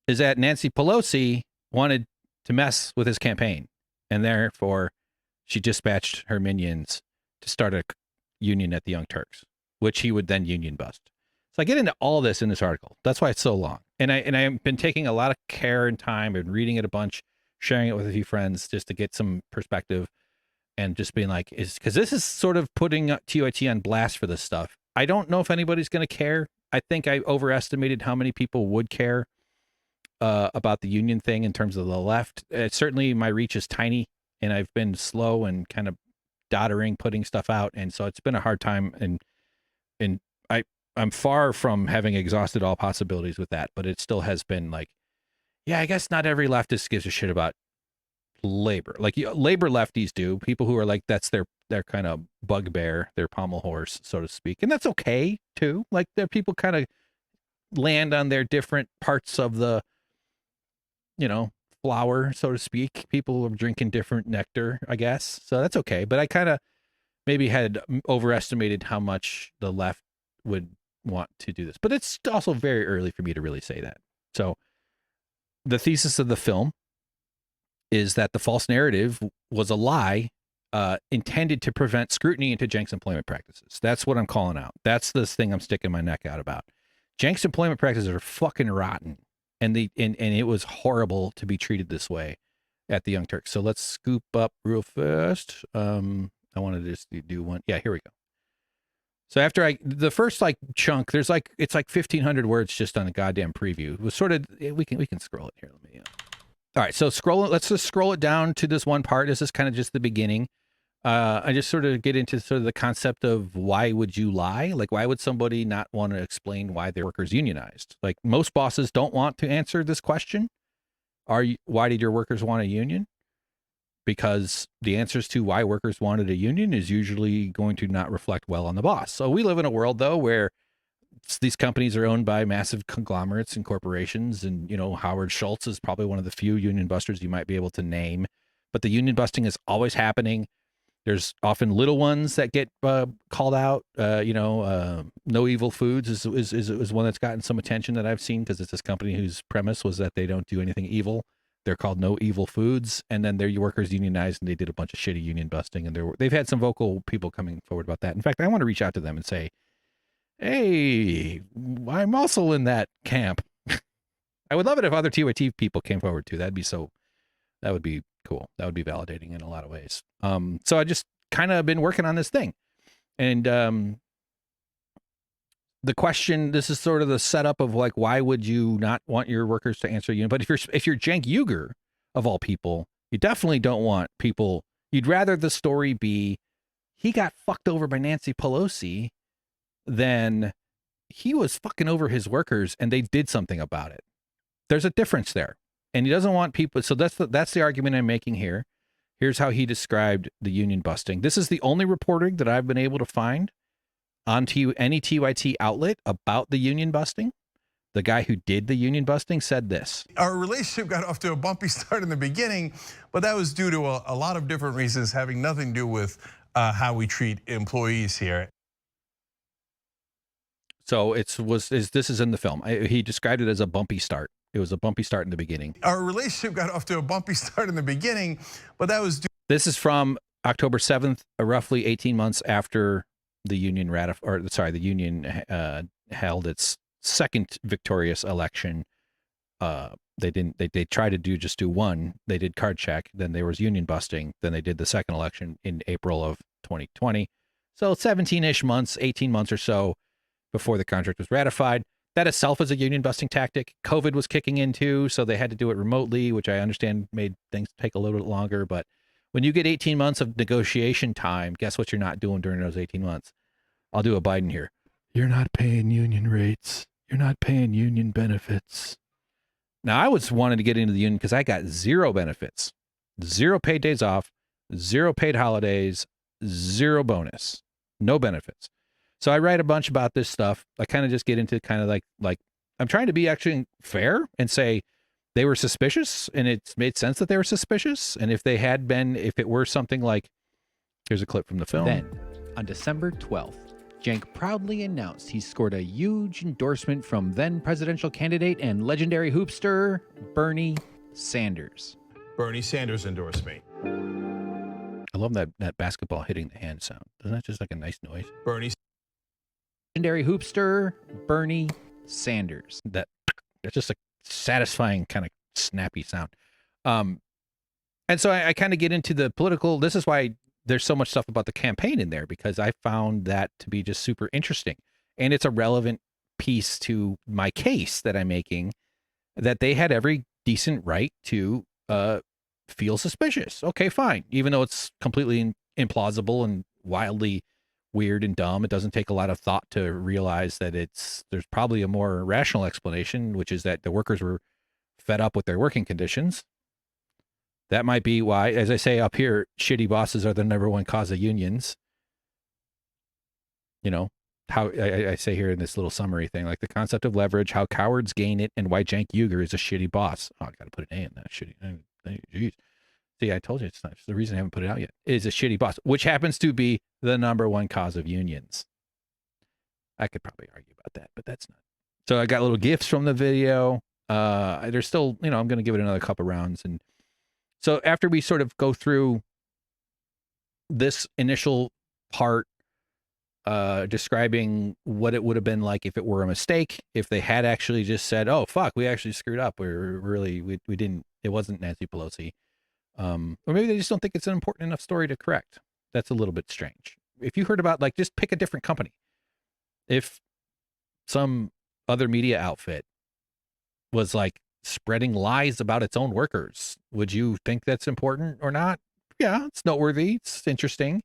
is that Nancy Pelosi wanted to mess with his campaign, and therefore she dispatched her minions to start a union at the Young Turks, which he would then union bust. So I get into all this in this article. That's why it's so long. And I've been taking a lot of care and time and reading it a bunch, sharing it with a few friends just to get some perspective, and just being like, because this is sort of putting TYT on blast for this stuff. I don't know if anybody's going to care. I think I overestimated how many people would care about the union thing in terms of the left. Certainly my reach is tiny, and I've been slow and kind of doddering putting stuff out. And so it's been a hard time, and I'm far from having exhausted all possibilities with that, but it still has been like, yeah, I guess not every leftist gives a shit about labor. Like labor lefties do, people who are like, that's their kind of bugbear, their pommel horse, so to speak. And that's okay too. Like there people kind of land on their different parts of the, flower, so to speak. People are drinking different nectar, I guess. So that's okay. But I kind of maybe had overestimated how much the left would want to do this. But it's also very early for me to really say that. So the thesis of the film is that the false narrative was a lie intended to prevent scrutiny into Cenk's employment practices. That's what I'm calling out. That's the thing I'm sticking my neck out about. Cenk's employment practices are fucking rotten. And it was horrible to be treated this way at the Young Turks. So let's scoop up real fast. I wanted to just do one. Yeah, here we go. So after the first chunk, it's like 1,500 words just on the goddamn preview. It was sort of, we can scroll it here. Let me. All right, so let's just scroll it down to this one part. This is kind of just the beginning. I just sort of get into sort of the concept of why would you lie? Like, why would somebody not want to explain why their workers unionized? Like, most bosses don't want to answer this question. Why did your workers want a union? Because the answers to why workers wanted a union is usually going to not reflect well on the boss. So we live in a world, though, where these companies are owned by massive conglomerates and corporations. And, you know, Howard Schultz is probably one of the few union busters you might be able to name. But the union busting is always happening. There's often little ones that get called out. No Evil Foods is one that's gotten some attention that I've seen, because it's this company whose premise was that they don't do anything evil. They're called No Evil Foods, and then their workers unionized, and they did a bunch of shitty union busting, and they've had some vocal people coming forward about that. In fact, I want to reach out to them and say, hey, I'm also in that camp. I would love it if other TYT people came forward too. That would be cool. That would be validating in a lot of ways. So I just kind of been working on this thing, and the question, this is sort of the setup of like, why would you not want your workers to answer union? But if you're Cenk Uygur, of all people, you definitely don't want people. You'd rather the story be he got fucked over by Nancy Pelosi than he was fucking over his workers and they did something about it. There's a difference there, and he doesn't want people. So that's the argument I'm making here. Here's how he described the union busting. This is the only reporting that I've been able to find on any TYT outlet about the union busting. The guy who did the union busting said this. Our relationship got off to a bumpy start in the beginning, but that was due to a lot of different reasons having nothing to do with how we treat employees here. So this is in the film. He described it as a bumpy start. It was a bumpy start in the beginning. Our relationship got off to a bumpy start in the beginning, but that was This is from October 7th, roughly 18 months after the union held its second victorious election. They tried to just do one. They did card check. Then there was union busting. Then they did the second election in April of 2020. So 17-ish months, 18 months or so before the contract was ratified. That itself is a union busting tactic. COVID was kicking in too, so they had to do it remotely, which I understand made things take a little bit longer. But when you get 18 months of negotiation time, guess what you're not doing during those 18 months? I'll do a Biden here. You're not paying union rates. You're not paying union benefits. Now, I was wanting to get into the union because I got zero benefits, 0 paid days off, 0 paid holidays, 0 bonus, no benefits. So I write a bunch about this stuff. I kind of just get into kind of like I'm trying to be actually fair and say they were suspicious, and it's made sense that they were suspicious. And if it were something like, here's a clip from the film. Then, on December 12th, Cenk proudly announced he scored a huge endorsement from then presidential candidate and legendary hoopster, Bernie Sanders. Bernie Sanders endorsed me. I love that basketball hitting the hand sound. Isn't that just like a nice noise? Bernie. Legendary hoopster, Bernie Sanders. That's just a satisfying kind of snappy sound. And so I kind of get into the political. This is why there's so much stuff about the campaign in there, because I found that to be just super interesting. And it's a relevant piece to my case that I'm making, that they had every decent right to feel suspicious. Okay, fine. Even though it's completely implausible and wildly weird and dumb, it doesn't take a lot of thought to realize that there's probably a more rational explanation, which is that the workers were fed up with their working conditions. That might be why, as I say up here, shitty bosses are the #1 cause of unions. You know, how I say here in this little summary thing, like the concept of leverage, how cowards gain it, and why Cenk Uygur is a shitty boss. Oh, I got to put an A in that. Shitty. Geez. See, I told you it's not. It's the reason I haven't put it out yet. Is a shitty boss, which happens to be the #1 cause of unions. I could probably argue about that, but that's not. So I got little gifts from the video. There's still, I'm going to give it another couple rounds. And so after we sort of go through this initial part, describing what it would have been like if it were a mistake, if they had actually just said, oh, fuck, we actually screwed up. We didn't, it wasn't Nancy Pelosi. Or maybe they just don't think it's an important enough story to correct. That's a little bit strange. If you heard about, just pick a different company. If some other media outfit was spreading lies about its own workers, would you think that's important or not? yeah, it's noteworthy. It's interesting.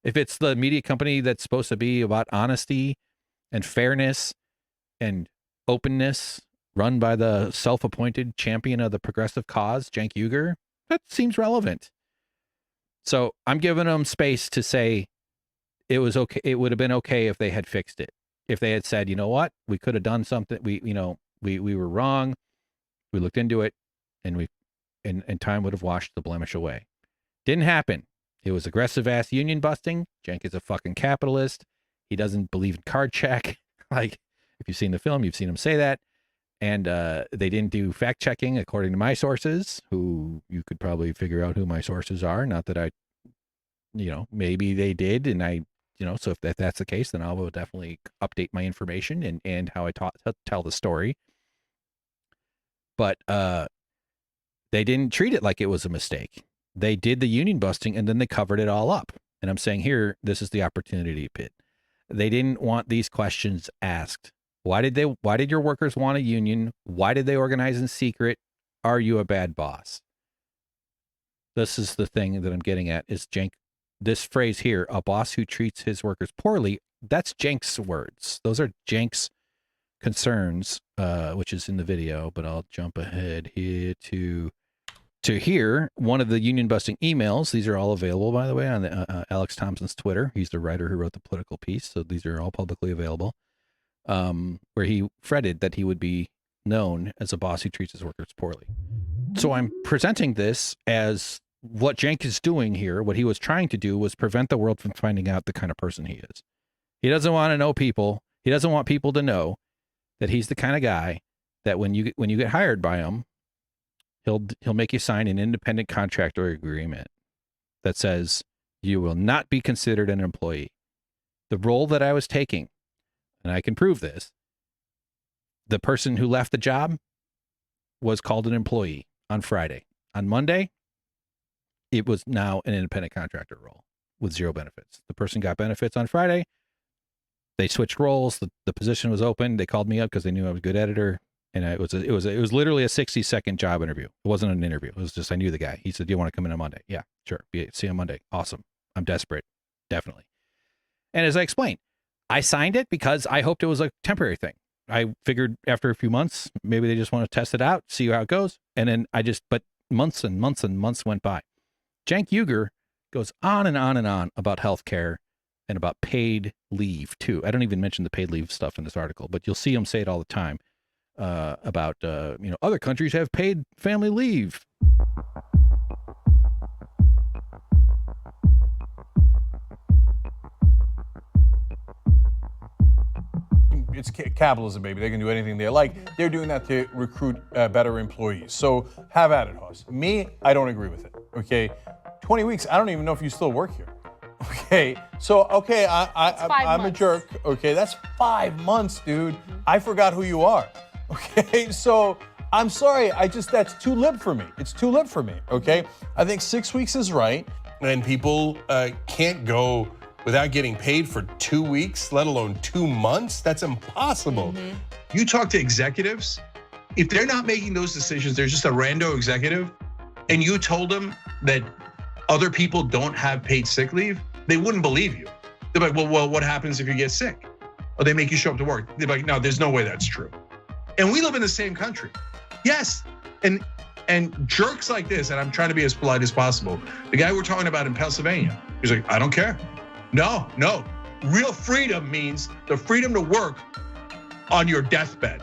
If it's the media company that's supposed to be about honesty and fairness and openness, run by the self-appointed champion of the progressive cause, Cenk Uygur, that seems relevant. So I'm giving them space to say it was okay. It would have been okay if they had fixed it. If they had said, you know what, we could have done something. We were wrong. We looked into it, and and time would have washed the blemish away. Didn't happen. It was aggressive ass union busting. Cenk is a fucking capitalist. He doesn't believe in card check. Like, if you've seen the film, you've seen him say that. And they didn't do fact checking according to my sources, who you could probably figure out who my sources are. Not that I, maybe they did. And I, so if that's the case, then I will definitely update my information and how I tell the story. But they didn't treat it like it was a mistake. They did the union busting and then they covered it all up. And I'm saying here, this is the opportunity pit. They didn't want these questions asked. Why did your workers want a union? Why did they organize in secret? Are you a bad boss? This is the thing that I'm getting at is Cenk. This phrase here, a boss who treats his workers poorly, that's Cenk's words. Those are Cenk's concerns, which is in the video, but I'll jump ahead here to here. One of the union busting emails. These are all available, by the way, on Alex Thompson's Twitter. He's the writer who wrote the political piece. So these are all publicly available. Where he fretted that he would be known as a boss who treats his workers poorly. So I'm presenting this as what Cenk is doing here. What he was trying to do was prevent the world from finding out the kind of person he is. He doesn't want to know people. He doesn't want people to know that he's the kind of guy that when you get hired by him, he'll make you sign an independent contract or agreement that says you will not be considered an employee. The role that I was taking, and I can prove this, the person who left the job was called an employee on Friday. On Monday, it was now an independent contractor role with zero benefits. The person got benefits on Friday. They switched roles. The position was open. They called me up because they knew I was a good editor. And it was literally a 60-second job interview. It wasn't an interview. It was just, I knew the guy. He said, do you want to come in on Monday? Yeah, sure. See you on Monday. Awesome. I'm desperate. Definitely. And as I explained, I signed it because I hoped it was a temporary thing. I figured after a few months, maybe they just want to test it out, see how it goes. And then but months and months and months went by. Cenk Uygur goes on and on and on about healthcare and about paid leave too. I don't even mention the paid leave stuff in this article, but you'll see him say it all the time. About other countries have paid family leave. It's capitalism, baby. They can do anything they like. They're doing that to recruit better employees. So have at it, Hoss. Me, I don't agree with it. Okay, 20 weeks. I don't even know if you still work here. Okay, so I'm a jerk. Okay, that's 5 months, dude. I forgot who you are. Okay, so I'm sorry. That's too lib for me. It's too lib for me. Okay, I think 6 weeks is right, and people can't go without getting paid for 2 weeks, let alone 2 months. That's impossible. You talk to executives, if they're not making those decisions, they're just a rando executive, and you told them that other people don't have paid sick leave, they wouldn't believe you. They're like, well, what happens if you get sick? Or they make you show up to work. They're like, no, there's no way that's true. And we live in the same country. Yes, and jerks like this, and I'm trying to be as polite as possible. The guy we're talking about in Pennsylvania, he's like, I don't care. No. Real freedom means the freedom to work on your deathbed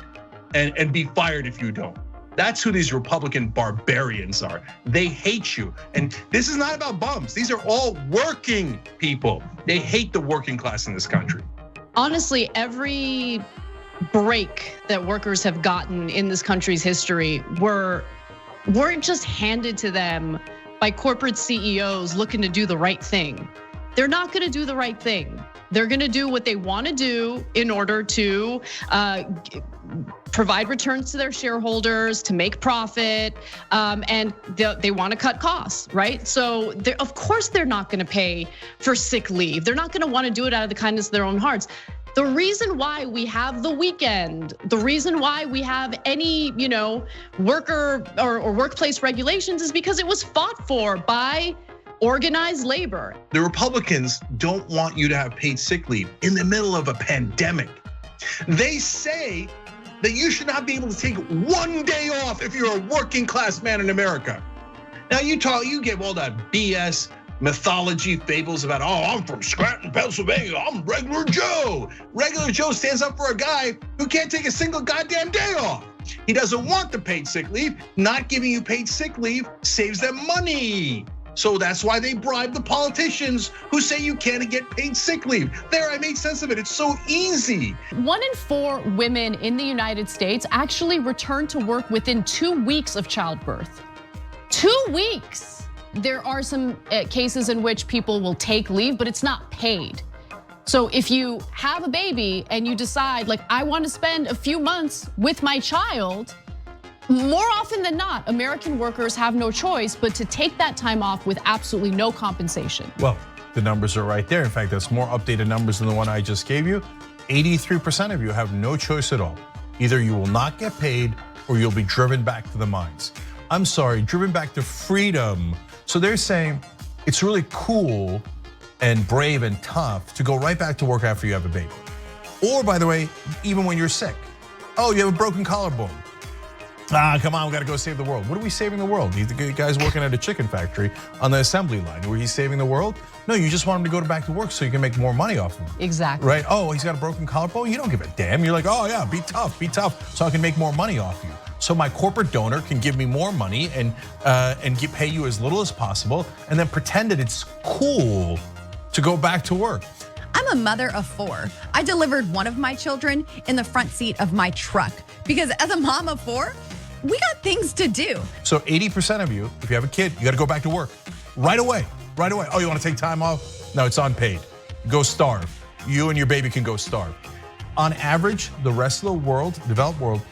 and be fired if you don't. That's who these Republican barbarians are. They hate you. And this is not about bums. These are all working people. They hate the working class in this country. Honestly, every break that workers have gotten in this country's history weren't just handed to them by corporate CEOs looking to do the right thing. They're not gonna do the right thing. They're gonna do what they wanna do in order to provide returns to their shareholders, to make profit, and they wanna cut costs, right? So of course they're not gonna pay for sick leave. They're not gonna wanna do it out of the kindness of their own hearts. The reason why we have the weekend, the reason why we have any, worker or workplace regulations is because it was fought for by organize labor. The Republicans don't want you to have paid sick leave in the middle of a pandemic. They say that you should not be able to take 1 day off if you're a working class man in America. Now you give all that BS mythology fables about, oh, I'm from Scranton, Pennsylvania, I'm regular Joe. Regular Joe stands up for a guy who can't take a single goddamn day off. He doesn't want the paid sick leave. Not giving you paid sick leave saves them money. So that's why they bribe the politicians who say you can't get paid sick leave. There, I made sense of it. It's so easy. 1 in 4 women in the United States actually return to work within 2 weeks of childbirth. 2 weeks. There are some cases in which people will take leave, but it's not paid. So if you have a baby and you decide, like, I want to spend a few months with my child, more often than not, American workers have no choice but to take that time off with absolutely no compensation. Well, the numbers are right there. In fact, that's more updated numbers than the one I just gave you. 83% of you have no choice at all. Either you will not get paid or you'll be driven back to the mines. I'm sorry, driven back to freedom. So they're saying it's really cool and brave and tough to go right back to work after you have a baby. Or, by the way, even when you're sick. Oh, you have a broken collarbone. Come on, we gotta go save the world. What are we saving the world? The guy's working at a chicken factory on the assembly line. Were he saving the world? No, you just want him to go back to work so you can make more money off him. Exactly. Right? Oh, he's got a broken collarbone? You don't give a damn. You're like, oh yeah, be tough, so I can make more money off you. So my corporate donor can give me more money and pay you as little as possible, and then pretend that it's cool to go back to work. I'm a mother of 4. I delivered one of my children in the front seat of my truck because as a mom of 4, we got things to do. So 80% of you, if you have a kid, you gotta go back to work right away. Oh, you wanna take time off? No, it's unpaid. Go starve. You and your baby can go starve. On average, the rest of the world, developed world,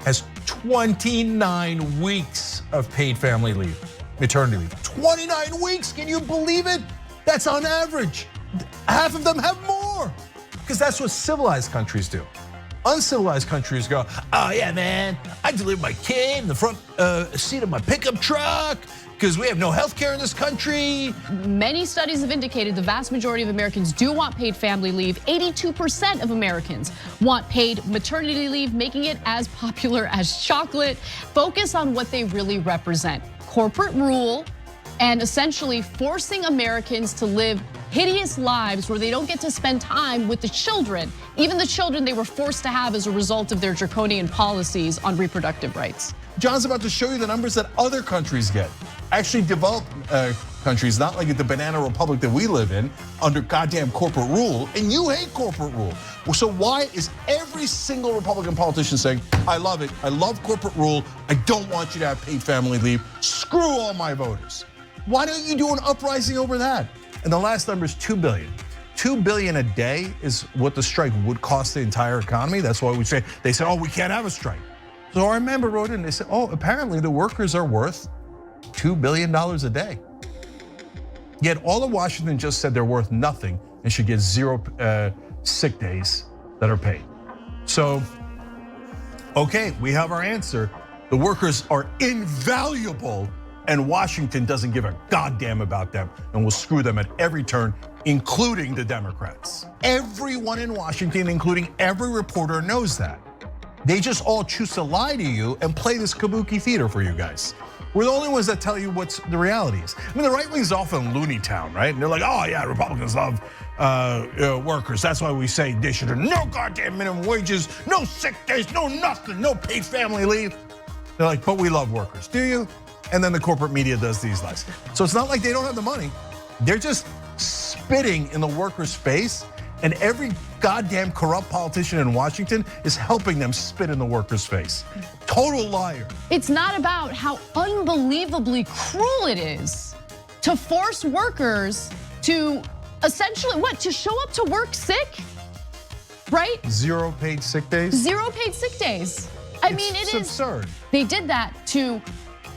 has 29 weeks of paid family leave, maternity leave. 29 weeks, can you believe it? That's on average. Half of them have more, because that's what civilized countries do. Uncivilized countries go, oh yeah, man, I delivered my kid in the front seat of my pickup truck because we have no health care in this country. Many studies have indicated the vast majority of Americans do want paid family leave. 82% of Americans want paid maternity leave, making it as popular as chocolate. Focus on what they really represent: corporate rule, and essentially forcing Americans to live hideous lives where they don't get to spend time with the children, even the children they were forced to have as a result of their draconian policies on reproductive rights. John's about to show you the numbers that other countries get. Actually developed countries, not like the banana republic that we live in, under goddamn corporate rule, and you hate corporate rule. So why is every single Republican politician saying, I love it, I love corporate rule, I don't want you to have paid family leave, screw all my voters? Why don't you do an uprising over that? And the last number is 2 billion. 2 billion a day is what the strike would cost the entire economy. That's why they say, oh, we can't have a strike. So I remember wrote in, they said, oh, apparently the workers are worth $2 billion a day. Yet all of Washington just said they're worth nothing and should get 0 sick days that are paid. So, okay, we have our answer. The workers are invaluable, and Washington doesn't give a goddamn about them and will screw them at every turn, including the Democrats. Everyone in Washington, including every reporter, knows that. They just all choose to lie to you and play this kabuki theater for you guys. We're the only ones that tell you what the reality is. I mean, the right wing's often loony town, right? And they're like, oh yeah, Republicans love workers. That's why we say they should have no goddamn minimum wages, no sick days, no nothing, no paid family leave. They're like, but we love workers, do you? And then the corporate media does these lies. So it's not like they don't have the money. They're just spitting in the workers' face, and every goddamn corrupt politician in Washington is helping them spit in the workers' face. Total liar. It's not about how unbelievably cruel it is to force workers to essentially to show up to work sick, right? 0 paid sick days? 0 paid sick days. I mean, it is absurd. They did that to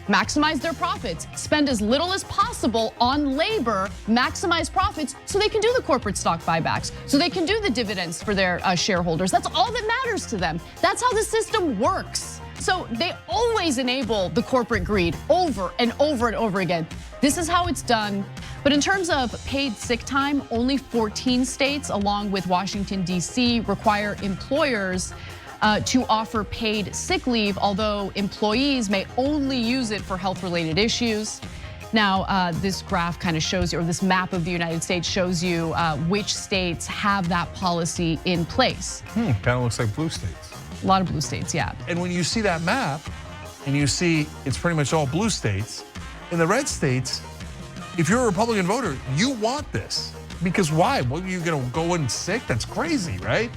maximize their profits, spend as little as possible on labor, maximize profits so they can do the corporate stock buybacks, so they can do the dividends for their shareholders. That's all that matters to them. That's how the system works. So they always enable the corporate greed over and over and over again. This is how it's done. But in terms of paid sick time, only 14 states, along with Washington, D.C., require employers to offer paid sick leave, although employees may only use it for health-related issues. Now, this graph kind of shows you, or this map of the United States shows you which states have that policy in place. Kind of looks like blue states. A lot of blue states, yeah. And when you see that map, and you see it's pretty much all blue states, in the red states, if you're a Republican voter, you want this. Because why? Well, you're gonna go in sick? That's crazy, right?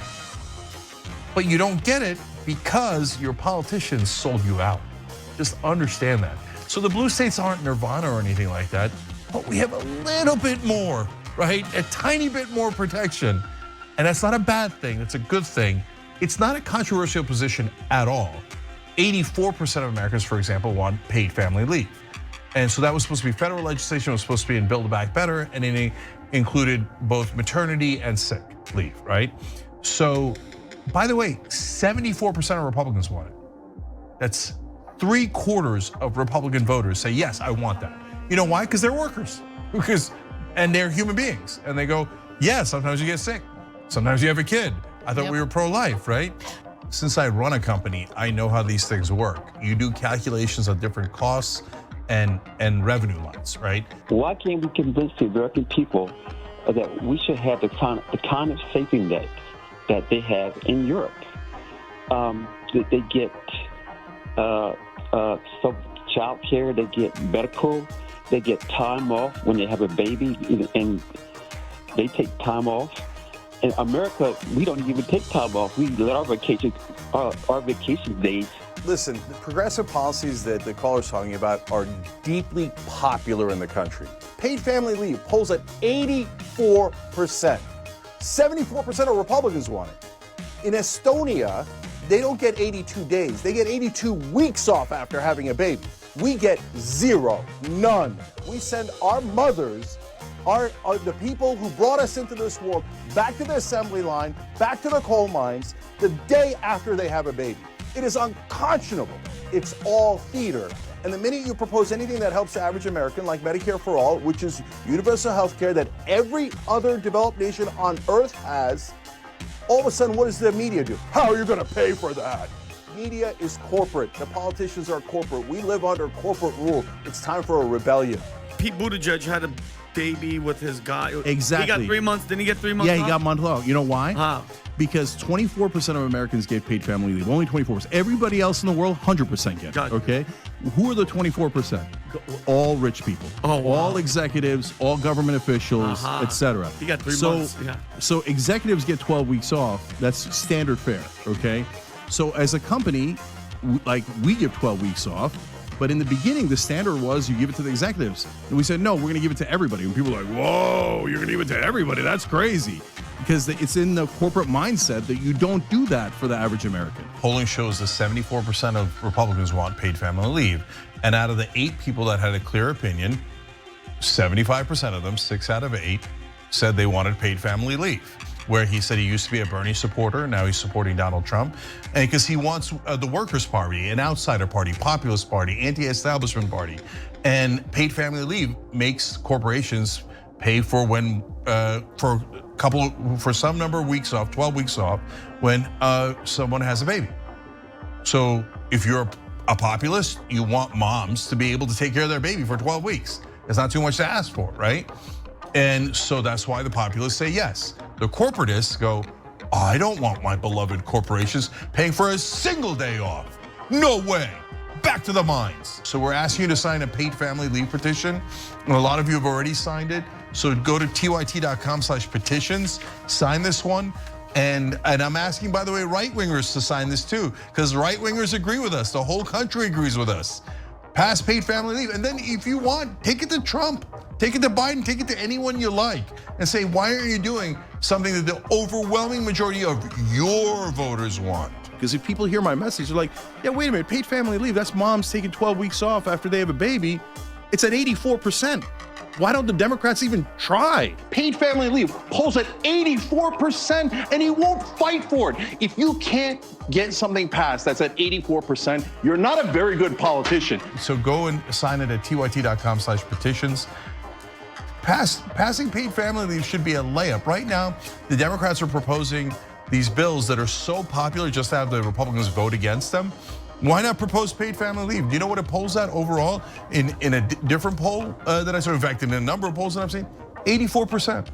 But you don't get it because your politicians sold you out. Just understand that. So the blue states aren't nirvana or anything like that, but we have a little bit more, right? A tiny bit more protection. And that's not a bad thing, it's a good thing. It's not a controversial position at all. 84% of Americans, for example, want paid family leave. And so that was supposed to be federal legislation, it was supposed to be in Build Back Better, and it included both maternity and sick leave, right? So, by the way, 74% of Republicans want it. That's 3/4 of Republican voters say, yes, I want that. You know why? Because they're workers, and they're human beings. And they go, yeah, sometimes you get sick. Sometimes you have a kid. I thought we were pro-life, right? Since I run a company, I know how these things work. You do calculations of different costs and revenue lines, right? Why can't we convince the American people that we should have the kind of safety net that they have in Europe? That they get child care, they get medical, they get time off when they have a baby, and they take time off. In America, we don't even take time off. We let our vacation days. Listen, the progressive policies that the caller's talking about are deeply popular in the country. Paid family leave polls at 84%. 74% of Republicans want it. In Estonia, they don't get 82 days. They get 82 weeks off after having a baby. We get zero, none. We send our mothers, the people who brought us into this world, back to the assembly line, back to the coal mines, the day after they have a baby. It is unconscionable. It's all theater. And the minute you propose anything that helps the average American, like Medicare for All, which is universal health care that every other developed nation on earth has, all of a sudden, what does the media do? How are you going to pay for that? Media is corporate. The politicians are corporate. We live under corporate rule. It's time for a rebellion. Pete Buttigieg had a baby with his guy. Exactly. He got 3 months. Didn't he get 3 months? Yeah, he got month long. You know why? Because 24% of Americans get paid family leave. Only 24%. Everybody else in the world, 100% get it. Okay? Who are the 24%? All rich people. Oh, wow. All executives, all government officials, etc. He got 3 months. Yeah. So executives get 12 weeks off. That's standard fare. Okay? So as a company, we give 12 weeks off. But in the beginning, the standard was you give it to the executives. And we said, no, we're going to give it to everybody. And people are like, whoa, you're going to give it to everybody. That's crazy. Because it's in the corporate mindset that you don't do that for the average American. Polling shows that 74% of Republicans want paid family leave. And out of the 8 people that had a clear opinion, 75% of them, 6 out of 8, said they wanted paid family leave. Where he said he used to be a Bernie supporter, now he's supporting Donald Trump. And because he wants the Workers' Party, an outsider party, populist party, anti-establishment party. And paid family leave makes corporations pay for for some number of weeks off, 12 weeks off, when someone has a baby. So if you're a populist, you want moms to be able to take care of their baby for 12 weeks. It's not too much to ask for, right? And so that's why the populists say yes. The corporatists go, I don't want my beloved corporations paying for a single day off. No way. Back to the mines. So we're asking you to sign a paid family leave petition. And a lot of you have already signed it. So go to tyt.com/petitions, sign this one. And I'm asking, by the way, right-wingers to sign this too, because right-wingers agree with us. The whole country agrees with us. Pass paid family leave. And then if you want, take it to Trump. Take it to Biden, take it to anyone you like, and say, why aren't you doing something that the overwhelming majority of your voters want? Because if people hear my message, they're like, yeah, wait a minute, paid family leave, that's moms taking 12 weeks off after they have a baby. It's at 84%. Why don't the Democrats even try? Paid family leave polls at 84%, and he won't fight for it. If you can't get something passed that's at 84%, you're not a very good politician. So go and sign it at tyt.com/petitions. Passing paid family leave should be a layup. Right now, the Democrats are proposing these bills that are so popular just to have the Republicans vote against them. Why not propose paid family leave? Do you know what it polls at overall in a different poll that I saw? In fact, in a number of polls that I've seen, 84%.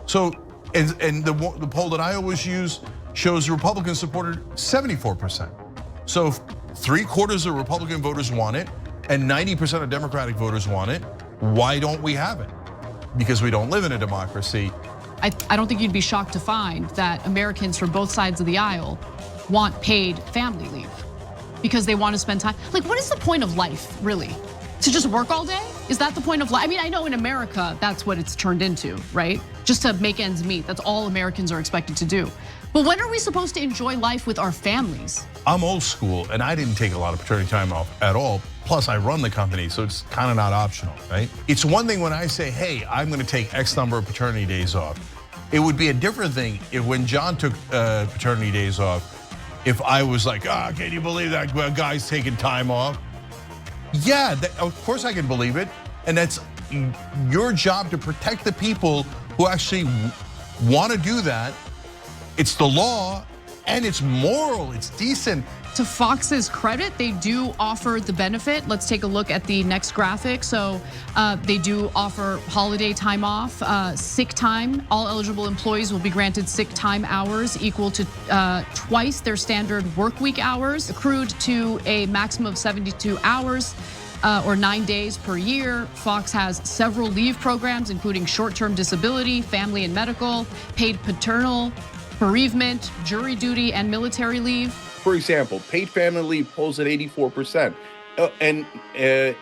So, and the poll that I always use shows Republicans supported 74%. So if 3/4 of Republican voters want it and 90% of Democratic voters want it, why don't we have it? Because we don't live in a democracy. I don't think you'd be shocked to find that Americans from both sides of the aisle want paid family leave because they want to spend time. Like, what is the point of life, really? To just work all day? Is that the point of life? I mean, I know in America, that's what it's turned into, right? Just to make ends meet. That's all Americans are expected to do. But when are we supposed to enjoy life with our families? I'm old school, and I didn't take a lot of paternity time off at all. Plus, I run the company, so it's kind of not optional, right? It's one thing when I say, hey, I'm going to take X number of paternity days off. It would be a different thing if when John took paternity days off, if I was like, can you believe that guy's taking time off? Yeah, of course I can believe it. And that's your job to protect the people who actually want to do that. It's the law and it's moral, it's decent. To Fox's credit, they do offer the benefit. Let's take a look at the next graphic. So they do offer holiday time off, sick time. All eligible employees will be granted sick time hours equal to twice their standard work week hours, accrued to a maximum of 72 hours. Or 9 days per year. Fox has several leave programs, including short-term disability, family and medical, paid paternal, bereavement, jury duty, and military leave. For example, paid family leave polls at 84%. And a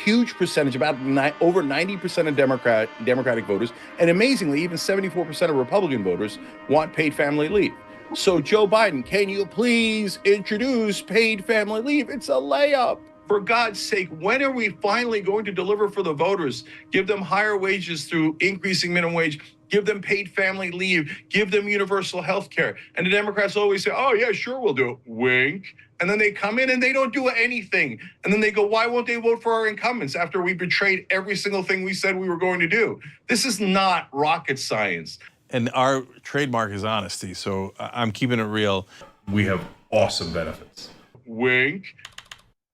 huge percentage, about over 90% of Democratic voters, and amazingly, even 74% of Republican voters want paid family leave. So Joe Biden, can you please introduce paid family leave? It's a layup. For God's sake, when are we finally going to deliver for the voters? Give them higher wages through increasing minimum wage. Give them paid family leave. Give them universal health care. And the Democrats always say, oh, yeah, sure, we'll do it. Wink. And then they come in and they don't do anything. And then they go, why won't they vote for our incumbents after we betrayed every single thing we said we were going to do? This is not rocket science. And our trademark is honesty. So I'm keeping it real. We have awesome benefits. Wink.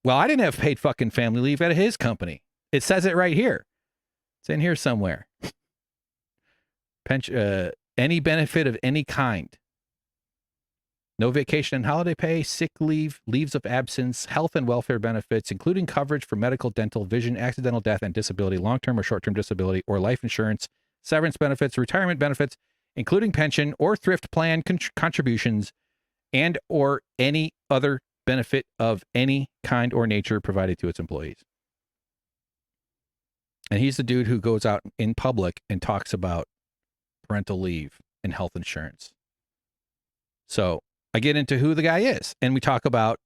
Well, I didn't have paid fucking family leave at his company. It says it right here. It's in here somewhere. Any benefit of any kind. No vacation and holiday pay, sick leave, leaves of absence, health and welfare benefits, including coverage for medical, dental, vision, accidental death, and disability, long-term or short-term disability, or life insurance, severance benefits, retirement benefits, including pension or thrift plan contributions, and or any other benefit of any kind or nature provided to its employees. And he's the dude who goes out in public and talks about parental leave and health insurance. So I get into who the guy is, and we talk about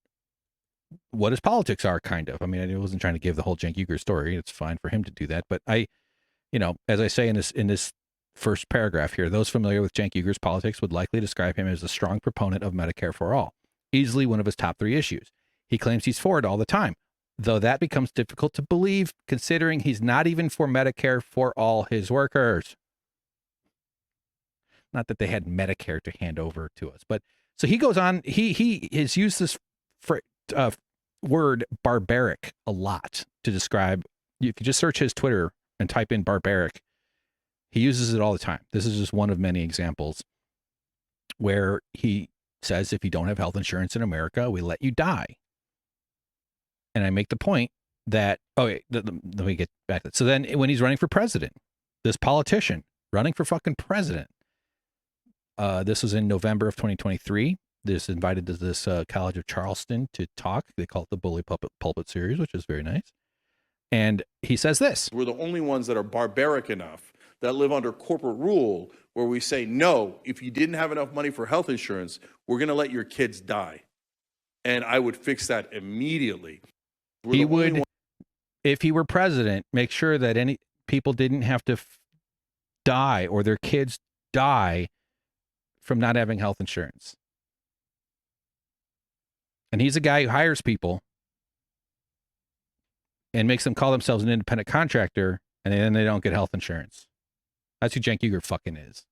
what his politics are, kind of. I mean, I wasn't trying to give the whole Cenk Uygur story. It's fine for him to do that. But as I say in this first paragraph here, those familiar with Cenk Uygur's politics would likely describe him as a strong proponent of Medicare for all. Easily one of his top 3 issues. He claims he's for it all the time, though that becomes difficult to believe considering he's not even for Medicare for all his workers. Not that they had Medicare to hand over to us, but so he goes on, he has used this word barbaric a lot to describe, if you just search his Twitter and type in barbaric, he uses it all the time. This is just one of many examples where he says, if you don't have health insurance in America, we let you die. And I make the point that, let me get back to that. So then when he's running for president, this politician running for fucking president, this was in November of 2023. This invited to this College of Charleston to talk. They call it the Bully Pulpit series, which is very nice. And he says this. We're the only ones that are barbaric enough that live under corporate rule where we say, no, if you didn't have enough money for health insurance, we're going to let your kids die. And I would fix that immediately. if he were president, make sure that any people didn't have to die or their kids die from not having health insurance. And he's a guy who hires people and makes them call themselves an independent contractor, and then they don't get health insurance. That's who Cenk Uygur fucking is.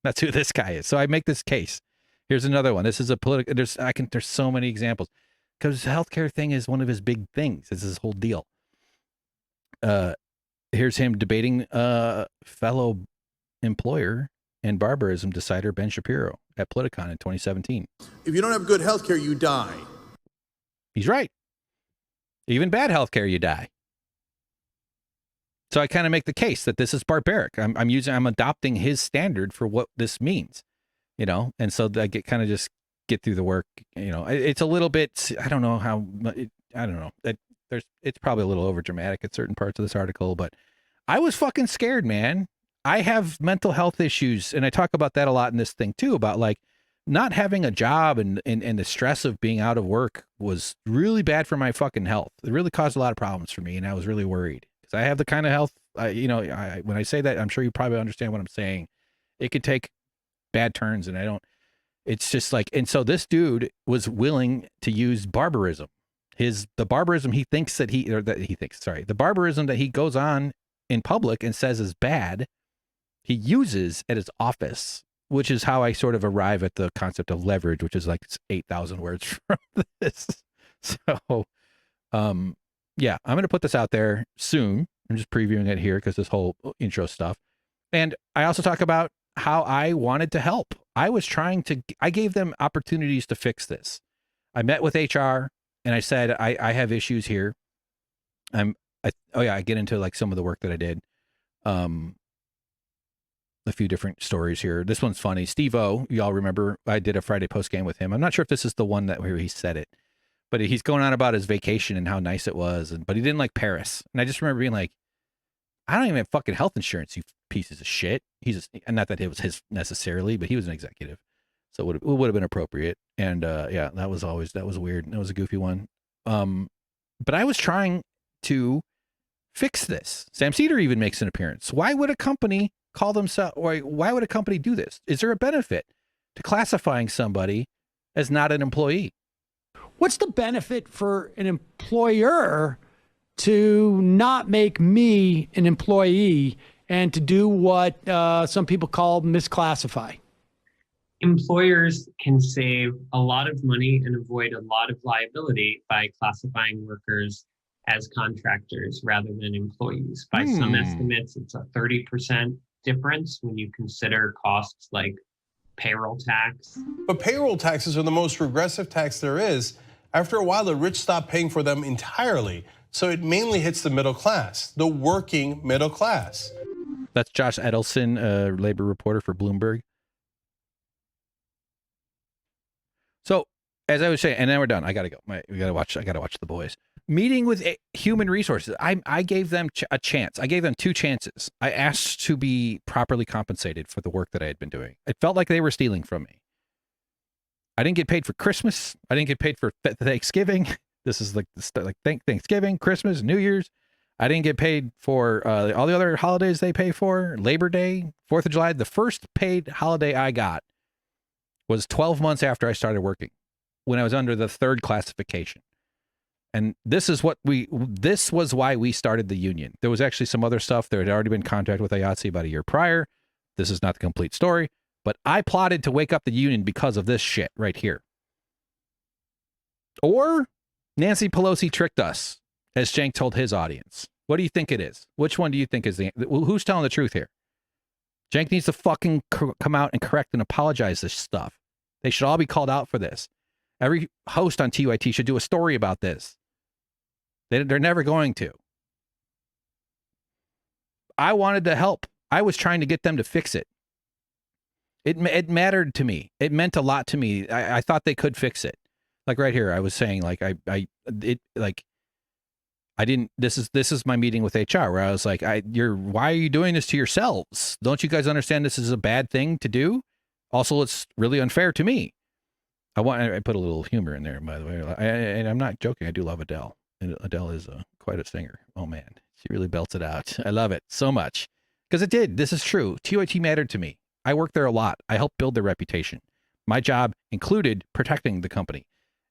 That's who this guy is. So I make this case. Here's another one. This is a political. There's so many examples because the healthcare thing is one of his big things. It's his whole deal. Here's him debating fellow employer and barbarism decider Ben Shapiro at Politicon in 2017. If you don't have good health care, you die. He's right. Even bad health care, you die. So I kind of make the case that this is barbaric. I'm adopting his standard for what this means, you know? And so I just get through the work, you know. It's a little bit, I don't know how, I don't know. It's probably a little over dramatic at certain parts of this article, but I was fucking scared, man. I have mental health issues, and I talk about that a lot in this thing too, about like not having a job and the stress of being out of work was really bad for my fucking health. It really caused a lot of problems for me, and I was really worried. I have the kind of health, when I say that, I'm sure you probably understand what I'm saying. It could take bad turns, and it's just like, and so this dude was willing to use barbarism. The barbarism the barbarism that he goes on in public and says is bad, he uses at his office, which is how I sort of arrive at the concept of leverage, which is like 8,000 words from this. So, yeah, I'm going to put this out there soon. I'm just previewing it here because this whole intro stuff. And I also talk about how I wanted to help. I gave them opportunities to fix this. I met with HR and I said, I have issues here. I get into like some of the work that I did. A few different stories here. This one's funny. Steve-O, y'all remember, I did a Friday post game with him. I'm not sure if this is the one where he said it. But he's going on about his vacation and how nice it was, but he didn't like Paris. And I just remember being like, I don't even have fucking health insurance, you pieces of shit. And not that it was his necessarily, but he was an executive, so it would have been appropriate. And yeah, that was weird. That was a goofy one. But I was trying to fix this. Sam Seder even makes an appearance. Why would a company call themselves? Or why would a company do this? Is there a benefit to classifying somebody as not an employee? What's the benefit for an employer to not make me an employee and to do what some people call misclassify? Employers can save a lot of money and avoid a lot of liability by classifying workers as contractors rather than employees. By some estimates, it's a 30% difference when you consider costs like payroll tax. But payroll taxes are the most regressive tax there is. After a while, the rich stop paying for them entirely. So it mainly hits the middle class, the working middle class. That's Josh Edelson, labor reporter for Bloomberg. So as I was saying, and then we're done. I gotta go. I gotta watch The Boys. Meeting with human resources. I gave them a chance. I gave them 2 chances. I asked to be properly compensated for the work that I had been doing. It felt like they were stealing from me. I didn't get paid for Christmas. I didn't get paid for Thanksgiving. This is like Thanksgiving, Christmas, New Year's. I didn't get paid for all the other holidays they pay for, Labor Day, 4th of July. The first paid holiday I got was 12 months after I started working, when I was under the 3rd classification. And this was why we started the union. There was actually some other stuff. There had already been contact with IATSE about a year prior. This is not the complete story. But I plotted to wake up the union because of this shit right here. Or Nancy Pelosi tricked us, as Cenk told his audience. What do you think it is? Which one do you think is who's telling the truth here? Cenk needs to fucking come out and correct and apologize this stuff. They should all be called out for this. Every host on TYT should do a story about this. They're never going to. I wanted to help. I was trying to get them to fix it. It mattered to me. It meant a lot to me. I thought they could fix it. Like right here, I was saying, like this is my meeting with HR where I was like, why are you doing this to yourselves? Don't you guys understand this is a bad thing to do? Also, it's really unfair to me. I put a little humor in there, by the way. And I'm not joking. I do love Adele. And Adele is quite a singer. Oh man, she really belts it out. I love it so much because it did. This is true. TYT mattered to me. I worked there a lot. I helped build their reputation. My job included protecting the company,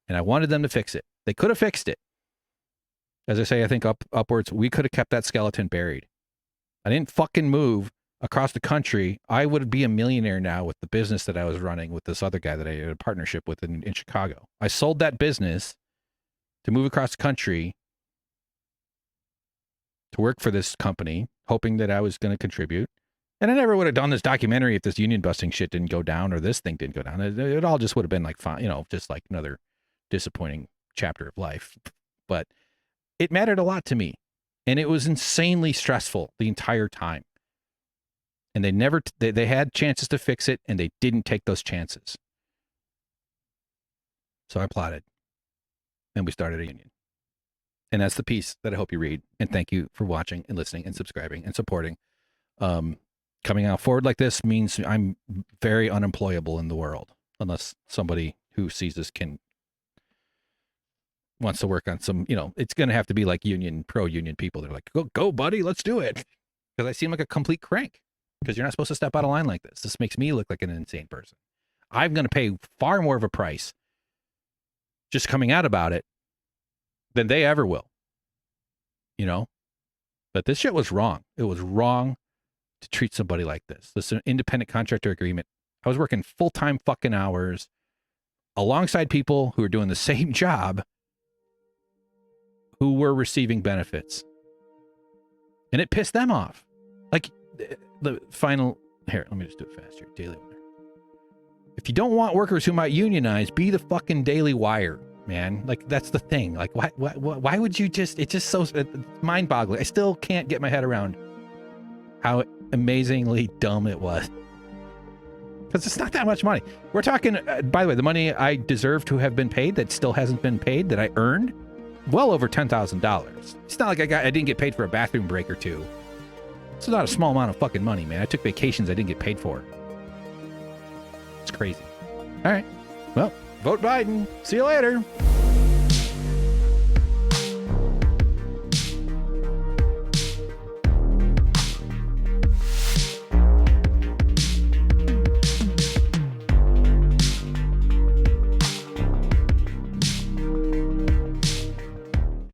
and I wanted them to fix it. They could have fixed it. As I say, I think upwards, we could have kept that skeleton buried. I didn't fucking move across the country. I would be a millionaire now with the business that I was running with this other guy that I had a partnership with in Chicago. I sold that business to move across the country to work for this company, hoping that I was going to contribute. And I never would have done this documentary if this union busting shit didn't go down or this thing didn't go down. It all just would have been like, fine, you know, just like another disappointing chapter of life. But it mattered a lot to me. And it was insanely stressful the entire time. And they never, they had chances to fix it and they didn't take those chances. So I plotted and we started a union. And that's the piece that I hope you read. And thank you for watching and listening and subscribing and supporting. Coming out forward like this means I'm very unemployable in the world, unless somebody who sees this wants to work on some, you know, it's going to have to be like pro-union people. They're like, go buddy, let's do it. Because I seem like a complete crank because you're not supposed to step out of line like this. This makes me look like an insane person. I'm going to pay far more of a price just coming out about it than they ever will, you know, but this shit was wrong. It was wrong to treat somebody like this. This is an independent contractor agreement. I was working full-time fucking hours alongside people who were doing the same job who were receiving benefits. And it pissed them off. Like the final, here, let me just do it faster. Daily Wire. If you don't want workers who might unionize, be the fucking Daily Wire, man. Like that's the thing. Like why would you just, it's just so mind boggling. I still can't get my head around how amazingly dumb it was. Because it's not that much money. We're talking, by the way, the money I deserve to have been paid that still hasn't been paid that I earned, well over $10,000. It's not like I didn't get paid for a bathroom break or two. It's not a small amount of fucking money, man. I took vacations I didn't get paid for. It's crazy. All right. Well, vote Biden. See you later.